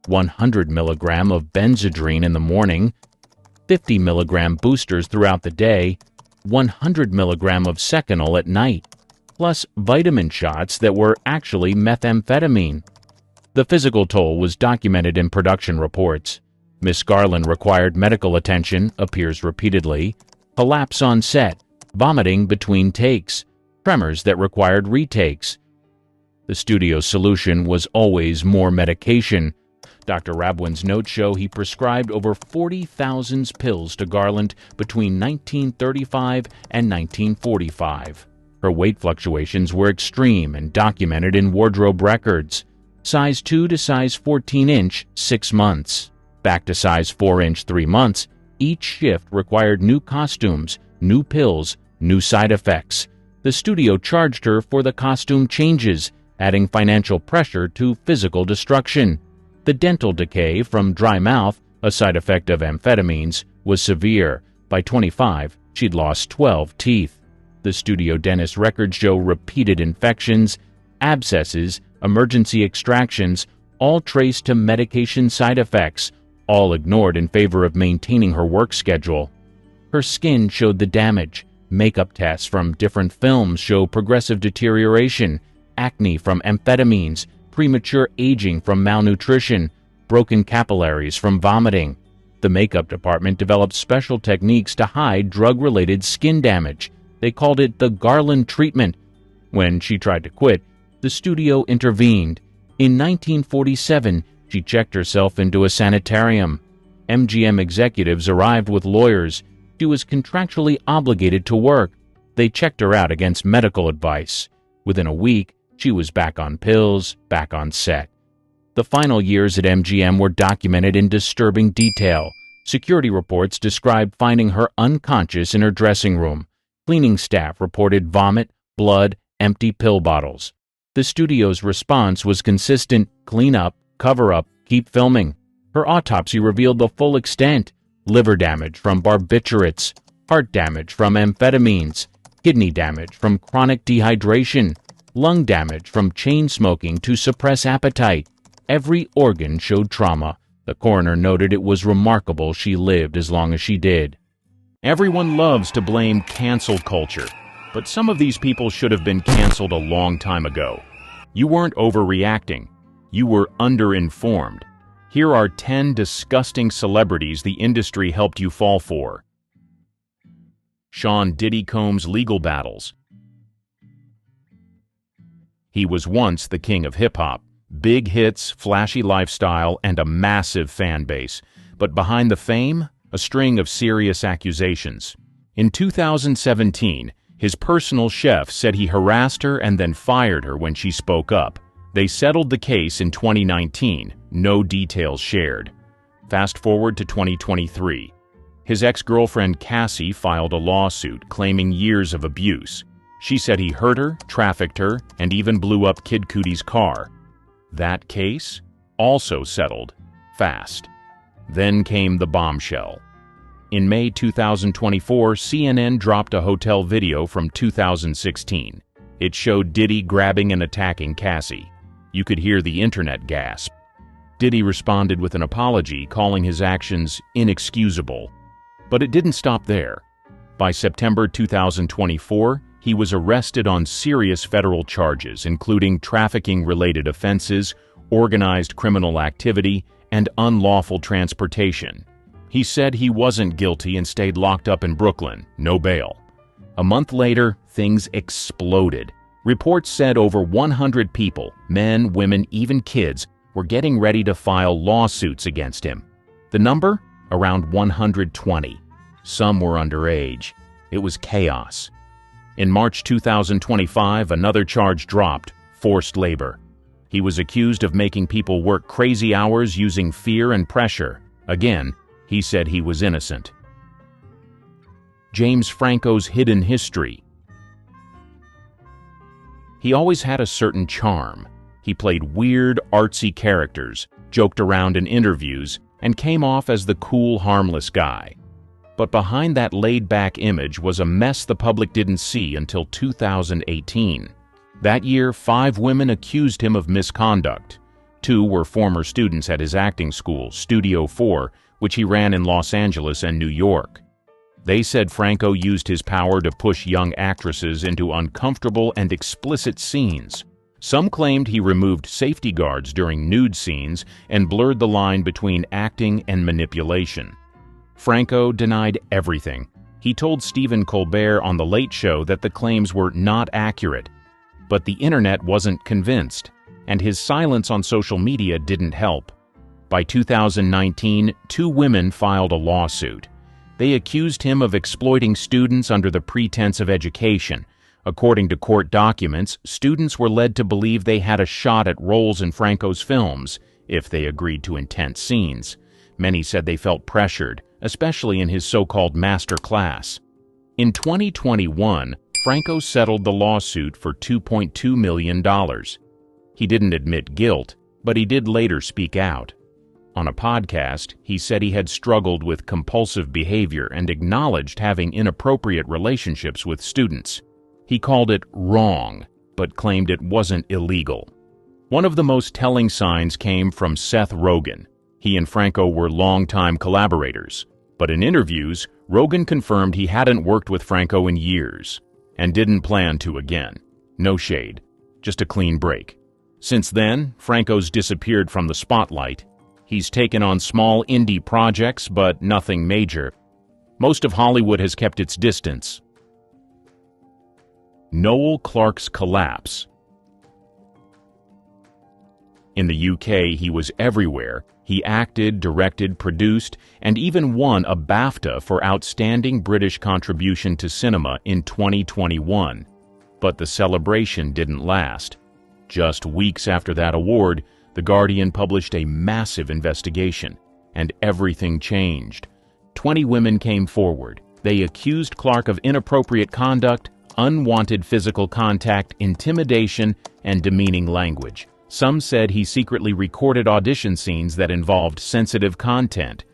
100 milligram of Benzedrine in the morning, 50 milligram boosters throughout the day, 100 milligram of Seconal at night, plus vitamin shots that were actually methamphetamine. The physical toll was documented in production reports. Miss Garland required medical attention, appears repeatedly, collapse on set, vomiting between takes, tremors that required retakes. The studio's solution was always more medication. Dr. Rabwin's notes show he prescribed over 40,000 pills to Garland between 1935 and 1945. Her weight fluctuations were extreme and documented in wardrobe records. Size 2 to size 14-inch, 6 months. Back to size 4-inch, 3 months. Each shift required new costumes, new pills, new side effects. The studio charged her for the costume changes, adding financial pressure to physical destruction. The dental decay from dry mouth, a side effect of amphetamines, was severe. By 25, she'd lost 12 teeth. The studio dentist records show repeated infections, abscesses, emergency extractions, all traced to medication side effects, all ignored in favor of maintaining her work schedule. Her skin showed the damage. Makeup tests from different films show progressive deterioration, acne from amphetamines, premature aging from malnutrition, broken capillaries from vomiting. The makeup department developed special techniques to hide drug-related skin damage. They called it the Garland treatment. When she tried to quit, the studio intervened. In 1947, she checked herself into a sanitarium. MGM executives arrived with lawyers. She was contractually obligated to work. They checked her out against medical advice. Within a week, she was back on pills, back on set. The final years at MGM were documented in disturbing detail. Security reports described finding her unconscious in her dressing room. Cleaning staff reported vomit, blood, empty pill bottles. The studio's response was consistent: clean up, cover up, keep filming. Her autopsy revealed the full extent: liver damage from barbiturates, heart damage from amphetamines, kidney damage from chronic dehydration, lung damage from chain smoking to suppress appetite. Every organ showed trauma. The coroner noted it was remarkable she lived as long as she did. Everyone loves to blame cancel culture, but some of these people should have been canceled a long time ago. You weren't overreacting. You were underinformed. Here are 10 disgusting celebrities the industry helped you fall for. Sean Diddy Combs' legal battles. He was once the king of hip-hop. Big hits, flashy lifestyle, and a massive fan base. But behind the fame, a string of serious accusations. In 2017, his personal chef said he harassed her and then fired her when she spoke up. They settled the case in 2019, no details shared. Fast forward to 2023. His ex-girlfriend Cassie filed a lawsuit claiming years of abuse. She said he hurt her, trafficked her, and even blew up Kid Cudi's car. That case also settled fast. Then came the bombshell. In May 2024, CNN dropped a hotel video from 2016. It showed Diddy grabbing and attacking Cassie. You could hear the internet gasp. Diddy responded with an apology, calling his actions inexcusable. But it didn't stop there. By September 2024, he was arrested on serious federal charges, including trafficking-related offenses, organized criminal activity, and unlawful transportation. He said he wasn't guilty and stayed locked up in Brooklyn, no bail. A month later, things exploded. Reports said over 100 people, men, women, even kids, were getting ready to file lawsuits against him. The number? Around 120. Some were underage. It was chaos. In March 2025, another charge dropped: forced labor. He was accused of making people work crazy hours using fear and pressure. Again, he said he was innocent. James Franco's hidden history. He always had a certain charm. He played weird, artsy characters, joked around in interviews, and came off as the cool, harmless guy. But behind that laid-back image was a mess the public didn't see until 2018. That year, 5 women accused him of misconduct. 2 were former students at his acting school, Studio 4, which he ran in Los Angeles and New York. They said Franco used his power to push young actresses into uncomfortable and explicit scenes. Some claimed he removed safety guards during nude scenes and blurred the line between acting and manipulation. Franco denied everything. He told Stephen Colbert on The Late Show that the claims were not accurate. But the internet wasn't convinced, and his silence on social media didn't help. By 2019, 2 women filed a lawsuit. They accused him of exploiting students under the pretense of education. According to court documents, students were led to believe they had a shot at roles in Franco's films if they agreed to intense scenes. Many said they felt pressured, especially in his so-called master class. In 2021, Franco settled the lawsuit for $2.2 million. He didn't admit guilt, but he did later speak out. On a podcast, he said he had struggled with compulsive behavior and acknowledged having inappropriate relationships with students. He called it wrong, but claimed it wasn't illegal. One of the most telling signs came from Seth Rogen. He and Franco were longtime collaborators, but in interviews, Rogen confirmed he hadn't worked with Franco in years and didn't plan to again. No shade, just a clean break. Since then, Franco's disappeared from the spotlight. He's taken on small indie projects, but nothing major. Most of Hollywood has kept its distance. Noel Clarke's collapse. In the UK, he was everywhere. He acted, directed, produced, and even won a BAFTA for Outstanding British Contribution to Cinema in 2021. But the celebration didn't last. Just weeks after that award, The Guardian published a massive investigation, and everything changed. 20 women came forward. They accused Clarke of inappropriate conduct, unwanted physical contact, intimidation, and demeaning language. Some said he secretly recorded audition scenes that involved sensitive content.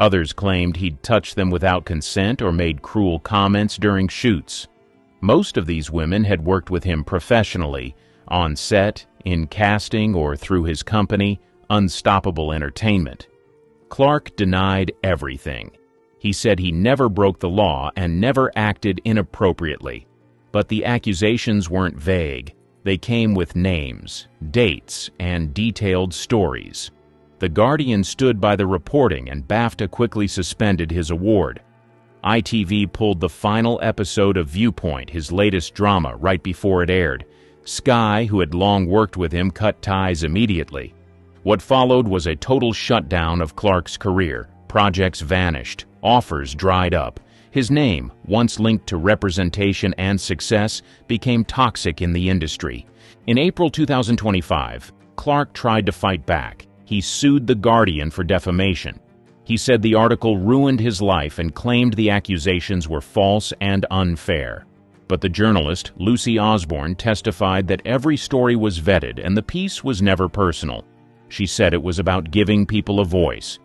Others claimed he'd touched them without consent or made cruel comments during shoots. Most of these women had worked with him professionally, on set, in casting, or through his company, Unstoppable Entertainment. Clarke denied everything. He said he never broke the law and never acted inappropriately. But the accusations weren't vague. They came with names, dates, and detailed stories. The Guardian stood by the reporting, and BAFTA quickly suspended his award. ITV pulled the final episode of Viewpoint, his latest drama, right before it aired. Sky, who had long worked with him, cut ties immediately. What followed was a total shutdown of Clarke's career. Projects vanished. Offers dried up. His name, once linked to representation and success, became toxic in the industry. In April 2025, Clarke tried to fight back. He sued The Guardian for defamation. He said the article ruined his life and claimed the accusations were false and unfair. But the journalist, Lucy Osborne, testified that every story was vetted and the piece was never personal. She said it was about giving people a voice.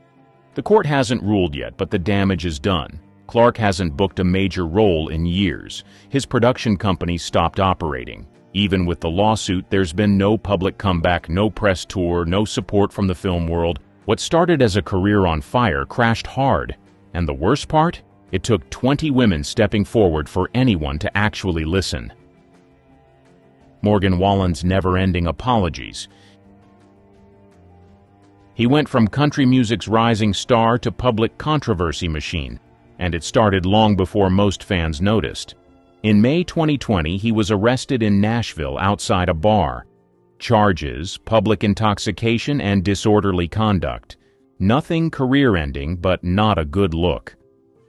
The court hasn't ruled yet, but the damage is done. Clarke hasn't booked a major role in years. His production company stopped operating. Even with the lawsuit, there's been no public comeback, no press tour, no support from the film world. What started as a career on fire crashed hard. And the worst part? It took 20 women stepping forward for anyone to actually listen. Morgan Wallen's never-ending apologies. He went from country music's rising star to public controversy machine, and it started long before most fans noticed. In May 2020, he was arrested in Nashville outside a bar. Charges: public intoxication and disorderly conduct. Nothing career-ending, but not a good look.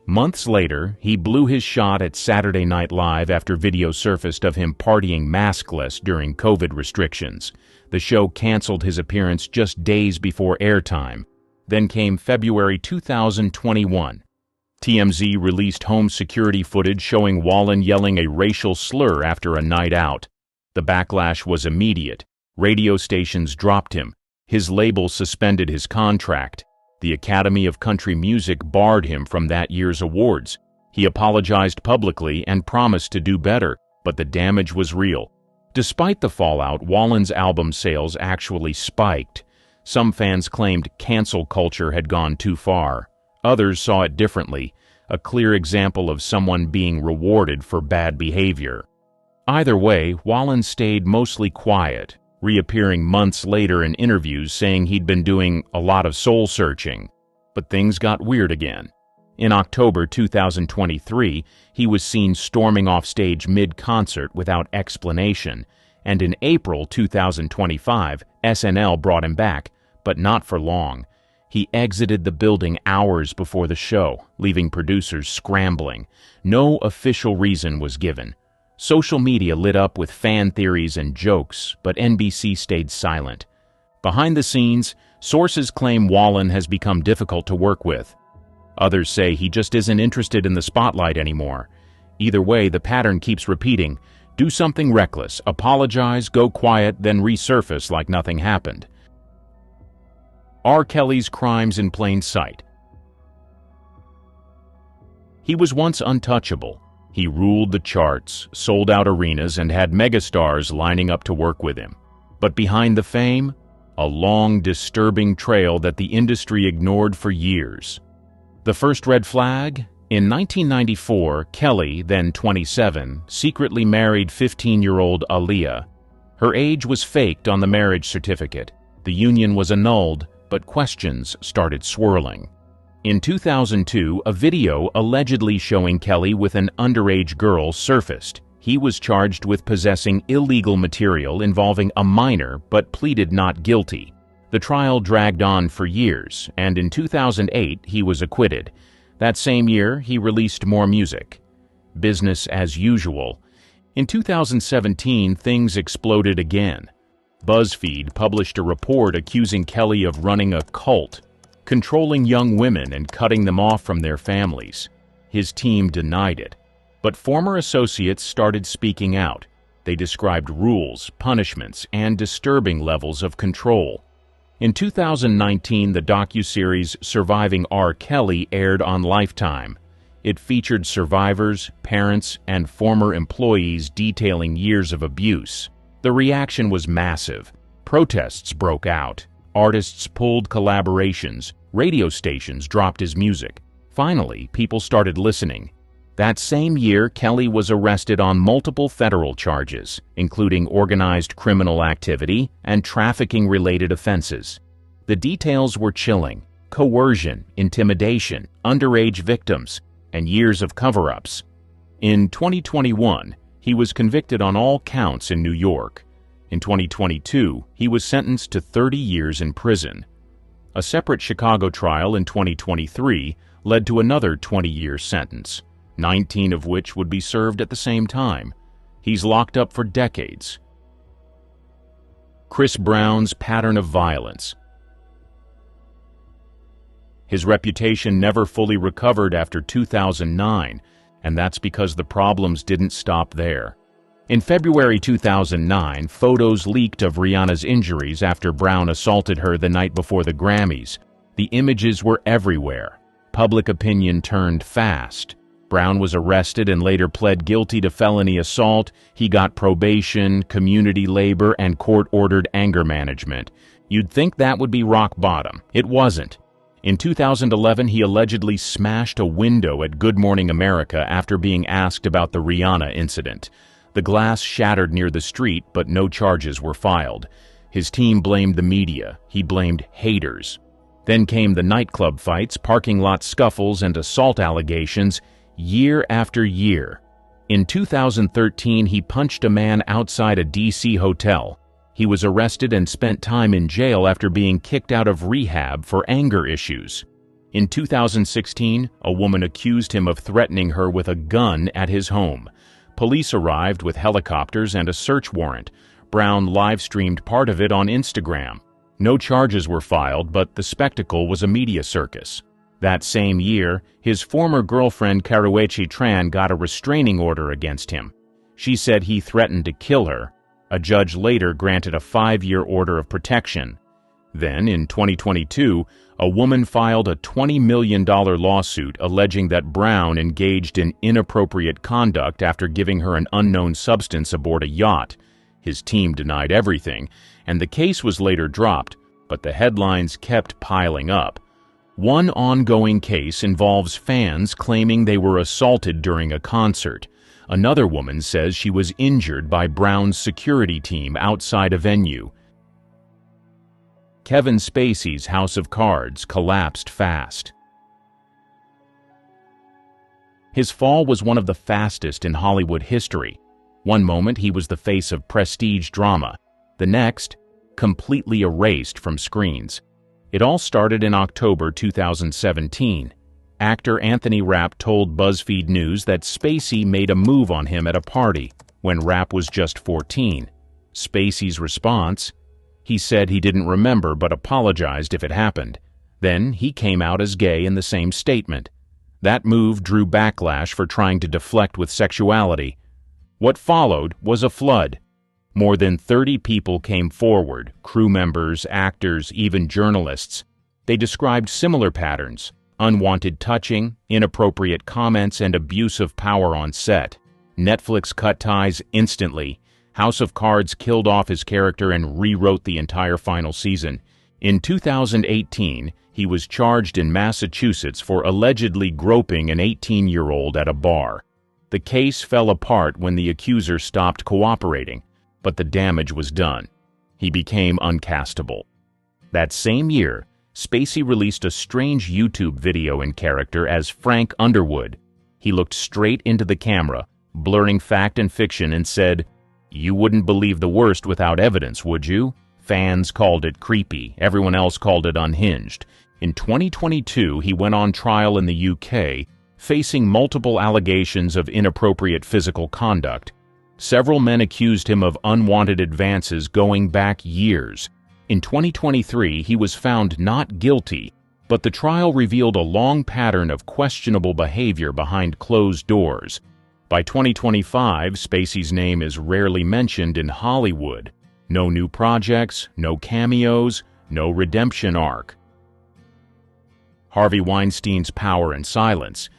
Months later, he blew his shot at Saturday Night Live after video surfaced of him partying maskless during COVID restrictions. The show canceled his appearance just days before airtime. Then came February 2021. TMZ released home security footage showing Wallen yelling a racial slur after a night out. The backlash was immediate. Radio stations dropped him. His label suspended his contract. The Academy of Country Music barred him from that year's awards. He apologized publicly and promised to do better, but the damage was real. Despite the fallout, Wallen's album sales actually spiked. Some fans claimed cancel culture had gone too far. Others saw it differently, a clear example of someone being rewarded for bad behavior. Either way, Wallen stayed mostly quiet, reappearing months later in interviews saying he'd been doing a lot of soul-searching. But things got weird again. In October 2023, he was seen storming off stage mid-concert without explanation, and in April 2025, SNL brought him back, but not for long. He exited the building hours before the show, leaving producers scrambling. No official reason was given. Social media lit up with fan theories and jokes, but NBC stayed silent. Behind the scenes, sources claim Wallen has become difficult to work with. Others say he just isn't interested in the spotlight anymore. Either way, the pattern keeps repeating. Do something reckless, apologize, go quiet, then resurface like nothing happened. R. Kelly's crimes in plain sight. He was once untouchable. He ruled the charts, sold out arenas, and had megastars lining up to work with him. But behind the fame, a long, disturbing trail that the industry ignored for years. The first red flag? In 1994, Kelly, then 27, secretly married 15-year-old Aaliyah. Her age was faked on the marriage certificate. The union was annulled, but questions started swirling. In 2002, a video allegedly showing Kelly with an underage girl surfaced. He was charged with possessing illegal material involving a minor, but pleaded not guilty. The trial dragged on for years, and in 2008 he was acquitted. That same year, he released more music. Business as usual. In 2017, things exploded again. BuzzFeed published a report accusing Kelly of running a cult, controlling young women and cutting them off from their families. His team denied it. But former associates started speaking out. They described rules, punishments, and disturbing levels of control. In 2019, the docuseries Surviving R. Kelly aired on Lifetime. It featured survivors, parents, and former employees detailing years of abuse. The reaction was massive. Protests broke out. Artists pulled collaborations. Radio stations dropped his music. Finally, people started listening. That same year, Kelly was arrested on multiple federal charges, including organized criminal activity and trafficking-related offenses. The details were chilling: coercion, intimidation, underage victims, and years of cover-ups. In 2021, he was convicted on all counts in New York. In 2022, he was sentenced to 30 years in prison. A separate Chicago trial in 2023 led to another 20-year sentence, 19 of which would be served at the same time. He's locked up for decades. Chris Brown's pattern of violence. His reputation never fully recovered after 2009, and that's because the problems didn't stop there. In February 2009, photos leaked of Rihanna's injuries after Brown assaulted her the night before the Grammys. The images were everywhere. Public opinion turned fast. Brown was arrested and later pled guilty to felony assault. He got probation, community labor, and court-ordered anger management. You'd think that would be rock bottom. It wasn't. In 2011, he allegedly smashed a window at Good Morning America after being asked about the Rihanna incident. The glass shattered near the street, but no charges were filed. His team blamed the media. He blamed haters. Then came the nightclub fights, parking lot scuffles, and assault allegations, year after year. In 2013, he punched a man outside a D.C. hotel. He was arrested and spent time in jail after being kicked out of rehab for anger issues. In 2016, a woman accused him of threatening her with a gun at his home. Police arrived with helicopters and a search warrant. Brown live-streamed part of it on Instagram. No charges were filed, but the spectacle was a media circus. That same year, his former girlfriend Karrueche Tran got a restraining order against him. She said he threatened to kill her. A judge later granted a 5-year order of protection. Then, in 2022, a woman filed a $20 million lawsuit alleging that Brown engaged in inappropriate conduct after giving her an unknown substance aboard a yacht. His team denied everything, and the case was later dropped, but the headlines kept piling up. One ongoing case involves fans claiming they were assaulted during a concert. Another woman says she was injured by Brown's security team outside a venue. Kevin Spacey's House of Cards collapsed fast. His fall was one of the fastest in Hollywood history. One moment he was the face of prestige drama, the next, completely erased from screens. It all started in October 2017. Actor Anthony Rapp told BuzzFeed News that Spacey made a move on him at a party when Rapp was just 14. Spacey's response? He said he didn't remember but apologized if it happened. Then he came out as gay in the same statement. That move drew backlash for trying to deflect with sexuality. What followed was a flood. More than 30 people came forward, crew members, actors, even journalists. They described similar patterns: unwanted touching, inappropriate comments, and abuse of power on set. Netflix cut ties instantly. House of Cards killed off his character and rewrote the entire final season. In 2018, he was charged in Massachusetts for allegedly groping an 18-year-old at a bar. The case fell apart when the accuser stopped cooperating, but the damage was done. He became uncastable. That same year, Spacey released a strange YouTube video in character as Frank Underwood. He looked straight into the camera, blurring fact and fiction, and said, "You wouldn't believe the worst without evidence, would you?" Fans called it creepy. Everyone else called it unhinged. In 2022, he went on trial in the UK, facing multiple allegations of inappropriate physical conduct. Several men accused him of unwanted advances going back years. In 2023, he was found not guilty, but the trial revealed a long pattern of questionable behavior behind closed doors. By 2025, Spacey's name is rarely mentioned in Hollywood. No new projects, no cameos, no redemption arc. Harvey Weinstein's power and silence.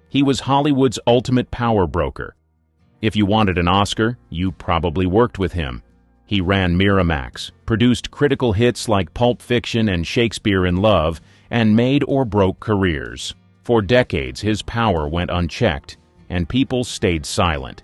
He was Hollywood's ultimate power broker. If you wanted an Oscar, you probably worked with him. He ran Miramax, produced critical hits like Pulp Fiction and Shakespeare in Love, and made or broke careers. For decades, his power went unchecked, and people stayed silent.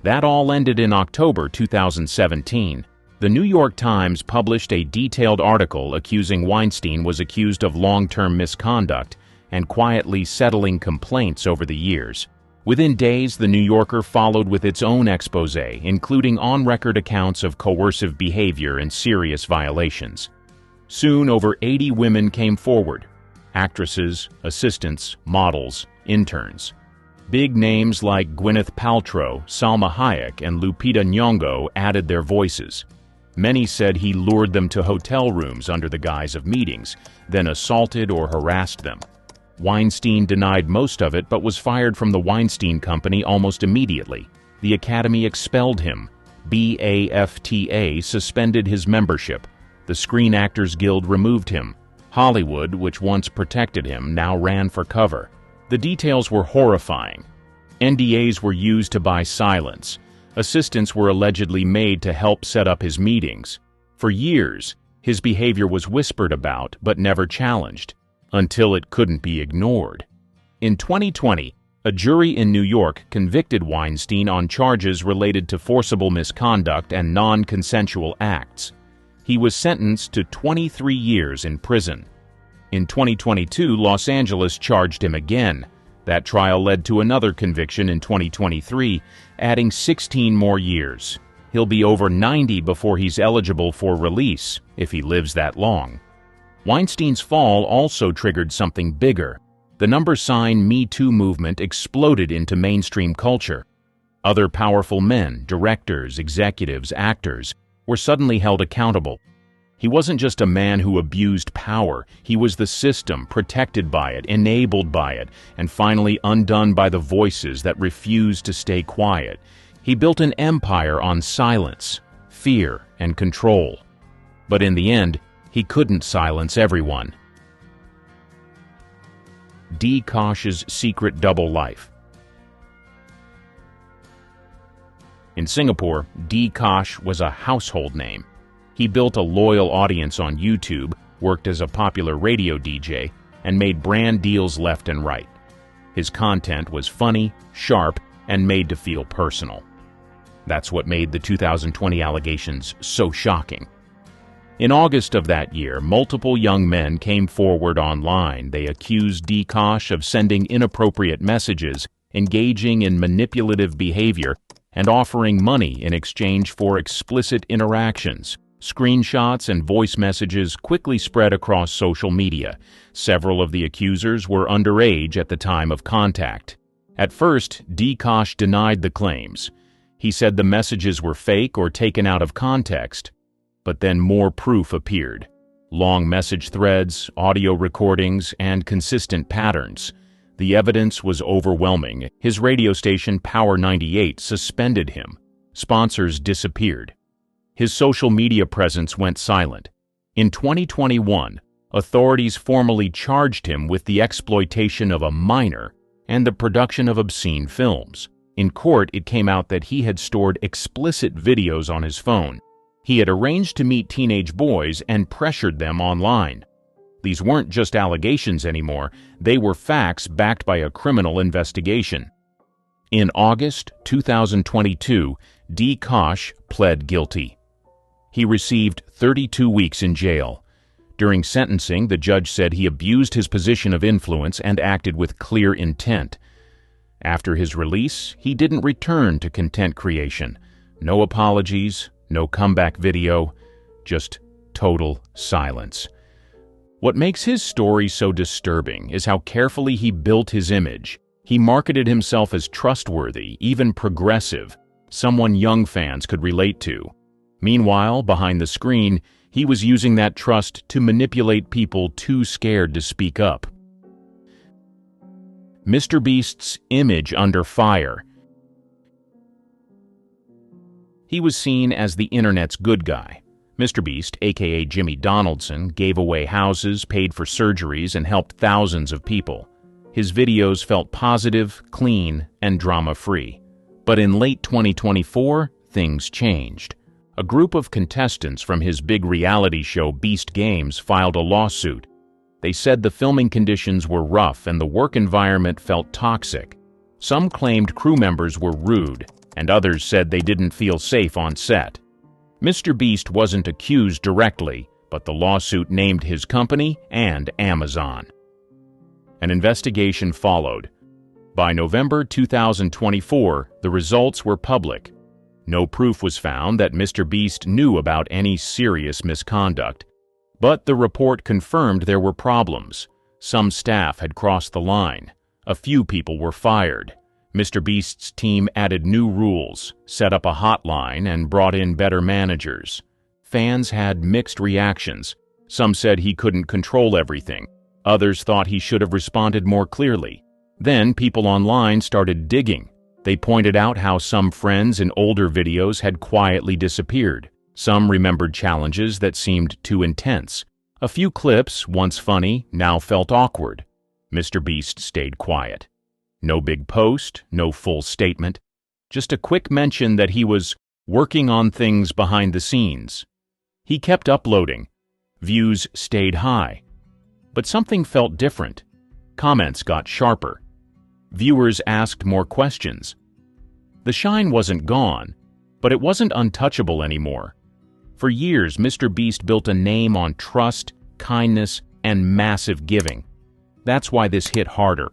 That all ended in October 2017. The New York Times published a detailed article accusing Weinstein was accused of long-term misconduct and quietly settling complaints over the years. Within days, The New Yorker followed with its own expose, including on-record accounts of coercive behavior and serious violations. Soon, over 80 women came forward. Actresses, assistants, models, interns. Big names like Gwyneth Paltrow, Salma Hayek, and Lupita Nyong'o added their voices. Many said he lured them to hotel rooms under the guise of meetings, then assaulted or harassed them. Weinstein denied most of it but was fired from the Weinstein Company almost immediately. The Academy expelled him. BAFTA suspended his membership. The Screen Actors Guild removed him. Hollywood, which once protected him, now ran for cover. The details were horrifying. NDAs were used to buy silence. Assistants were allegedly made to help set up his meetings. For years, his behavior was whispered about but never challenged, until it couldn't be ignored. In 2020, a jury in New York convicted Weinstein on charges related to forcible misconduct and non-consensual acts. He was sentenced to 23 years in prison. In 2022, Los Angeles charged him again. That trial led to another conviction in 2023, adding 16 more years. He'll be over 90 before he's eligible for release, if he lives that long. Weinstein's fall also triggered something bigger. The number sign Me Too movement exploded into mainstream culture. Other powerful men, directors, executives, actors, were suddenly held accountable. He wasn't just a man who abused power. He was the system, protected by it, enabled by it, and finally undone by the voices that refused to stay quiet. He built an empire on silence, fear, and control. But in the end, he couldn't silence everyone. D. Kosh's secret double life. In Singapore, D. Kosh was a household name. He built a loyal audience on YouTube, worked as a popular radio DJ, and made brand deals left and right. His content was funny, sharp, and made to feel personal. That's what made the 2020 allegations so shocking. In August of that year, multiple young men came forward online. They accused D. Kosh of sending inappropriate messages, engaging in manipulative behavior, and offering money in exchange for explicit interactions. Screenshots and voice messages quickly spread across social media. Several of the accusers were underage at the time of contact. At first, D. Kosh denied the claims. He said the messages were fake or taken out of context. But then more proof appeared. Long message threads, audio recordings, and consistent patterns. The evidence was overwhelming. His radio station, Power 98, suspended him. Sponsors disappeared. His social media presence went silent. In 2021, authorities formally charged him with the exploitation of a minor and the production of obscene films. In court, it came out that he had stored explicit videos on his phone. He had arranged to meet teenage boys and pressured them online. These weren't just allegations anymore, they were facts backed by a criminal investigation. In August 2022, D. Kosh pled guilty. He received 32 weeks in jail. During sentencing, the judge said he abused his position of influence and acted with clear intent. After his release, he didn't return to content creation. No apologies, no comeback video, just total silence. What makes his story so disturbing is how carefully he built his image. He marketed himself as trustworthy, even progressive, someone young fans could relate to. Meanwhile, behind the screen, he was using that trust to manipulate people too scared to speak up. Mr. Beast's image under fire. He was seen as the internet's good guy. Mr. Beast, aka Jimmy Donaldson, gave away houses, paid for surgeries, and helped thousands of people. His videos felt positive, clean, and drama-free. But in late 2024, things changed. A group of contestants from his big reality show Beast Games filed a lawsuit. They said the filming conditions were rough and the work environment felt toxic. Some claimed crew members were rude, and others said they didn't feel safe on set. Mr. Beast wasn't accused directly, but the lawsuit named his company and Amazon. An investigation followed. By November 2024, the results were public. No proof was found that Mr. Beast knew about any serious misconduct. But the report confirmed there were problems. Some staff had crossed the line. A few people were fired. Mr. Beast's team added new rules, set up a hotline, and brought in better managers. Fans had mixed reactions. Some said he couldn't control everything. Others thought he should have responded more clearly. Then people online started digging. They pointed out how some friends in older videos had quietly disappeared. Some remembered challenges that seemed too intense. A few clips, once funny, now felt awkward. Mr. Beast stayed quiet. No big post, no full statement. Just a quick mention that he was working on things behind the scenes. He kept uploading. Views stayed high. But something felt different. Comments got sharper. Viewers asked more questions. The shine wasn't gone, but it wasn't untouchable anymore. For years, Mr. Beast built a name on trust, kindness, and massive giving. That's why this hit harder.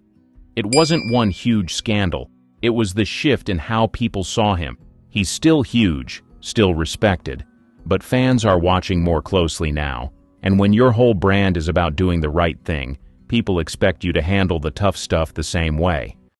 It wasn't one huge scandal. It was the shift in how people saw him. He's still huge, still respected, but fans are watching more closely now. And when your whole brand is about doing the right thing, people expect you to handle the tough stuff the same way.